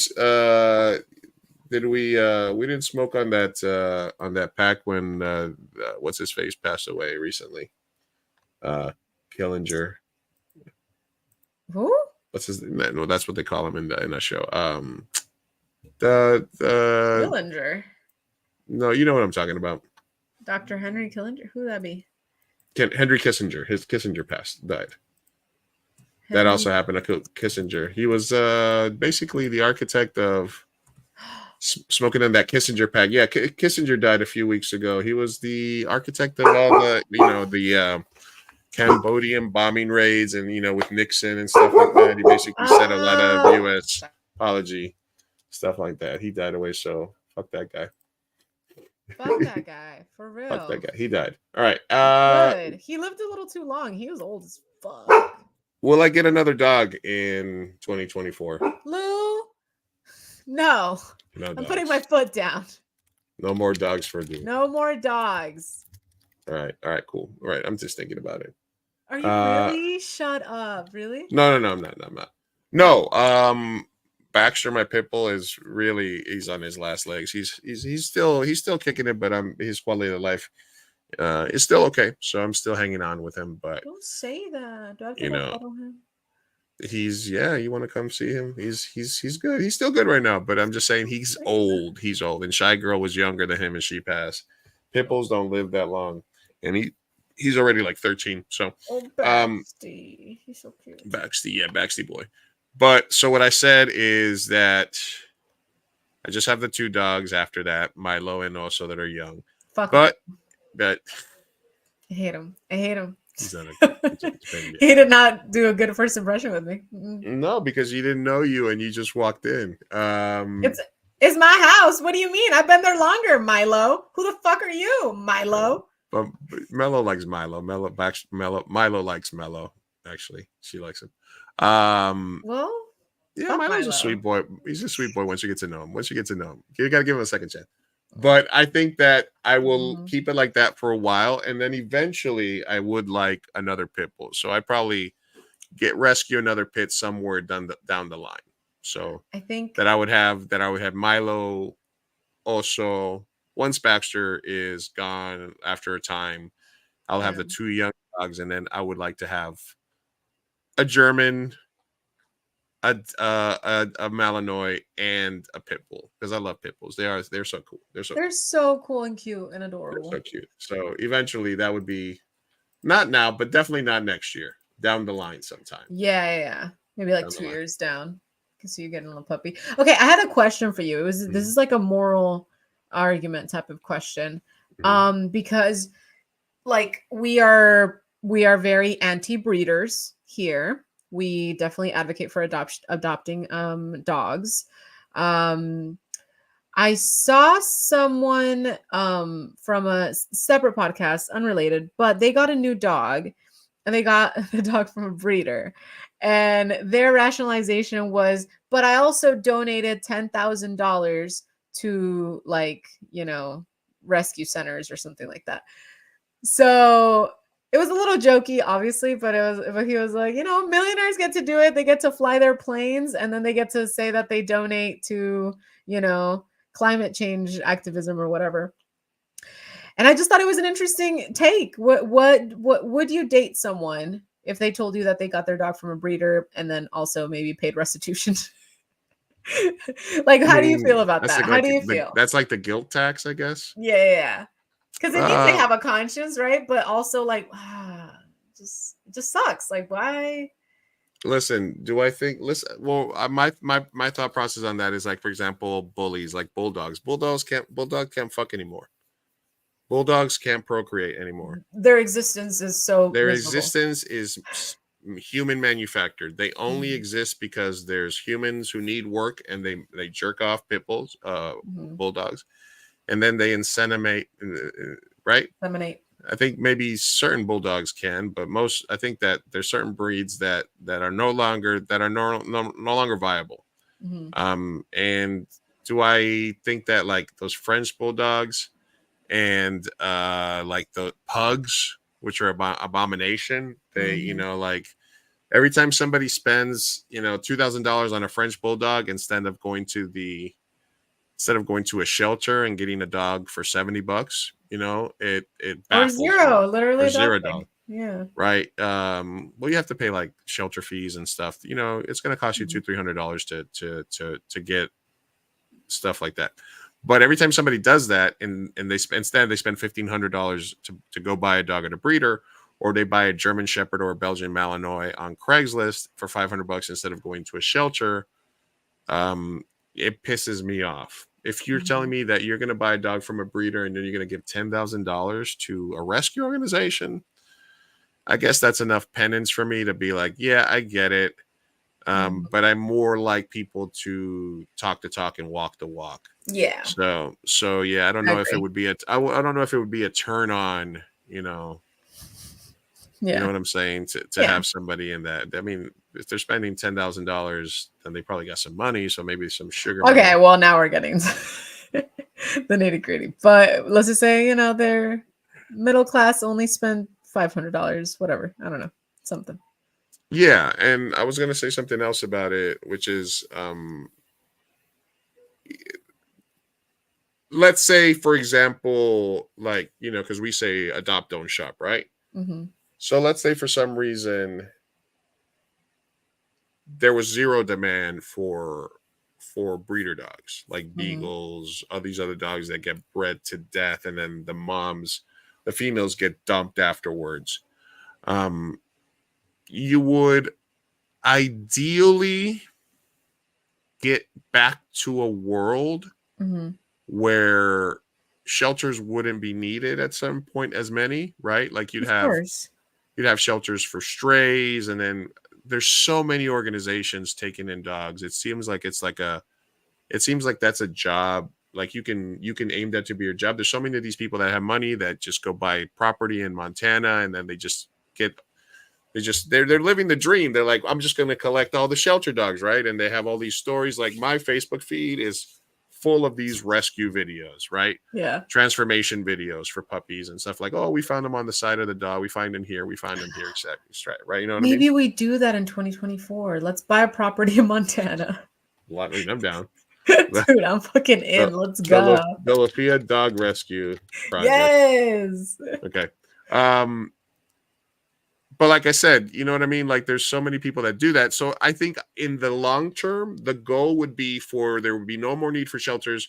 Speaker 7: We didn't smoke on that pack when what's his face passed away recently. Killinger.
Speaker 8: Who?
Speaker 7: What's his name? No, that's what they call him in that show.
Speaker 8: Killinger.
Speaker 7: No, you know what I'm talking about.
Speaker 8: Dr. Henry Killinger? Who would that be?
Speaker 7: Henry Kissinger. His Kissinger died. That also happened to Kissinger. He was basically the architect of smoking in that Kissinger pack. Yeah, Kissinger died a few weeks ago. He was the architect of all the Cambodian bombing raids and, with Nixon and stuff like that. He basically said a lot of U.S. apology, stuff like that. He died away, so fuck that guy.
Speaker 8: Fuck that guy, for real.
Speaker 7: Fuck that guy. He died. All right.
Speaker 8: Good. He lived a little too long. He was old as fuck.
Speaker 7: Will I get another dog in 2024?
Speaker 8: Lou? No. I'm putting my foot down.
Speaker 7: No more dogs for you.
Speaker 8: No more dogs.
Speaker 7: All right, cool. All right, I'm just thinking about it.
Speaker 8: Are you really? Shut up. Really?
Speaker 7: No, I'm not. No, Baxter, my pit bull, he's on his last legs. He's still kicking it, but his quality of life is still okay. So I'm still hanging on with him. But
Speaker 8: don't say that. Do I have to follow him?
Speaker 7: You want to come see him? He's good. He's still good right now. But I'm just saying he's old. He's old. And Shy Girl was younger than him, and she passed. Pit bulls don't live that long, and he's already like 13. So
Speaker 8: Baxty, he's so cute.
Speaker 7: Baxty boy. But so what I said is that I just have the two dogs after that, Milo and also that are young.
Speaker 8: Fuck.
Speaker 7: But that
Speaker 8: I hate him. I hate him.
Speaker 7: he's not a
Speaker 8: He did not do a good first impression with me.
Speaker 7: no, because he didn't know you and you just walked in.
Speaker 8: It's my house. What do you mean? I've been there longer, Milo. Who the fuck are you, Milo?
Speaker 7: But Mello likes Milo. Milo likes Mello. Actually, she likes him.
Speaker 8: Well,
Speaker 7: yeah,
Speaker 8: fuck
Speaker 7: Milo's
Speaker 8: Milo.
Speaker 7: a sweet boy. He's a sweet boy once you get to know him. You got to give him a second chance. But I think that I will keep it like that for a while, and then eventually I would like another pit bull. So I probably rescue another pit somewhere down the line. So
Speaker 8: I think
Speaker 7: that I would have Milo. Also, once Baxter is gone after a time, I'll have the two young dogs, and then I would like to have a German, a Malinois, and a pit bull because I love pit bulls. They're so cool.
Speaker 8: they're so cool and cute and adorable.
Speaker 7: So cute. So eventually that would be not now, but definitely not next year. Down the line sometime.
Speaker 8: Yeah. Maybe like
Speaker 7: Down the
Speaker 8: 2
Speaker 7: line.
Speaker 8: years down. Because you're getting a little puppy. Okay, I had a question for you. This is like a moral argument type of question. Because like we are very anti-breeders here. We definitely advocate for adopting dogs. I saw someone from a separate podcast, unrelated, but they got a new dog and they got the dog from a breeder. And their rationalization was, but I also donated $10,000 to like, rescue centers or something like that. So it was a little jokey, obviously, but he was like, millionaires get to do it. They get to fly their planes and then they get to say that they donate to, climate change activism or whatever. And I just thought it was an interesting take. What would you date someone if they told you that they got their dog from a breeder and then also maybe paid restitution? Like, how do you feel about that? How do you feel?
Speaker 7: That's like the guilt tax, I guess.
Speaker 8: Yeah. Because it means they have a conscience, right? But also like, it just sucks. Like, why?
Speaker 7: Listen, well, my thought process on that is like, for example, bullies like bulldogs. Bulldogs can't fuck anymore. Bulldogs can't procreate anymore.
Speaker 8: Their existence is so
Speaker 7: Their
Speaker 8: miserable.
Speaker 7: existence is human manufactured. They only exist because there's humans who need work and they jerk off pit bulls, bulldogs, and then they inseminate, right?
Speaker 8: Inseminate.
Speaker 7: I think maybe certain bulldogs can, but I think that there's certain breeds that are no longer viable. And do I think that like those French bulldogs and like the pugs, which are abomination, they like every time somebody spends $2,000 on a French bulldog instead of going to a shelter and getting a dog for $70, it
Speaker 8: or zero, literally
Speaker 7: or $0.
Speaker 8: Yeah.
Speaker 7: Right. Well, you have to pay like shelter fees and stuff. It's going to cost you $200-$300 to get stuff like that. But every time somebody does that and they spend $1,500 to go buy a dog at a breeder, or they buy a German Shepherd or a Belgian Malinois on Craigslist for $500 instead of going to a shelter, it pisses me off. If you're telling me that you're going to buy a dog from a breeder and then you're going to give $10,000 to a rescue organization, I guess that's enough penance for me to be like, yeah, I get it. But I more like people to talk the talk and walk the walk.
Speaker 8: Yeah.
Speaker 7: So yeah, I don't know if it would be I don't know if it would be a turn on, You know what I'm saying? To have somebody in that. I mean, if they're spending $10,000, then they probably got some money. So maybe some sugar.
Speaker 8: Okay, well now we're getting to the nitty gritty. But let's just say, they're middle class, only spend $500, whatever. I don't know, something.
Speaker 7: Yeah, and I was gonna say something else about it, which is let's say, for example, like, because we say adopt, don't shop, right?
Speaker 8: Mm-hmm.
Speaker 7: So let's say for some reason there was zero demand for breeder dogs, like beagles, all these other dogs that get bred to death, and then the females get dumped afterwards. You would ideally get back to a world where shelters wouldn't be needed at some point as many, right? Like
Speaker 8: Of course.
Speaker 7: you'd have shelters for strays, and then there's so many organizations taking in dogs. It seems like that's a job. Like you can aim that to be your job. There's so many of these people that have money that just go buy property in Montana, and then they're living the dream. They're like, I'm just going to collect all the shelter dogs, right? And they have all these stories. Like my Facebook feed is full of these rescue videos, right?
Speaker 8: Yeah.
Speaker 7: Transformation videos for puppies and stuff like, oh, we found them on the side of the dog. We find them here. We find them here. Exactly. Right. You know what I mean?
Speaker 8: Maybe we do that in 2024. Let's buy a property in Montana.
Speaker 7: I'm down.
Speaker 8: Dude, I'm fucking in. Let's go.
Speaker 7: The Lafia Dog Rescue Project.
Speaker 8: Yes.
Speaker 7: Okay. But like I said, you know what I mean? Like there's so many people that do that. So I think in the long term, the goal would be there would be no more need for shelters,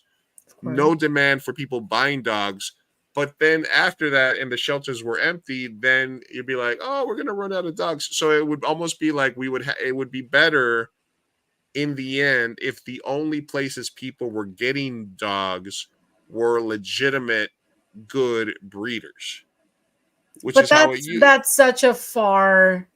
Speaker 7: no demand for people buying dogs. But then after that, and the shelters were empty, then you'd be like, oh, we're going to run out of dogs. So it would almost be like it would be better in the end if the only places people were getting dogs were legitimate, good breeders.
Speaker 8: But that's such a far,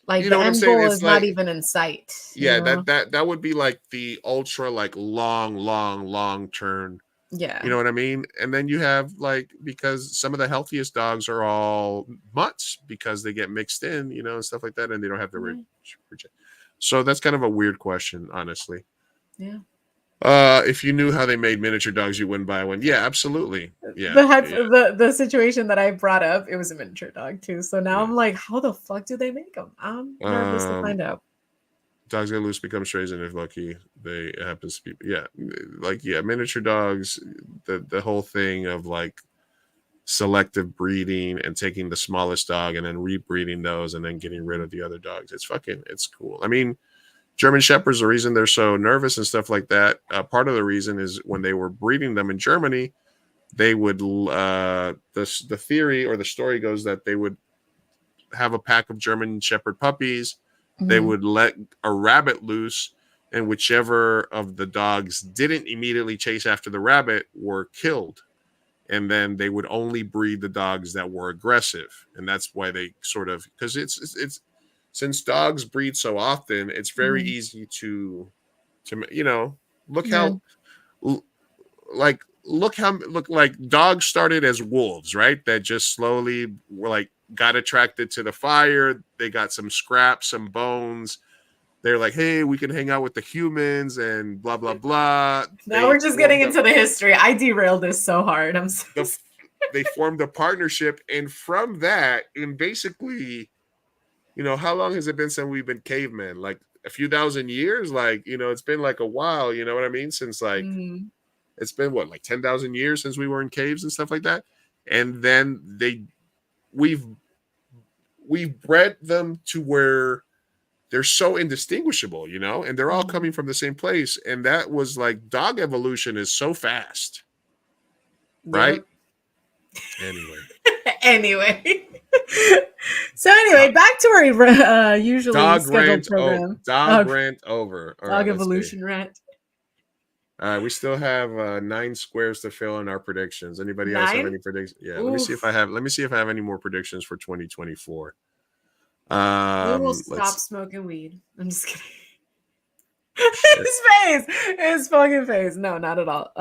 Speaker 8: like, the end goal is not even in sight.
Speaker 7: Yeah, that would be like the ultra, like long term.
Speaker 8: Yeah.
Speaker 7: You know what I mean? And then you have because some of the healthiest dogs are all mutts because they get mixed in, and stuff like that, and they don't have the So that's kind of a weird question, honestly.
Speaker 8: Yeah.
Speaker 7: If you knew how they made miniature dogs, you wouldn't buy one. Yeah, absolutely. Yeah.
Speaker 8: The situation that I brought up, it was a miniature dog too. So now I'm like, how the fuck do they make them? I'm nervous to find out.
Speaker 7: Dogs get loose, become strays, and if lucky, they happen to be miniature dogs. The whole thing of selective breeding and taking the smallest dog and then rebreeding those and then getting rid of the other dogs. It's cool. I mean, German Shepherds, the reason they're so nervous and stuff like that, part of the reason is when they were breeding them in Germany, they would, the theory or the story goes that they would have a pack of German Shepherd puppies. Mm-hmm. They would let a rabbit loose, and whichever of the dogs didn't immediately chase after the rabbit were killed. And then they would only breed the dogs that were aggressive. And that's why they because it's since dogs breed so often, it's very easy to look like dogs started as wolves, right? That just slowly were got attracted to the fire. They got some scraps, some bones. They're like, hey, we can hang out with the humans and blah, blah, blah.
Speaker 8: Now we're just getting into the history. I derailed this so hard. I'm so
Speaker 7: They formed a partnership. And from that, and basically, how long has it been since we've been cavemen? Like a few thousand years? It's been a while, you know what I mean? Since it's been 10,000 years since we were in caves and stuff like that. And then we've bred them to where they're so indistinguishable, and they're all coming from the same place. And that was dog evolution is so fast, right?
Speaker 8: Anyway. So back to our usually scheduled program.
Speaker 7: Dog rant over. All
Speaker 8: dog evolution rant.
Speaker 7: We still have 9 squares to fill in our predictions. Anybody else have any predictions? Yeah, let me see if I have any more predictions for 2024.
Speaker 8: We will stop smoking weed. I'm just kidding. His fucking face. No, not at all.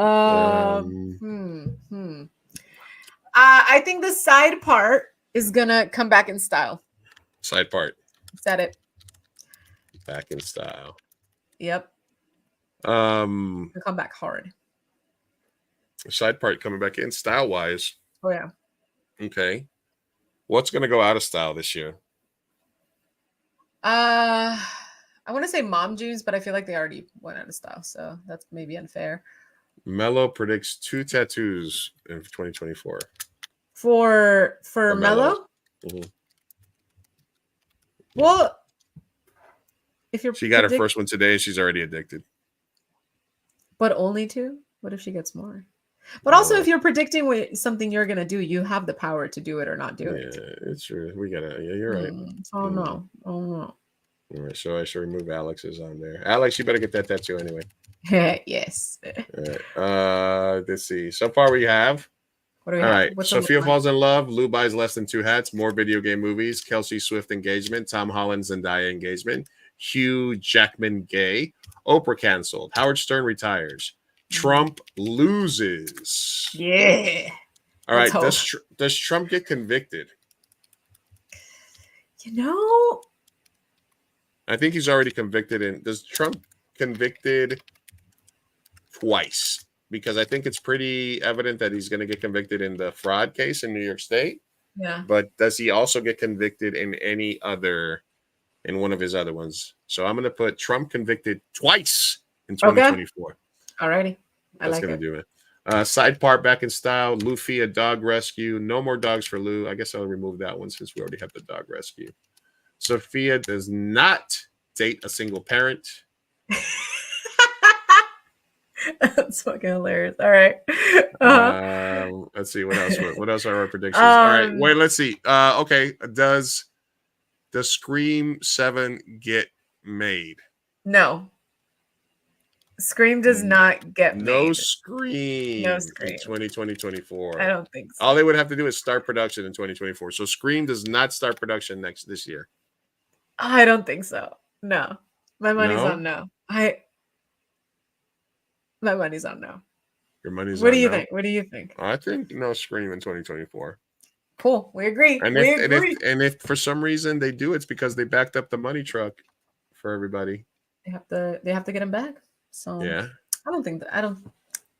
Speaker 8: I think the side part is gonna come back in style.
Speaker 7: Side part.
Speaker 8: Said it.
Speaker 7: Back in style.
Speaker 8: Yep. Come back hard.
Speaker 7: Side part coming back in style wise.
Speaker 8: Oh yeah.
Speaker 7: Okay. What's gonna go out of style this year?
Speaker 8: I want to say mom jeans, but I feel like they already went out of style, so that's maybe unfair.
Speaker 7: Mello predicts 2 tattoos in 2024.
Speaker 8: For Mello?
Speaker 7: Mm-hmm.
Speaker 8: Well, if you're
Speaker 7: she got her first one today, she's already addicted.
Speaker 8: But only 2? What if she gets more? But also, if you're predicting something you're gonna do, you have the power to do it or not do it.
Speaker 7: Yeah, it's true. We gotta. Yeah, you're right.
Speaker 8: Oh no.
Speaker 7: All right, so I should remove Alex's on there. Alex, you better get that tattoo anyway.
Speaker 8: Yes.
Speaker 7: All right. Let's see. So far, we have
Speaker 8: What do we
Speaker 7: All
Speaker 8: have?
Speaker 7: right.
Speaker 8: What's the
Speaker 7: Sophia
Speaker 8: one?
Speaker 7: falls in love. Lou buys less than 2 hats. More video game movies. Kelsey Swift engagement. Tom Holland Zendaya engagement. Hugh Jackman gay. Oprah canceled. Howard Stern retires. Trump loses.
Speaker 8: Yeah.
Speaker 7: All right.
Speaker 8: Let's
Speaker 7: Does Trump get convicted?
Speaker 8: You know,
Speaker 7: I think he's already convicted. And does Trump convicted twice? Because I think it's pretty evident that he's going to get convicted in the fraud case in New York State.
Speaker 8: yeah.
Speaker 7: But does he also get convicted in one of his other ones? So I'm going to put Trump convicted twice in 2024.
Speaker 8: Alrighty. I
Speaker 7: That's
Speaker 8: like
Speaker 7: going
Speaker 8: it.
Speaker 7: to do it. Side part back in style. Luffy, a dog rescue. No more dogs for Lou. I guess I'll remove that one since we already have the dog rescue. Sophia does not date a single parent.
Speaker 8: That's fucking hilarious. All right.
Speaker 7: Let's see what else. What else are our predictions? All right. Wait. Let's see. Okay. Does Scream 7 get made?
Speaker 8: No. Scream does not get
Speaker 7: No
Speaker 8: made.
Speaker 7: Scream.
Speaker 8: No Scream.
Speaker 7: In 2024.
Speaker 8: I don't think so.
Speaker 7: All they would have to do is start production in 2024. So Scream does not start production this year.
Speaker 8: I don't think so. No. My money's
Speaker 7: No?
Speaker 8: on no. My money's on no.
Speaker 7: Your money's
Speaker 8: What
Speaker 7: on
Speaker 8: do you
Speaker 7: no?
Speaker 8: think? What do you think?
Speaker 7: I think no Scream in 2024.
Speaker 8: Cool. We agree.
Speaker 7: And
Speaker 8: we
Speaker 7: if, and
Speaker 8: agree.
Speaker 7: if and if for some reason they do, it's because they backed up the money truck for everybody.
Speaker 8: They have to get him back. So
Speaker 7: Yeah.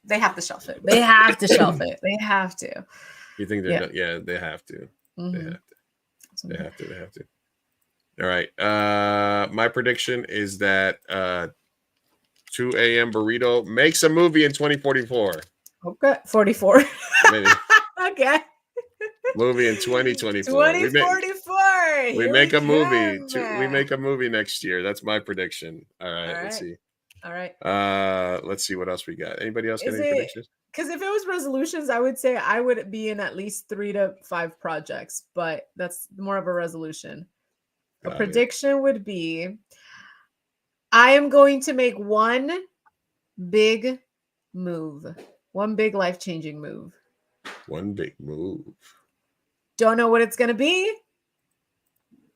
Speaker 8: they have to shelf it. They have to shelf it. They have to.
Speaker 7: You think they're they have to.
Speaker 8: Mhm.
Speaker 7: They have to. All right. My prediction is that 2 a.m. Burrito makes a movie in 2044.
Speaker 8: Okay. 44.
Speaker 7: Maybe.
Speaker 8: Okay.
Speaker 7: Movie in 2024.
Speaker 8: 2044.
Speaker 7: We
Speaker 8: Here
Speaker 7: make a
Speaker 8: come.
Speaker 7: movie. We make a movie next year. That's my prediction. All right.
Speaker 8: All
Speaker 7: Let's
Speaker 8: right.
Speaker 7: see.
Speaker 8: All right.
Speaker 7: Let's see what else we got. Anybody else got
Speaker 8: Is
Speaker 7: any
Speaker 8: it-
Speaker 7: predictions?
Speaker 8: Because if it was resolutions, I would say I would be in at least 3 to 5 projects, but that's more of a resolution. A
Speaker 7: Got it.
Speaker 8: prediction would be I am going to make one big move, one big life-changing move.
Speaker 7: One big move.
Speaker 8: Don't know what it's going to be.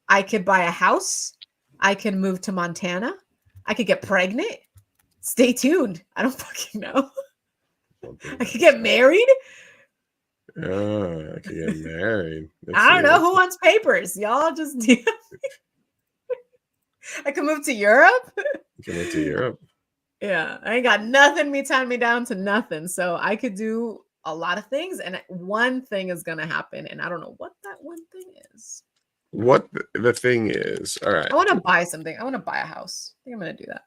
Speaker 8: I could buy a house. I can move to Montana. I could get pregnant. Stay tuned. I don't fucking know. I could get married.
Speaker 7: Oh, I could get married.
Speaker 8: I don't know who wants papers. Y'all just I could move to Europe.
Speaker 7: Come into Europe.
Speaker 8: Yeah, I ain't got nothing me tying me down to nothing. So I could do a lot of things, and one thing is gonna happen, and I don't know what that one thing is.
Speaker 7: What the thing is. All right.
Speaker 8: I want to buy something. I want to buy a house. I think I'm gonna do that.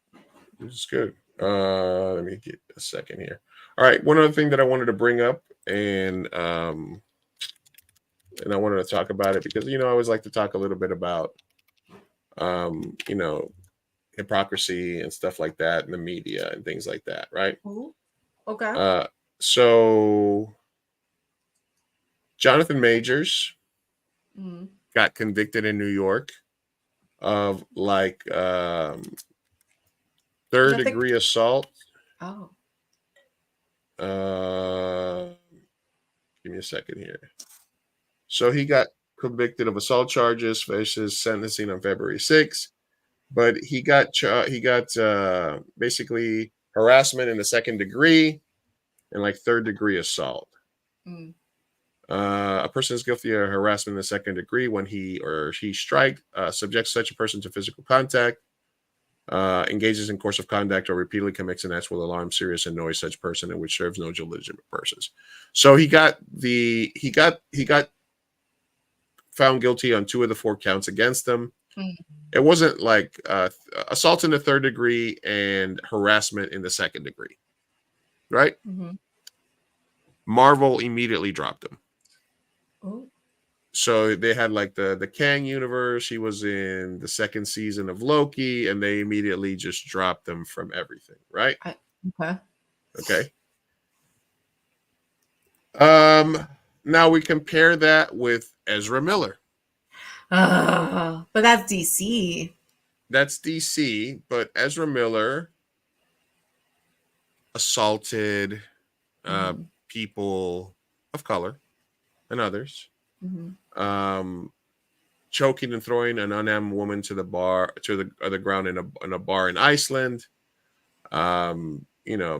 Speaker 7: This is good. Let me get a second here. All right. One other thing that I wanted to bring up, and I wanted to talk about it because I always like to talk a little bit about hypocrisy and stuff like that in the media and things like that, right?
Speaker 8: Ooh. Okay.
Speaker 7: So Jonathan Majors
Speaker 8: Mhm.
Speaker 7: got convicted in New York of third degree assault.
Speaker 8: Oh.
Speaker 7: Give me a second here. So he got convicted of assault charges, faces sentencing on February 6th, but he got basically harassment in the second degree and third degree assault.
Speaker 8: Mm.
Speaker 7: A person is guilty of harassment in the second degree when he or she subjects such a person to physical contact, engages in course of conduct, or repeatedly commits an act will alarm, serious annoys such person and which serves no legitimate purposes. So he got found guilty on 2 of the 4 counts against him.
Speaker 8: Mm.
Speaker 7: It wasn't like assault in the third degree and harassment in the second degree, right?
Speaker 8: Mm-hmm.
Speaker 7: Marvel immediately dropped him.
Speaker 8: Ooh.
Speaker 7: So they had the Kang universe. He was in the 2nd season of Loki, and they immediately just dropped him from everything, right?
Speaker 8: Okay.
Speaker 7: Now we compare that with Ezra Miller.
Speaker 8: But that's DC.
Speaker 7: That's DC, but Ezra Miller assaulted people of color and others.
Speaker 8: Mhm.
Speaker 7: Choking and throwing an unarmed woman to the ground in a bar in Iceland.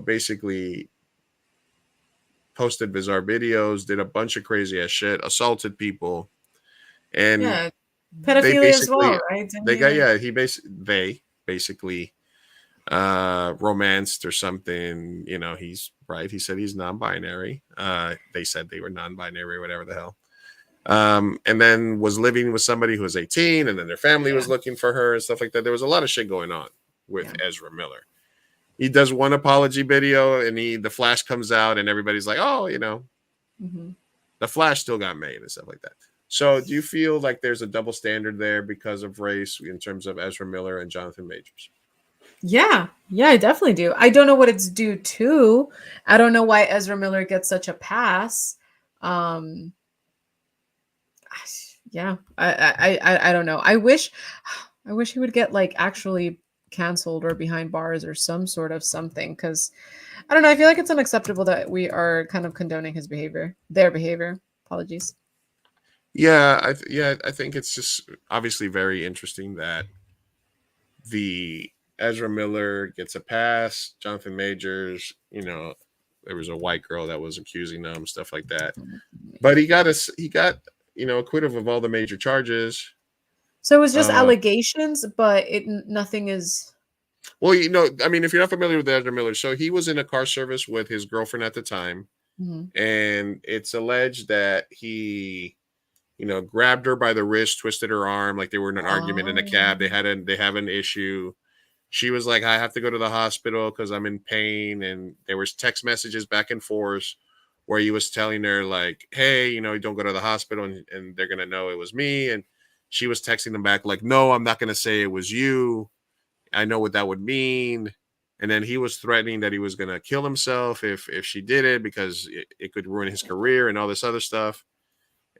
Speaker 7: Basically posted bizarre videos, did a bunch of crazy ass shit, assaulted people, and
Speaker 8: Yeah,
Speaker 7: they
Speaker 8: pedophilia as
Speaker 7: basically
Speaker 8: well, right? Didn't
Speaker 7: they
Speaker 8: he,
Speaker 7: got
Speaker 8: like-
Speaker 7: they basically romanced or something. He's right. He said he's non-binary. They said they were non-binary, whatever the hell. And then was living with somebody who was 18, and then their family was looking for her and stuff like that. There was a lot of shit going on with Ezra Miller. He does one apology video, and the Flash comes out, and everybody's like, "Oh,
Speaker 8: Mhm.
Speaker 7: the Flash still got made," and stuff like that. So, do you feel like there's a double standard there because of race in terms of Ezra Miller and Jonathan Majors?
Speaker 8: Yeah, I definitely do. I don't know what it's due to. I don't know why Ezra Miller gets such a pass. Yeah, I don't know. I wish he would get like actually canceled or behind bars or some sort of something, because I don't know. I feel like it's unacceptable that we are kind of condoning their behavior. Apologies.
Speaker 7: Yeah, I think it's just obviously very interesting that the Ezra Miller gets a pass. Jonathan Majors, there was a white girl that was accusing them, stuff like that. But he got acquitted of all the major charges.
Speaker 8: So it was just allegations, but nothing is.
Speaker 7: Well, I mean, if you're not familiar with Ezra Miller, so he was in a car service with his girlfriend at the time, and it's alleged that he, grabbed her by the wrist, twisted her arm, like they were in an argument in a cab. They have an issue. She was like, "I have to go to the hospital because I'm in pain," and there was text messages back and forth where he was telling her like, "Hey, don't go to the hospital, and they're gonna know it was me." And she was texting them back like, "No, I'm not gonna say it was you. I know what that would mean." And then he was threatening that he was gonna kill himself if she did it because it could ruin his career and all this other stuff.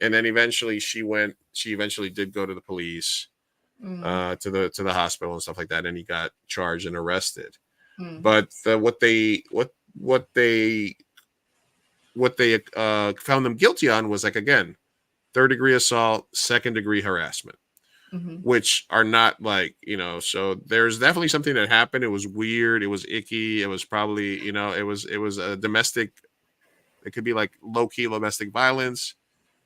Speaker 7: And then eventually she eventually did go to the police, to the hospital and stuff like that, and he got charged and arrested. But what they found them guilty on was, like, again, third-degree assault, second-degree harassment, which are not like, so there's definitely something that happened. It was weird. It was icky. It was probably, it was a domestic, it could be like low-key domestic violence.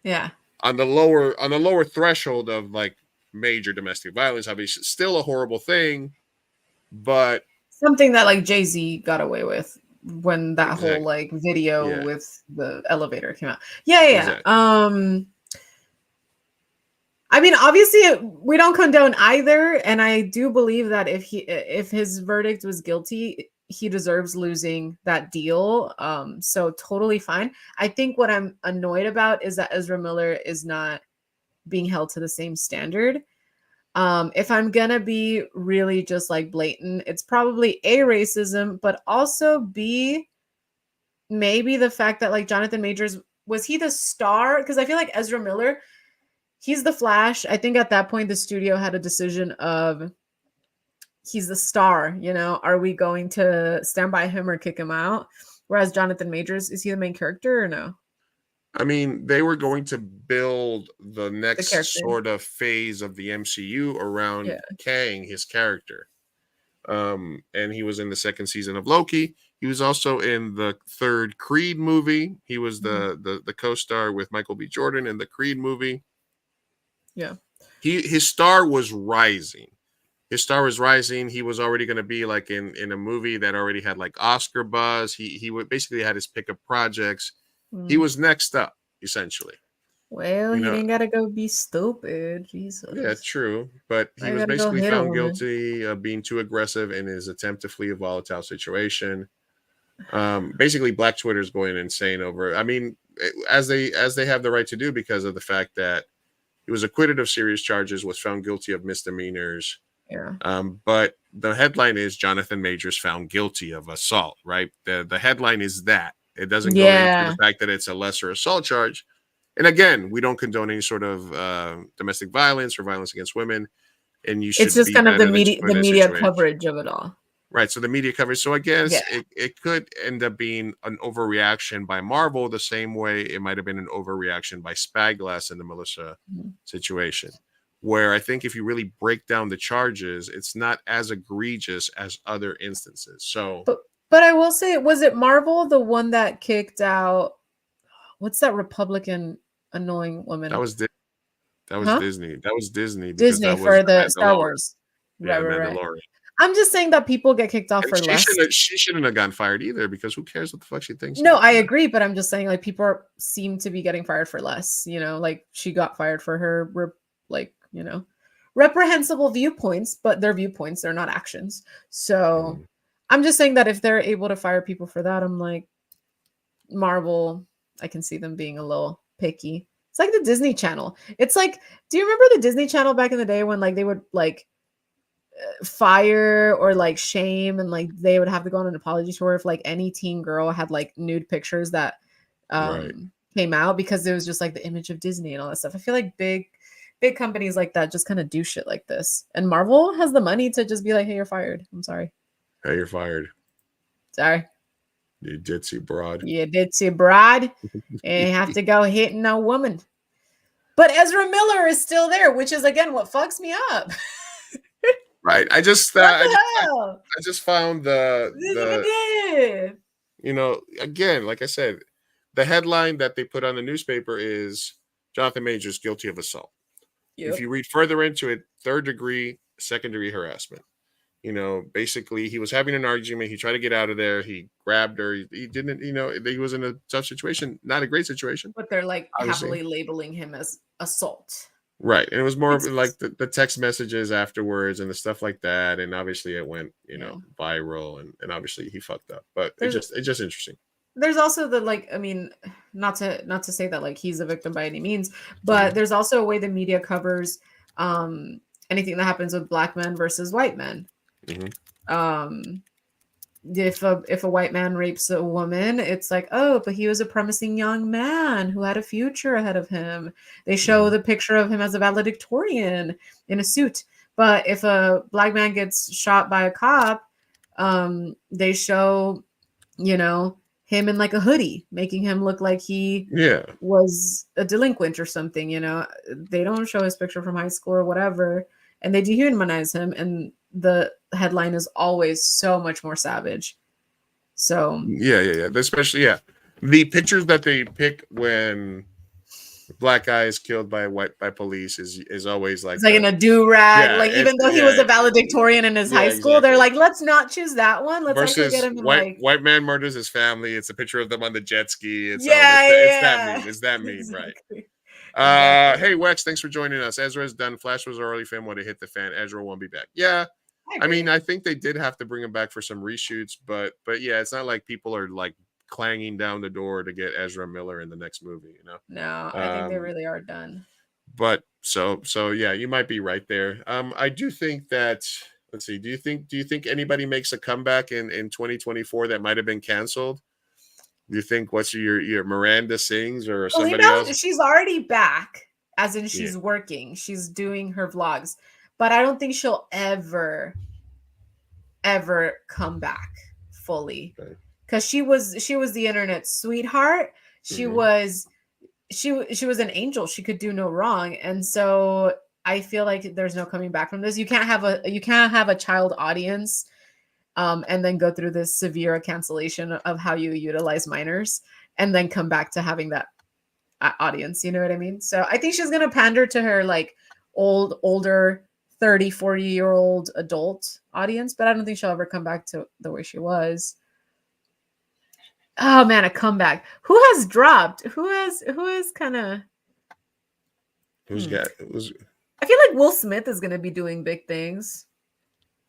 Speaker 8: Yeah.
Speaker 7: On the lower threshold of like major domestic violence, obviously still a horrible thing, but
Speaker 8: Something that like Jay-Z got away with when that
Speaker 7: Exactly.
Speaker 8: whole like video
Speaker 7: Yeah.
Speaker 8: with the elevator came out. Yeah.
Speaker 7: Exactly.
Speaker 8: I mean, obviously, we don't condone either, and I do believe that if his verdict was guilty, he deserves losing that deal. So totally fine. I think what I'm annoyed about is that Ezra Miller is not being held to the same standard. If I'm gonna be really just like blatant, it's probably A, racism, but also B, maybe the fact that like Jonathan Majors, was he the star? Because I feel like Ezra Miller, he's the Flash. I think at that point the studio had a decision of he's the star, are we going to stand by him or kick him out? Whereas Jonathan Majors, is he the main character or no?
Speaker 7: I mean, they were going to build the next
Speaker 8: character.
Speaker 7: sort of phase of the MCU around Kang, his character. And he was in the second season of Loki. He was also in the third Creed movie. He was the co-star with Michael B. Jordan in the Creed movie.
Speaker 8: Yeah.
Speaker 7: His star was rising. He was already going to be like in a movie that already had like Oscar buzz. He basically had his pick of projects. He was next up, essentially.
Speaker 8: Well, you didn't gotta go be stupid. Jesus.
Speaker 7: Yeah, true. But he was basically found guilty of being too aggressive in his attempt to flee a volatile situation. Basically, Black Twitter is going insane over it. I mean, as they have the right to do, because of the fact that he was acquitted of serious charges, was found guilty of misdemeanors.
Speaker 8: Yeah.
Speaker 7: But the headline is Jonathan Majors found guilty of assault, right? The headline is that. It doesn't go into the fact that it's a lesser assault charge. And again, we don't condone any sort of domestic violence or violence against women. And you should.
Speaker 8: It's just kind of the media coverage of it all.
Speaker 7: Right. So the media coverage. So I guess
Speaker 8: Yeah.
Speaker 7: it could end up being an overreaction by Marvel the same way it might have been an overreaction by Spyglass in the Melissa
Speaker 8: Mhm.
Speaker 7: situation. Where I think if you really break down the charges, it's not as egregious as other instances. So
Speaker 8: But I will say, was it Marvel the one that kicked out? What's that Republican annoying woman?
Speaker 7: that was that was
Speaker 8: Huh?
Speaker 7: Disney. That was Disney because
Speaker 8: Disney
Speaker 7: that was
Speaker 8: for the Star
Speaker 7: Mandalorian.
Speaker 8: Wars.
Speaker 7: Yeah,
Speaker 8: Right, right, right.
Speaker 7: Mandalorian.
Speaker 8: I'm just saying that people get kicked off
Speaker 7: And
Speaker 8: for less.
Speaker 7: she shouldn't have gotten fired either because who cares what the fuck she thinks?
Speaker 8: No,
Speaker 7: of,
Speaker 8: I
Speaker 7: you know?
Speaker 8: agree, but I'm just saying like people seem to be getting fired for less. You know, like she got fired for her reprehensible viewpoints, but they're viewpoints, they're not actions. So
Speaker 7: Mm.
Speaker 8: I'm just saying that if they're able to fire people for that, I'm like, Marvel, I can see them being a little picky. It's like the Disney Channel. It's like, do you remember the Disney Channel back in the day when like they would like fire or like shame and like they would have to go on an apology tour if like any teen girl had like nude pictures that
Speaker 7: Right.
Speaker 8: came out because it was just like the image of Disney and all that stuff. I feel like big companies like that just kind of do shit like this. And Marvel has the money to just be like, hey, you're fired. I'm sorry.
Speaker 7: Hey, you're fired.
Speaker 8: Sorry.
Speaker 7: You ditzy broad.
Speaker 8: You did see Brad and you have to go hitting a woman. But Ezra Miller is still there, which is again what fucks me up.
Speaker 7: Right. I just
Speaker 8: What
Speaker 7: I
Speaker 8: the
Speaker 7: just,
Speaker 8: hell?
Speaker 7: I just found the you know, again, like I said, the headline that they put on the newspaper is Jonathan Majors guilty of assault.
Speaker 8: Yep.
Speaker 7: If you read further into it, 3rd degree, 2nd degree harassment. You know, basically, he was having an argument. He tried to get out of there. He grabbed her. He didn't, you know, he was in a tough situation, not a great situation.
Speaker 8: But they're like
Speaker 7: Obviously.
Speaker 8: happily labeling him as assault.
Speaker 7: Right. And it was more of
Speaker 8: It's-
Speaker 7: like the text messages afterwards and the stuff like that. And obviously, it went, you
Speaker 8: Yeah.
Speaker 7: know, viral. And obviously, he fucked up. But
Speaker 8: There's-
Speaker 7: it's just interesting.
Speaker 8: There's also the like, I mean, not to say that like he's a victim by any means, but there's also a way the media covers anything that happens with black men versus white men.
Speaker 7: Mhm.
Speaker 8: If a white man rapes a woman, it's like, oh, but he was a promising young man who had a future ahead of him. They show the picture of him as a valedictorian in a suit. But if a black man gets shot by a cop, they show, you know, him in like a hoodie, making him look like he was a delinquent or something. You know, they don't show his picture from high school or whatever, and they dehumanize him, and the headline is always so much more savage. So
Speaker 7: Yeah. Especially, the pictures that they pick when black guy is killed by police is always like
Speaker 8: it's like in a do-rag.
Speaker 7: Yeah,
Speaker 8: like even
Speaker 7: it's-
Speaker 8: though he
Speaker 7: yeah,
Speaker 8: was a valedictorian in his
Speaker 7: yeah,
Speaker 8: high school, they're
Speaker 7: exactly.
Speaker 8: like, let's not choose that one. Let's actually
Speaker 7: versus
Speaker 8: get him in
Speaker 7: white man murders his family. It's a picture of them on the jet ski. It's that meme. It's that meme,
Speaker 8: Exactly.
Speaker 7: right? Hey Wex, thanks for joining us. Ezra's done. Flash was early film when it hit the fan. Ezra won't be back. Yeah, I mean, I think they did have to bring him back for some reshoots, but yeah, it's not like people are like clanging down the door to get Ezra Miller in the next movie, you know?
Speaker 8: No, I think they really are done.
Speaker 7: But so yeah, you might be right there. I do think that, let's see, do you think anybody makes a comeback in 2024 that might have been canceled? Do you think what's your Miranda Sings or somebody else?
Speaker 8: She's already back, as in she's working. She's doing her vlogs, but I don't think she'll ever come back fully.
Speaker 7: Okay.
Speaker 8: Because she was the internet sweetheart. She was an angel. She could do no wrong. And so I feel like there's no coming back from this. You can't have a child audience and then go through this severe cancellation of how you utilize minors and then come back to having that audience. You know what I mean? So I think she's going to pander to her like older 30, 40-year-old adult audience, but I don't think she'll ever come back to the way she was. Oh man, a comeback. Who has dropped? Who is kind of
Speaker 7: Who's got who's
Speaker 8: I feel like Will Smith is gonna be doing big things.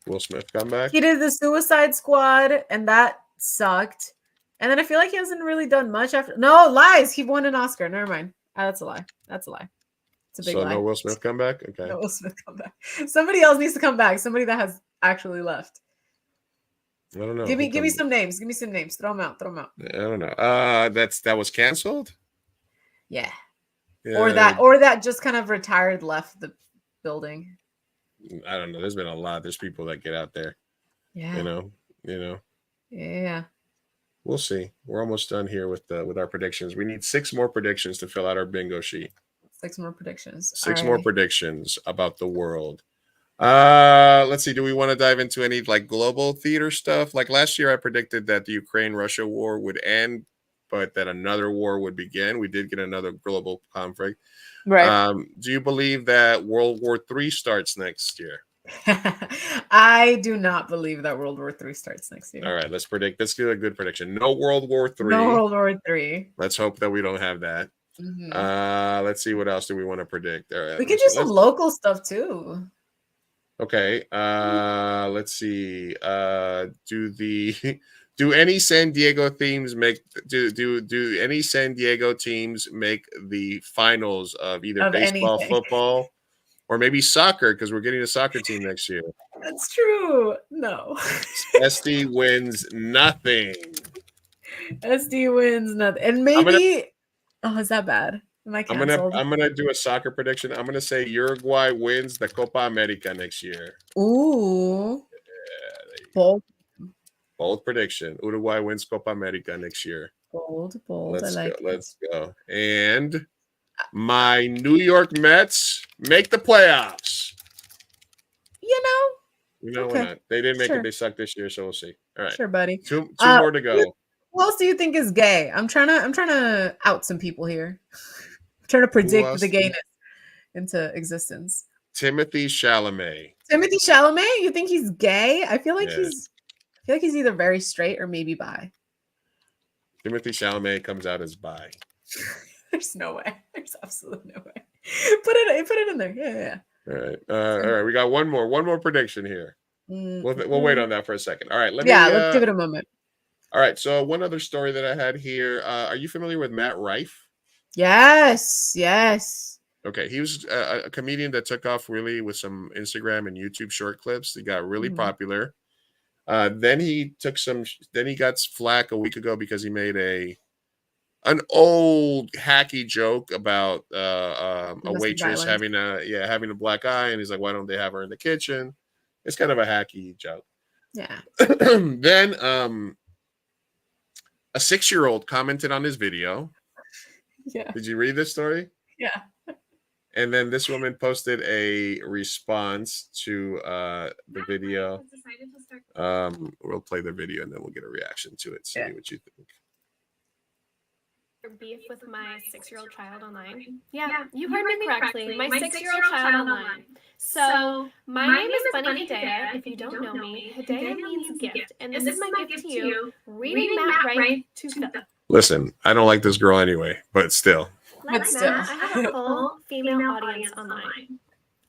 Speaker 7: Will Smith come back?
Speaker 8: He did the Suicide Squad and that sucked. And then I feel like he hasn't really done much after. No, lies. He won an Oscar. Never mind. That's a lie. It's a big lie.
Speaker 7: No Will Smith come back? Okay.
Speaker 8: No Will Smith come back. Somebody else needs to come back. Somebody that has actually left.
Speaker 7: I don't know.
Speaker 8: Give me some names. Give me some names. Throw them out.
Speaker 7: I don't know. That was canceled?
Speaker 8: Yeah.
Speaker 7: Yeah.
Speaker 8: Or that just kind of retired, left the building.
Speaker 7: I don't know. There's been a lot. There's people that get out there.
Speaker 8: Yeah.
Speaker 7: You know.
Speaker 8: Yeah.
Speaker 7: We'll see. We're almost done here with our predictions. We need 6 more predictions to fill out our bingo sheet.
Speaker 8: 6 more predictions.
Speaker 7: 6
Speaker 8: All
Speaker 7: more
Speaker 8: right.
Speaker 7: predictions about the world. Let's see. Do we want to dive into any like global theater stuff? Like last year, I predicted that the Ukraine-Russia war would end, but that another war would begin. We did get another global conflict.
Speaker 8: Right.
Speaker 7: Do you believe that World War III starts next year?
Speaker 8: I do not believe that World War III starts next year.
Speaker 7: All right, let's predict. Let's do a good prediction. No World War III.
Speaker 8: No World War III.
Speaker 7: Let's hope that we don't have that. Let's see, what else do we want to predict? All right,
Speaker 8: We could do some local stuff too.
Speaker 7: Okay. Let's see. Do any San Diego teams make do any San Diego teams make the finals of either baseball, football, or maybe soccer? Because we're getting a soccer team next year.
Speaker 8: That's true. No.
Speaker 7: SD wins nothing.
Speaker 8: SD wins nothing. And maybe is that bad? Am I canceled?
Speaker 7: I'm gonna do a soccer prediction. I'm gonna say Uruguay wins the Copa America next year.
Speaker 8: Ooh.
Speaker 7: Yeah, bold prediction. Uruguay wins Copa America next year.
Speaker 8: Bold.
Speaker 7: Let's go. And my New York Mets make the playoffs.
Speaker 8: You know,
Speaker 7: why not? They didn't make it. They sucked this year, so we'll see. All right.
Speaker 8: Sure, buddy.
Speaker 7: Two more to go.
Speaker 8: Who else do you think is gay? I'm trying to out some people here. I'm trying to predict the gayness into existence.
Speaker 7: Timothy Chalamet.
Speaker 8: Timothy Chalamet? You think he's gay? I feel like he's either very straight or maybe bi.
Speaker 7: Timothy Chalamet comes out as bi.
Speaker 8: There's no way. There's absolutely no way. Put it in there. Yeah.
Speaker 7: All right. All right. We got one more prediction here. We'll wait on that for a second. All right.
Speaker 8: Let's give it a moment.
Speaker 7: All right. So one other story that I had here. Are you familiar with Matt Rife?
Speaker 8: Yes.
Speaker 7: Okay. He was a comedian that took off really with some Instagram and YouTube short clips. He got really popular. Then he got flack a week ago because he made an old hacky joke about a waitress having a black eye, and he's like, why don't they have her in the kitchen? It's kind of a hacky joke.
Speaker 8: Yeah.
Speaker 7: Then a 6-year-old commented on his video.
Speaker 8: Yeah.
Speaker 7: Did you read this story?
Speaker 8: Yeah.
Speaker 7: And then this woman posted a response to the video. We'll play the video and then we'll get a reaction to it. See what you think.
Speaker 10: Beef with my 6-year-old child online. Yeah, you heard me correctly. My 6-year-old child online. So my name is Bunny Hidayah. If you don't know me, Hidayah means gift, and this is my gift to you. Reading Matt Rife to Philip.
Speaker 7: Listen, I don't like this girl anyway, but still.
Speaker 10: Like Matt, I have a full female audience online.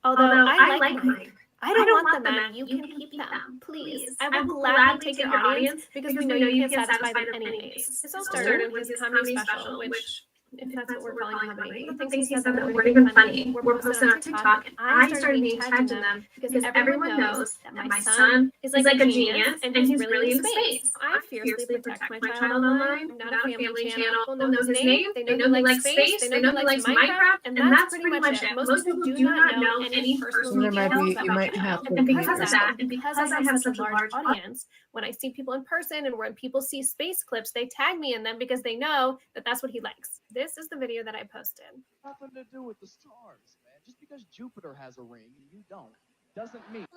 Speaker 10: Although I like Mike. I don't want them, Matt. You can keep them. Please. I will gladly take your audience because we know you can't satisfy them anyways. This all started with his comedy special, which, if that's what we're calling comedy, he thinks he said that weren't even funny. We're posted on TikTok, and I started being tagged in them because everyone knows that my son is like a genius and he's really into space. I fiercely protect my child online. I'm not a family channel. People know his name. They know he likes space. They know he likes Minecraft, and that's pretty much it. Most people do not know any personal details about him. And because of that, and because I have such a large audience, when I see people in person and when people see space clips, they tag me in them because they know that that's what he likes. This is the video that I posted.
Speaker 11: Nothing to do with the stars, man. Just because Jupiter has a ring and you don't, doesn't mean.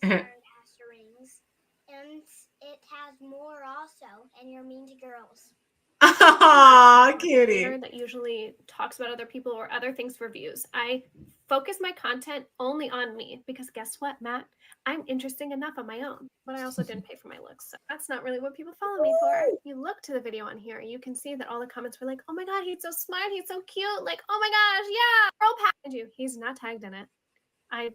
Speaker 12: Earth has rings, and it has more also, and you're mean to girls.
Speaker 8: Ah, cutie.
Speaker 10: That usually talks about other people or other things for views. I focus my content only on me because guess what, Matt? I'm interesting enough on my own, but I also didn't pay for my looks. So that's not really what people follow me for. You look to the video on here, you can see that all the comments were like, oh my God, he's so smart. He's so cute. Like, oh my gosh, yeah, girl package you. He's not tagged in it. I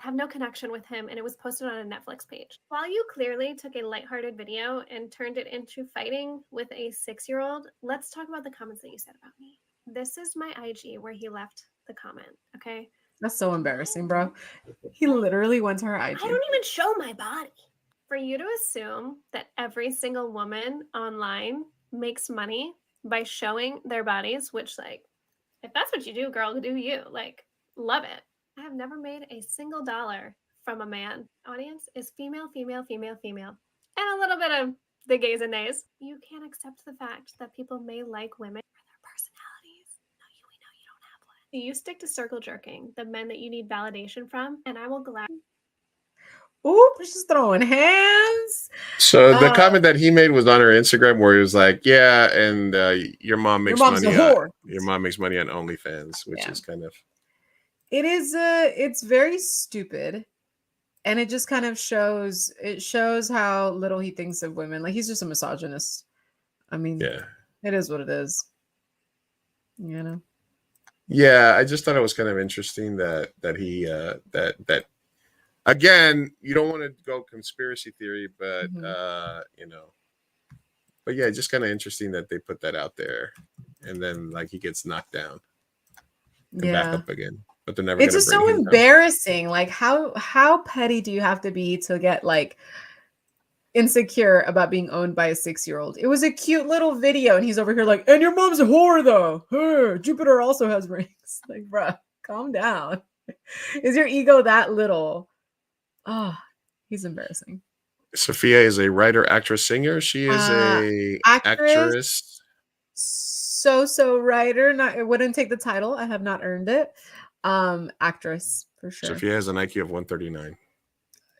Speaker 10: have no connection with him, and it was posted on a Netflix page. While you clearly took a lighthearted video and turned it into fighting with a 6-year-old, let's talk about the comments that you said about me. This is my IG where he left the comment, okay?
Speaker 8: That's so embarrassing, bro. He literally went to her IG.
Speaker 10: I don't even show my body. For you to assume that every single woman online makes money by showing their bodies, which, like, if that's what you do, girl, do you. Like, love it. I have never made a single dollar from a man audience is female, female, female, female, and a little bit of the gays and nays. You can't accept the fact that people may like women for their personalities. No, we know you don't have one. You stick to circle jerking, the men that you need validation from, and I will gladly.
Speaker 8: Ooh, she's throwing hands.
Speaker 7: So the comment that he made was on her Instagram where he was like, yeah, and your mom makes money. Your mom makes money on OnlyFans, which is kind of.
Speaker 8: It is it's very stupid. And it just kind of shows how little he thinks of women. Like he's just a misogynist. I mean, yeah, it is what it is. You know?
Speaker 7: Yeah, I just thought it was kind of interesting that he that again, you don't want to go conspiracy theory, but you know. But yeah, just kind of interesting that they put that out there and then like he gets knocked down and back up again. But they're never.
Speaker 8: It's just so embarrassing. Like how petty do you have to be to get like insecure about being owned by a 6-year-old? It was a cute little video, and he's over here like, and your mom's a whore though. Her Jupiter also has rings. Like, bruh, calm down. Is your ego that little? Oh, he's embarrassing.
Speaker 7: Sophia is a writer, actress, singer. She is a actress.
Speaker 8: So writer. Not. It wouldn't take the title. I have not earned it. Actress for sure.
Speaker 7: Sophia has an IQ of 139.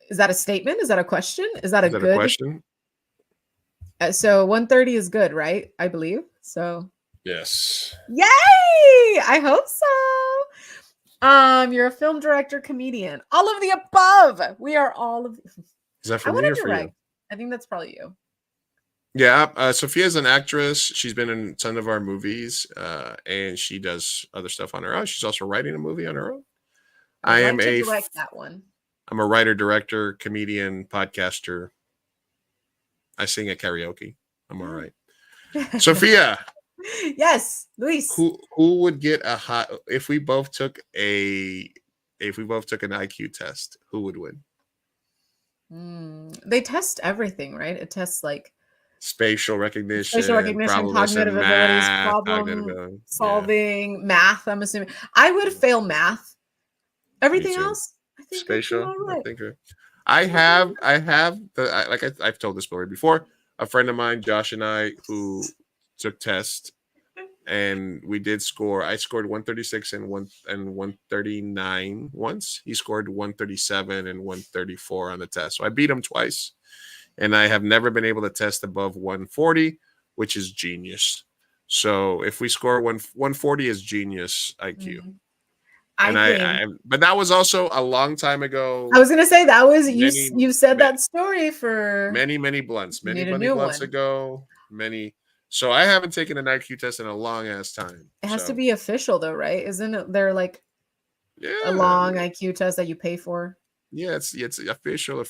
Speaker 8: Is that a statement? Is that a question? Is that a good
Speaker 7: question?
Speaker 8: So 130 is good, right? I believe so.
Speaker 7: Yes.
Speaker 8: Yay! I hope so. You're a film director, comedian, all of the above. We are all of.
Speaker 7: Is that for me or for you?
Speaker 8: I think that's probably you.
Speaker 7: Yeah, Sophia's an actress. She's been in some of our movies, and she does other stuff on her own. She's also writing a movie on her own. I'm a writer, director, comedian, podcaster. I sing at karaoke. I'm all right. Sophia.
Speaker 8: Yes, Luis.
Speaker 7: Who would get a hot if we both took an IQ test? Who would win?
Speaker 8: They test everything, right? It tests like
Speaker 7: spatial recognition,
Speaker 8: cognitive abilities, problem solving, math. I'm assuming I would fail math. Everything else, I think
Speaker 7: spatial.
Speaker 8: Right.
Speaker 7: I think I've told this story before. A friend of mine, Josh, and I, who took tests, and we did score. I scored 136 and 139 once. He scored 137 and 134 on the test. So I beat him twice. And I have never been able to test above 140, which is genius. So if we score 140 is genius IQ. But that was also a long time ago.
Speaker 8: I was gonna say that was you said that story for
Speaker 7: many blunts ago. So I haven't taken an IQ test in a long ass time.
Speaker 8: It has to be official though, right? Isn't it there like a long IQ test that you pay for?
Speaker 7: Yeah, it's official.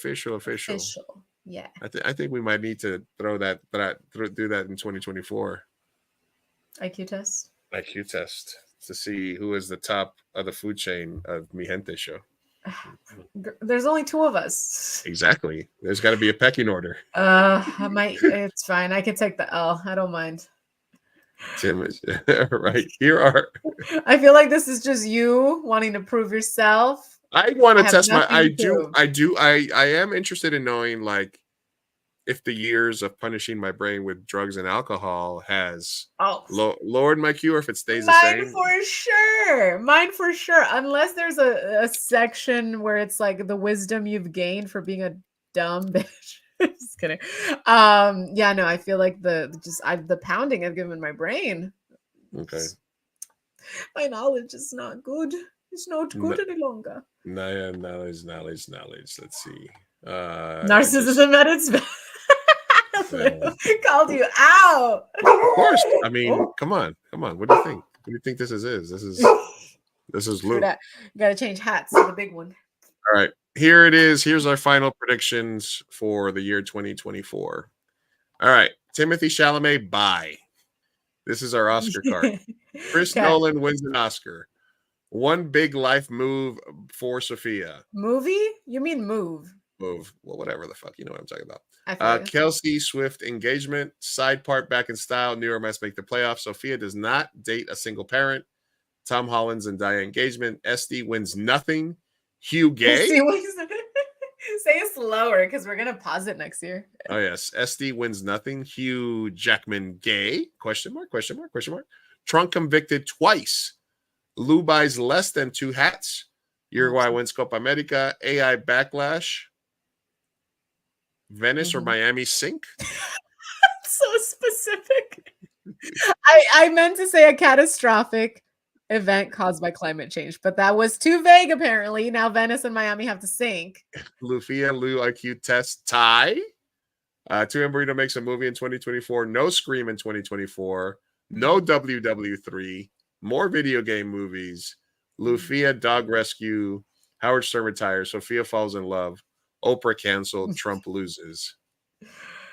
Speaker 8: Yeah.
Speaker 7: I think we might need to do that in 2024.
Speaker 8: IQ test
Speaker 7: to see who is the top of the food chain of Mi Gente show.
Speaker 8: There's only 2 of us.
Speaker 7: Exactly. There's got to be a pecking order.
Speaker 8: It's fine. I can take the L. I don't mind.
Speaker 7: Tim, right here are.
Speaker 8: I feel like this is just you wanting to prove yourself.
Speaker 7: I want to test I am interested in knowing like if the years of punishing my brain with drugs and alcohol has lowered my IQ or if it stays the same.
Speaker 8: Mine for sure. Unless there's a section where it's like the wisdom you've gained for being a dumb bitch. Just kidding. Yeah, no, I feel like the pounding I've given my brain.
Speaker 7: Okay.
Speaker 8: My knowledge is not good. It's not good any longer.
Speaker 7: Knowledge. Let's see.
Speaker 8: Narcissism at its best. Called you out.
Speaker 7: Of course. I mean, come on. What do you think? What do you think this is? This is Luke.
Speaker 8: You gotta change hats to the big one.
Speaker 7: All right. Here it is. Here's our final predictions for the year 2024. All right. Timothy Chalamet, bye. This is our Oscar card. Chris Nolan wins an Oscar. One big life move for Sophia.
Speaker 8: Movie? You mean move?
Speaker 7: Move. Well, whatever the fuck. You know what I'm talking about. Kelsey Swift engagement. Side part back in style. New York Mets make the playoffs. Sophia does not date a single parent. Tom Holland's and Zendaya engagement. Esty wins nothing. Hugh gay.
Speaker 8: say slower because we're gonna pause it next year.
Speaker 7: Oh yes, SD wins nothing. Hugh Jackman gay? Question mark? Question mark? Question mark? Trump convicted twice. Lou buys less than 2 hats. Uruguay wins Copa America. AI backlash. Venice or Miami sink?
Speaker 8: So specific. I meant to say a catastrophic event caused by climate change, but that was too vague apparently. Now Venice and Miami have to sink.
Speaker 7: Lufia Lou IQ test tie. 2M Burrito makes a movie in 2024. No Scream in 2024. No WW3. More video game movies. Lufia dog rescue. Howard Stern retires. Sophia falls in love. Oprah canceled. Trump loses.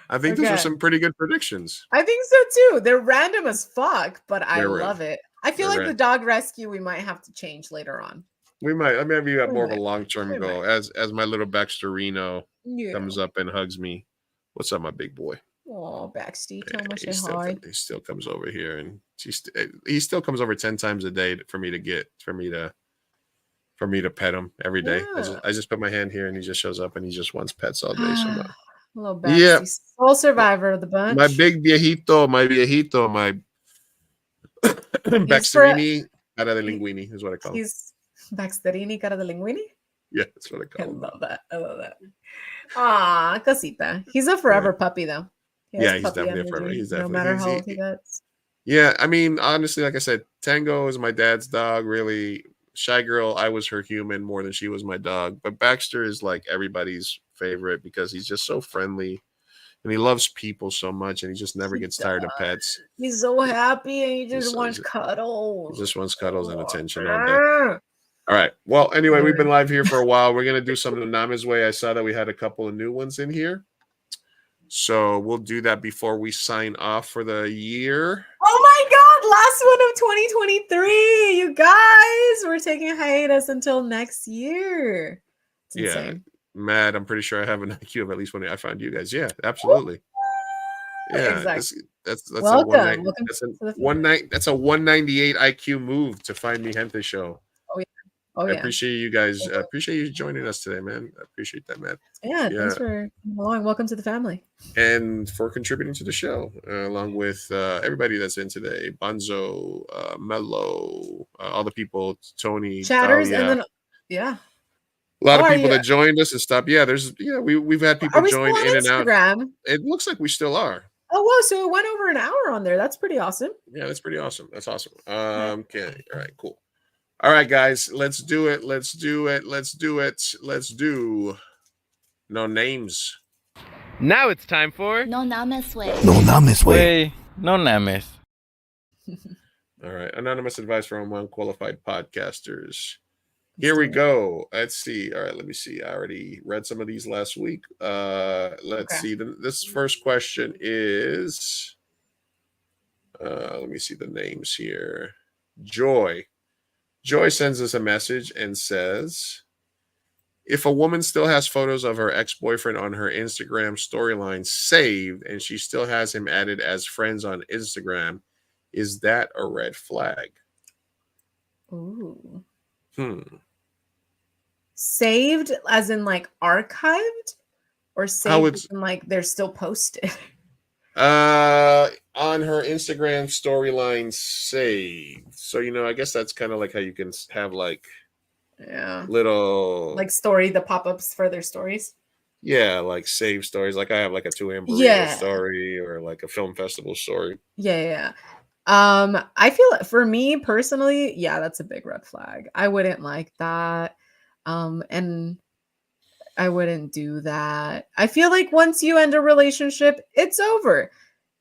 Speaker 7: I think those are some pretty good predictions.
Speaker 8: I think so too. They're random as fuck, but I
Speaker 7: They're
Speaker 8: love it. I feel like the dog rescue we might have to change later on.
Speaker 7: We might. I mean, we got more of a
Speaker 8: might.
Speaker 7: long-term
Speaker 8: We
Speaker 7: goal.
Speaker 8: might.
Speaker 7: As my little Baxter Reno
Speaker 8: Yeah.
Speaker 7: comes up and hugs me. What's up, my big boy?
Speaker 8: Oh, Baxty, tell him I
Speaker 7: He
Speaker 8: say hi.
Speaker 7: still comes over here, and he still comes over 10 times a day for me to pet him every day.
Speaker 8: Yeah.
Speaker 7: I just put my hand here, and he just shows up, and he just wants pets all day. So no.
Speaker 8: Little Baxty,
Speaker 7: Yeah.
Speaker 8: sole survivor of the bunch.
Speaker 7: My big viejito, my Baxterini cara de linguini is what I call him.
Speaker 8: He's Baxterini cara de linguini.
Speaker 7: Yeah, that's what I call
Speaker 8: I
Speaker 7: him.
Speaker 8: love that. I love that. Aw, cosita. He's a forever puppy though. He has
Speaker 7: Yeah, he's
Speaker 8: puppy
Speaker 7: definitely a
Speaker 8: energy,
Speaker 7: forever. He's
Speaker 8: no
Speaker 7: definitely
Speaker 8: matter
Speaker 7: he's-
Speaker 8: how
Speaker 7: he-
Speaker 8: old he gets.
Speaker 7: Yeah, I mean, honestly, like I said, Tango is my dad's dog. Really, Shy Girl, I was her human more than she was my dog. But Baxter is like everybody's favorite because he's just so friendly, and he loves people so much, and he just never gets tired of pets.
Speaker 8: He's so happy and he just
Speaker 7: so-
Speaker 8: wants
Speaker 7: He
Speaker 8: cuddles.
Speaker 7: just wants cuddles and attention all day. All right. Well, anyway, we've been live here for a while. We're gonna do some of Nama's Way. I saw that we had a couple of new ones in here, so we'll do that before we sign off for the year.
Speaker 8: Oh my god, last one of 2023. You guys, we're taking a hiatus until next year. It's
Speaker 7: Yeah,
Speaker 8: insane.
Speaker 7: Matt, I'm pretty sure I have an IQ of at least 1. I found you guys. Yeah, absolutely. Yeah,
Speaker 8: Exactly.
Speaker 7: that's
Speaker 8: Welcome.
Speaker 7: a 190,
Speaker 8: Welcome
Speaker 7: that's
Speaker 8: to the
Speaker 7: a 190, that's a 198 IQ move to find me Gente show.
Speaker 8: Oh yeah. Oh
Speaker 7: I
Speaker 8: yeah.
Speaker 7: appreciate you guys. I appreciate you joining us today, man. I appreciate that, Matt.
Speaker 8: Yeah, thanks for coming along. Welcome to the family.
Speaker 7: And for contributing to the show, along with everybody that's in today, Bonzo, Mello, all the people, Tony,
Speaker 8: Chatters
Speaker 7: Dahlia.
Speaker 8: and then yeah.
Speaker 7: A lot of
Speaker 8: Oh, are
Speaker 7: people
Speaker 8: you-
Speaker 7: that joined us and stuff. Yeah, we've had people
Speaker 8: Are we
Speaker 7: join
Speaker 8: still on
Speaker 7: in and out.
Speaker 8: Instagram?
Speaker 7: It looks like we still are.
Speaker 8: Oh wow, so it went over an hour on there. That's pretty awesome.
Speaker 7: Yeah, that's pretty awesome. That's awesome. Okay. All right, cool. All right, guys, let's do it. Let's do no names.
Speaker 1: Now it's time for
Speaker 13: No Names Way.
Speaker 4: No Names Way.
Speaker 1: No Names.
Speaker 7: All right, anonymous advice from unqualified podcasters. Here we go. Let's see. All right, let me see. I already read some of these last week. Let's see. This first question is. Let me see the names here. Joy. Joy sends us a message and says, if a woman still has photos of her ex-boyfriend on her Instagram storyline saved and she still has him added as friends on Instagram, is that a red flag?
Speaker 8: Ooh.
Speaker 7: Saved
Speaker 8: as in like archived, or saved as in like they're still posted?
Speaker 7: On her Instagram storyline saved. So, I guess that's kind of like how you can have like little
Speaker 8: like the pop-ups for their stories.
Speaker 7: Yeah, like save stories. Like I have like a 2AM burrito story or like a film festival story.
Speaker 8: Yeah. I feel for me personally, that's a big red flag. I wouldn't like that. And I wouldn't do that. I feel like once you end a relationship, it's over.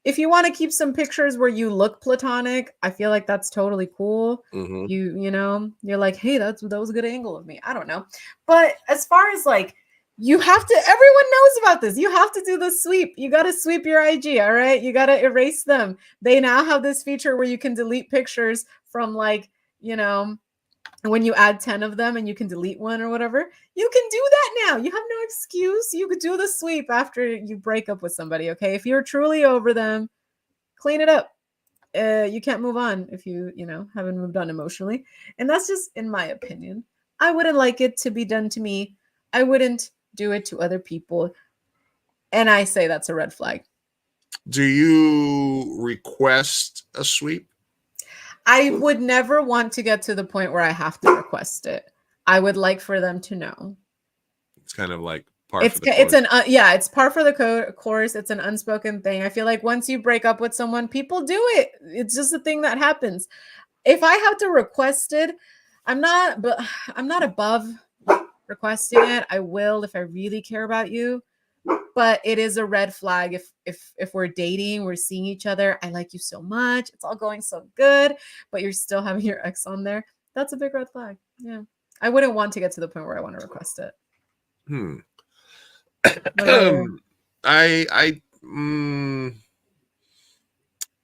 Speaker 8: If you want to keep some pictures where you look platonic, I feel like that's totally cool.
Speaker 7: Mm-hmm.
Speaker 8: You're like, hey, that was a good angle of me. I don't know. But as far as like, everyone knows about this. You have to do the sweep. You got to sweep your IG. All right. You got to erase them. They now have this feature where you can delete pictures from like, when you add 10 of them and you can delete one or whatever, you can do that now. You have no excuse. You could do the sweep after you break up with somebody. Okay. If you're truly over them, clean it up. You can't move on if you haven't moved on emotionally. And that's just in my opinion. I wouldn't like it to be done to me. I wouldn't do it to other people. And I say that's a red flag.
Speaker 7: Do you request a sweep?
Speaker 8: I would never want to get to the point where I have to request it. I would like for them to know.
Speaker 7: It's kind of like par
Speaker 8: It's
Speaker 7: for the
Speaker 8: it's
Speaker 7: course.
Speaker 8: an it's par for the course. It's an unspoken thing. I feel like once you break up with someone, people do it. It's just a thing that happens. If I have to request it, I'm not above requesting it. I will if I really care about you. But it is a red flag if we're dating, we're seeing each other. I like you so much. It's all going so good, but you're still having your ex on there. That's a big red flag. Yeah. I wouldn't want to get to the point where I want to request it.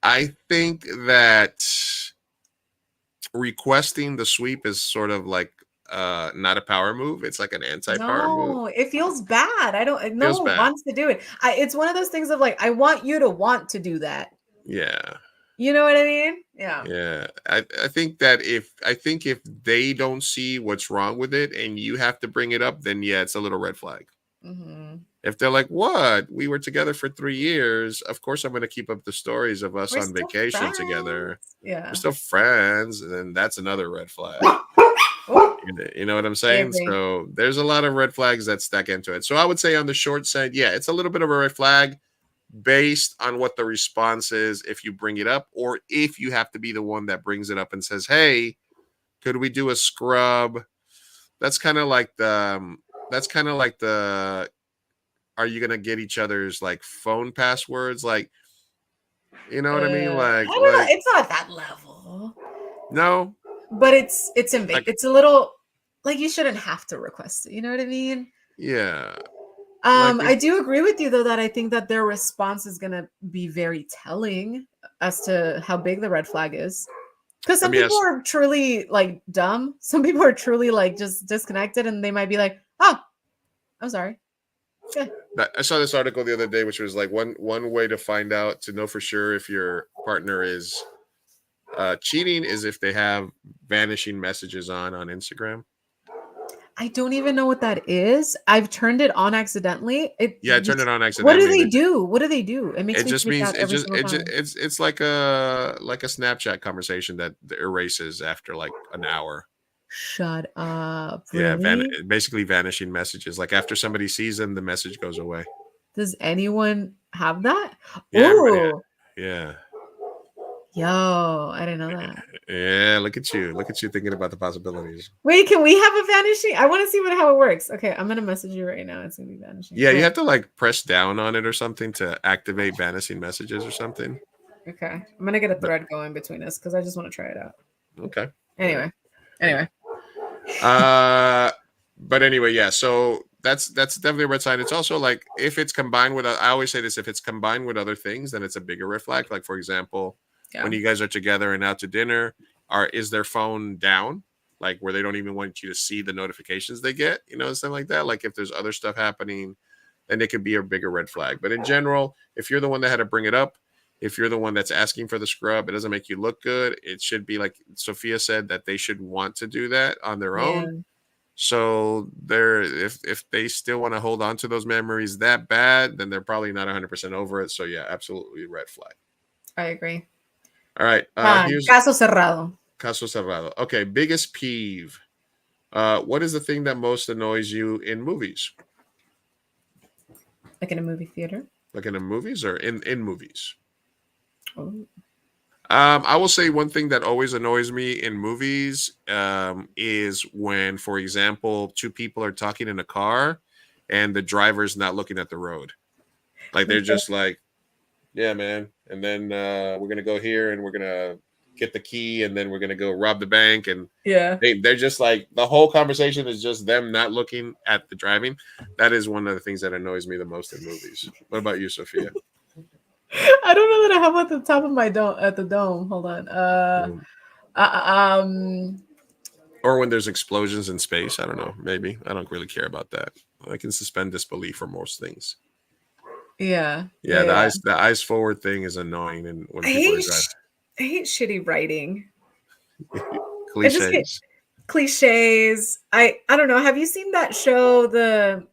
Speaker 7: I think that requesting the sweep is sort of like not a power move. It's like an anti-power move.
Speaker 8: No, it feels bad. No one wants to do it. It's one of those things of like, I want you to want to do that.
Speaker 7: Yeah.
Speaker 8: You know what I mean? Yeah.
Speaker 7: Yeah. I think that if they don't see what's wrong with it and you have to bring it up, then yeah, it's a little red flag.
Speaker 8: Mm-hmm.
Speaker 7: If they're like, what? We were together for 3 years. Of course, I'm going to keep up the stories of us on vacation together.
Speaker 8: Yeah.
Speaker 7: We're still friends. And then that's another red flag. You know what I'm saying? So there's a lot of red flags that stack into it. So I would say on the short side, yeah, it's a little bit of a red flag based on what the response is if you bring it up, or if you have to be the one that brings it up and says, hey, could we do a scrub? That's kind of like the are you gonna get each other's like phone passwords? Like, you know what I mean? Like,
Speaker 8: I don't know. It's not that level.
Speaker 7: No.
Speaker 8: But it's it's a little like you shouldn't have to request it. You know what I mean?
Speaker 7: Yeah.
Speaker 8: I do agree with you though that I think that their response is gonna be very telling as to how big the red flag is. Because some people are truly like dumb. Some people are truly like just disconnected, and they might be like, "Oh, I'm sorry." Okay.
Speaker 7: I saw this article the other day, which was like one way to find out to know for sure if your partner is cheating is if they have vanishing messages on Instagram.
Speaker 8: I don't even know what that is. I've turned it on accidentally.
Speaker 7: I turned it on accidentally.
Speaker 8: What do they do? What do they do? It makes
Speaker 7: it
Speaker 8: me
Speaker 7: just
Speaker 8: freak
Speaker 7: means
Speaker 8: out every single time.
Speaker 7: it's like a Snapchat conversation that erases after like an hour.
Speaker 8: Shut up.
Speaker 7: Yeah,
Speaker 8: Really?
Speaker 7: basically vanishing messages. Like after somebody sees them, the message goes away.
Speaker 8: Does anyone have that?
Speaker 7: Yeah,
Speaker 8: Ooh.
Speaker 7: yeah.
Speaker 8: Yo, I didn't know that.
Speaker 7: Yeah, look at you thinking about the possibilities.
Speaker 8: Wait, can we have a vanishing? I want to see how it works. Okay, I'm gonna message you right now. It's gonna be vanishing.
Speaker 7: Yeah, you have to like press down on it or something to activate vanishing messages or something.
Speaker 8: Okay, I'm gonna get a thread going between us because I just want to try it out.
Speaker 7: Okay.
Speaker 8: Anyway.
Speaker 7: But anyway, yeah. So that's definitely a red sign. It's also like if it's combined with, I always say this, if it's combined with other things, then it's a bigger red flag. Like for example, when you guys are together and out to dinner, is their phone down? Like where they don't even want you to see the notifications they get, something like that. Like if there's other stuff happening, then it could be a bigger red flag. But in general, if you're the one that had to bring it up, if you're the one that's asking for the scrub, it doesn't make you look good. It should be like Sophia said that they should want to do that on their own. So if they still want to hold on to those memories that bad, then they're probably not 100% over it. So yeah, absolutely red flag.
Speaker 8: I agree.
Speaker 7: All right.
Speaker 8: Here's caso cerrado.
Speaker 7: Caso cerrado. Okay. Biggest peeve. What is the thing that most annoys you in movies?
Speaker 8: Like in a movie theater?
Speaker 7: Like in the movies or in movies?
Speaker 8: Oh.
Speaker 7: I will say one thing that always annoys me in movies is when, for example, two people are talking in a car and the driver's not looking at the road. Like they're just like, yeah, man. And then we're going to go here and we're going to get the key and then we're going to go rob the bank. And they're just like, the whole conversation is just them not looking at the driving. That is one of the things that annoys me the most in movies. What about you, Sophia?
Speaker 8: I don't know that I have at the top of my dome at the dome. Hold on.
Speaker 7: Or when there's explosions in space. I don't know. Maybe. I don't really care about that. I can suspend disbelief for most things.
Speaker 8: Yeah.
Speaker 7: The eyes forward thing is annoying, and when people are driving.
Speaker 8: I hate shitty writing.
Speaker 7: Cliches.
Speaker 8: Cliches. I don't know. Have you seen that show, the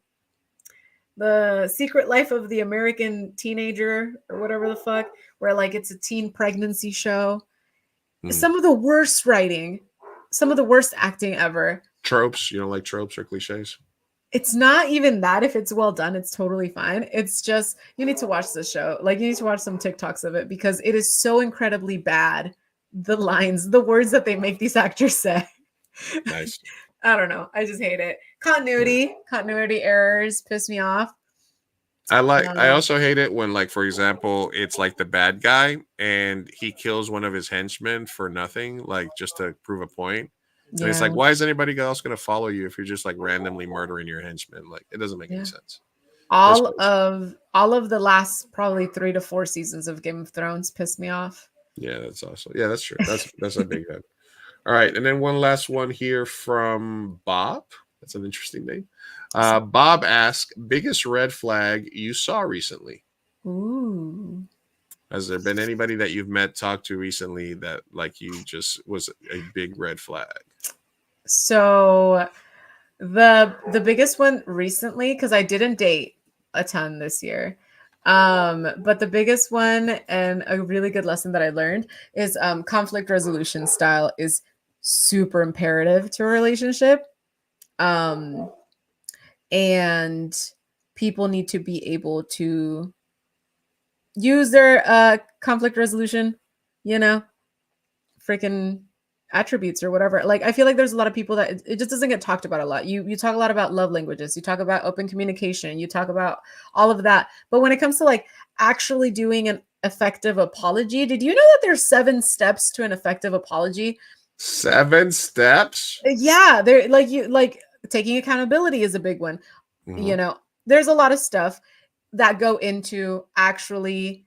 Speaker 8: The Secret Life of the American Teenager or whatever the fuck, where like it's a teen pregnancy show. Some of the worst writing, some of the worst acting ever.
Speaker 7: Tropes. You don't like tropes or cliches?
Speaker 8: It's not even that. If it's well done, it's totally fine. It's just you need to watch this show. Like you need to watch some TikToks of it because it is so incredibly bad. The lines, the words that they make these actors say.
Speaker 7: Nice.
Speaker 8: I don't know. I just hate it. Continuity errors piss me off.
Speaker 7: I also hate it when, like, for example, it's like the bad guy and he kills one of his henchmen for nothing, like just to prove a point. And it's like, why is anybody else going to follow you if you're just like randomly murdering your henchmen? Like, it doesn't make any sense.
Speaker 8: All of the last probably 3 to 4 seasons of Game of Thrones pissed me off.
Speaker 7: Yeah, that's awesome. Yeah, that's true. That's a big one. All right, and then one last one here from Bob. That's an interesting name. Bob asks, biggest red flag you saw recently?
Speaker 8: Ooh.
Speaker 7: Has there been anybody that you've met, talked to recently that like you just was a big red flag?
Speaker 8: So the biggest one recently, because I didn't date a ton this year. But the biggest one and a really good lesson that I learned is conflict resolution style is super imperative to a relationship. And people need to be able to use their conflict resolution, freaking attributes or whatever. Like I feel like there's a lot of people that it just doesn't get talked about a lot. You talk a lot about love languages, you talk about open communication, you talk about all of that. But when it comes to like actually doing an effective apology, did you know that there's 7 steps to an effective apology?
Speaker 7: 7 steps?
Speaker 8: Yeah, they're like taking accountability is a big one.
Speaker 7: Mm-hmm.
Speaker 8: There's a lot of stuff that go into actually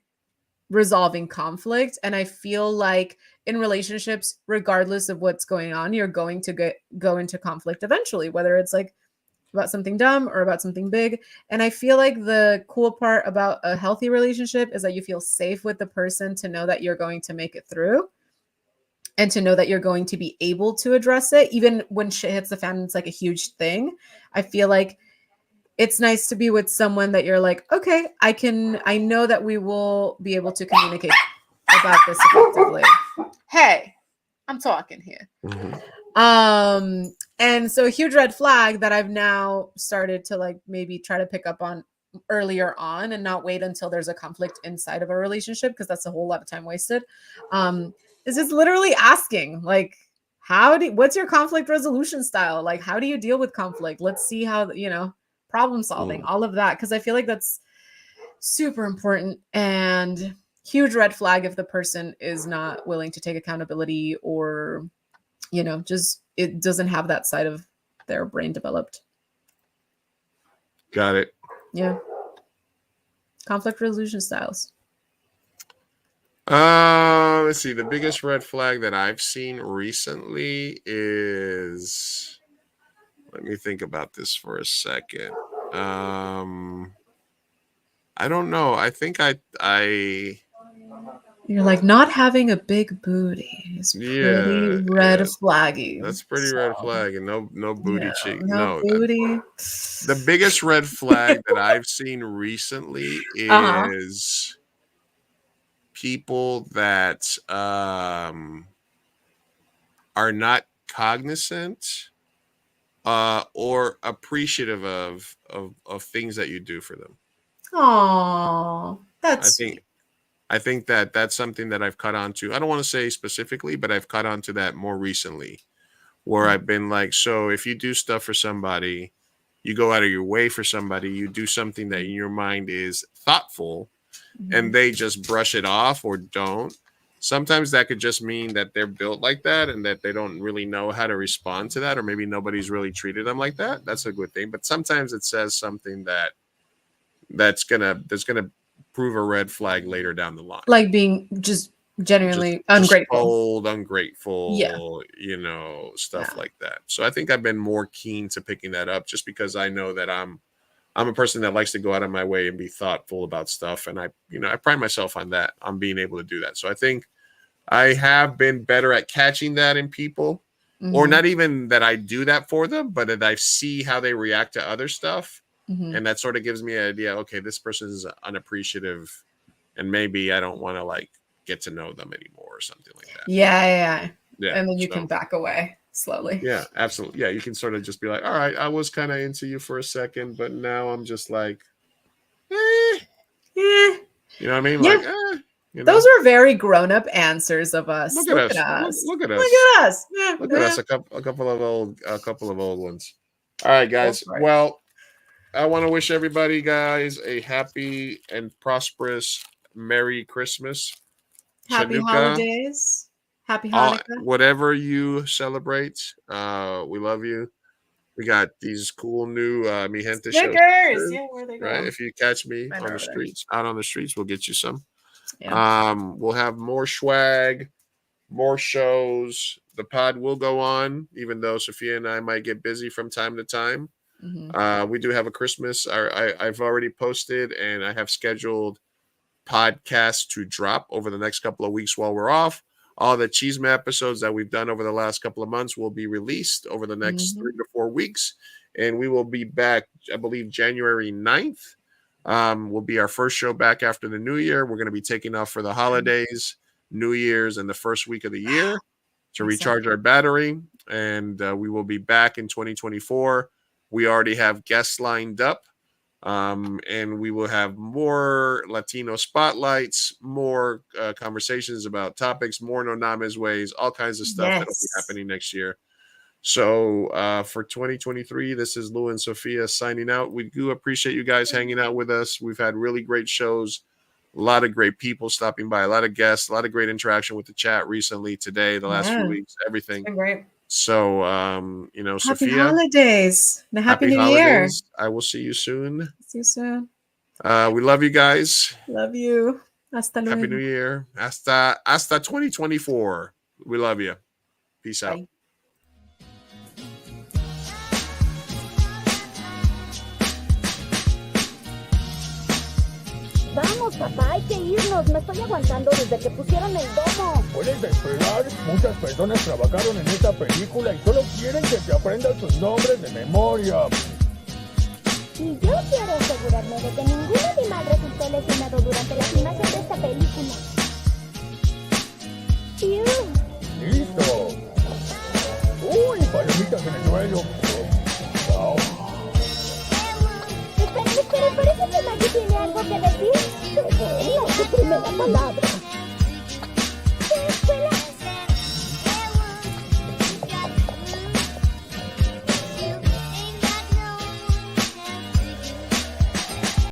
Speaker 8: resolving conflict. And I feel like in relationships, regardless of what's going on, you're going to go into conflict eventually, whether it's like about something dumb or about something big. And I feel like the cool part about a healthy relationship is that you feel safe with the person to know that you're going to make it through and to know that you're going to be able to address it. Even when shit hits the fan, it's like a huge thing. I feel like it's nice to be with someone that you're like, okay, I know that we will be able to communicate about this effectively. Hey, I'm talking here.
Speaker 7: Mm-hmm.
Speaker 8: And so a huge red flag that I've now started to like maybe try to pick up on earlier on and not wait until there's a conflict inside of a relationship, because that's a whole lot of time wasted. Is just literally asking like, what's your conflict resolution style? Like, how do you deal with conflict? Let's see how, problem solving, all of that. Cause I feel like that's super important and huge red flag if the person is not willing to take accountability or, just it doesn't have that side of their brain developed.
Speaker 7: Got it.
Speaker 8: Yeah. Conflict resolution styles.
Speaker 7: Let's see. The biggest red flag that I've seen recently is, let me think about this for a second. I don't know. I think
Speaker 8: you're like, not having a big booty is pretty red flaggy.
Speaker 7: That's pretty red flag, and no booty cheek.
Speaker 8: No booty.
Speaker 7: The biggest red flag that I've seen recently is people that are not cognizant or appreciative of things that you do for them.
Speaker 8: Oh, that's
Speaker 7: I think that that's something that I've caught on to. I don't want to say specifically, but I've caught on to that more recently, where I've been like, so if you do stuff for somebody, you go out of your way for somebody, you do something that in your mind is thoughtful, and they just brush it off or don't. Sometimes that could just mean that they're built like that and that they don't really know how to respond to that, or maybe nobody's really treated them like that. That's a good thing. But sometimes it says something that's gonna prove a red flag later down the line,
Speaker 8: like being just genuinely ungrateful,
Speaker 7: cold, ungrateful,
Speaker 8: yeah,
Speaker 7: stuff like that. So I think I've been more keen to picking that up, just because I know that I'm a person that likes to go out of my way and be thoughtful about stuff, and I pride myself on that, on being able to do that. So I think I have been better at catching that in people, or not even that I do that for them, but that I see how they react to other stuff.
Speaker 8: Mhm.
Speaker 7: And that sort of gives me an idea. Okay, this person is unappreciative, and maybe I don't want to like get to know them anymore or something like that.
Speaker 8: Yeah.
Speaker 7: Yeah,
Speaker 8: And then you
Speaker 7: so-
Speaker 8: can back away slowly.
Speaker 7: Yeah, absolutely. Yeah, you can sort of just be like, all right, I was kind of into you for a second, but now I'm just like,
Speaker 8: Eh.
Speaker 7: you know what I mean?
Speaker 8: Yeah.
Speaker 7: Like, you know?
Speaker 8: Those were very grown-up answers of us.
Speaker 7: Look at us. Look at us.
Speaker 8: Look at us. Yeah,
Speaker 7: Look at us. A couple of old ones. All right, guys. Well, I want to wish everybody, guys, a happy and prosperous Merry Christmas.
Speaker 8: Happy
Speaker 7: Chanukah,
Speaker 8: holidays. Happy Hanukkah.
Speaker 7: whatever you celebrate, we love you. We got these cool new Mi Gente shows.
Speaker 8: Stickers. Yeah, where they go?
Speaker 7: Right. If you catch me
Speaker 8: Mine
Speaker 7: on
Speaker 8: are
Speaker 7: the
Speaker 8: over there.
Speaker 7: streets, out on the streets, we'll get you some.
Speaker 8: Yeah.
Speaker 7: We'll have more swag, more shows. The pod will go on, even though Sophia and I might get busy from time to time.
Speaker 8: Mhm.
Speaker 7: We do have a Christmas. I've already posted and I have scheduled podcasts to drop over the next couple of weeks while we're off. All the Cheeseman episodes that we've done over the last couple of months will be released over the next 3 to 4 weeks. And we will be back, I believe, January 9th. Will be our first show back after the new year. We're going to be taking off for the holidays, New Year's, and the first week of the year to recharge our battery. And we will be back in 2024. We already have guests lined up. And we will have more Latino spotlights, more conversations about topics, more No Names ways, all kinds of stuff that'll be
Speaker 8: Yes.
Speaker 7: happening next year. So for 2023, this is Lou and Sophia signing out. We do appreciate you guys hanging out with us. We've had really great shows, a lot of great people stopping by, a lot of guests, a lot of great interaction with the chat recently, today, the last
Speaker 8: Yeah.
Speaker 7: few weeks, everything.
Speaker 8: Been great.
Speaker 7: So,
Speaker 8: Happy
Speaker 7: Sophia,
Speaker 8: holidays. And a happy new year.
Speaker 7: holidays. I will see you soon.
Speaker 8: See you soon.
Speaker 7: We love you guys.
Speaker 8: Love you. Hasta luego.
Speaker 7: Happy New Year. Hasta 2024. We love you. Peace out.
Speaker 13: Vamos, papá, hay que irnos. Me estoy aguantando desde que pusieron el domo.
Speaker 14: Puedes esperar. Muchas personas trabajaron en esta película y solo quieren que te aprendas sus nombres de memoria.
Speaker 13: Y yo quiero asegurarme de que ningún animal resultó lesionado durante la filmación de esta película.
Speaker 14: ¡Listo! ¡Uy, palomitas en el suelo! Wow.
Speaker 13: Espera, parece que Maggie tiene algo que decir. Debería su primera palabra.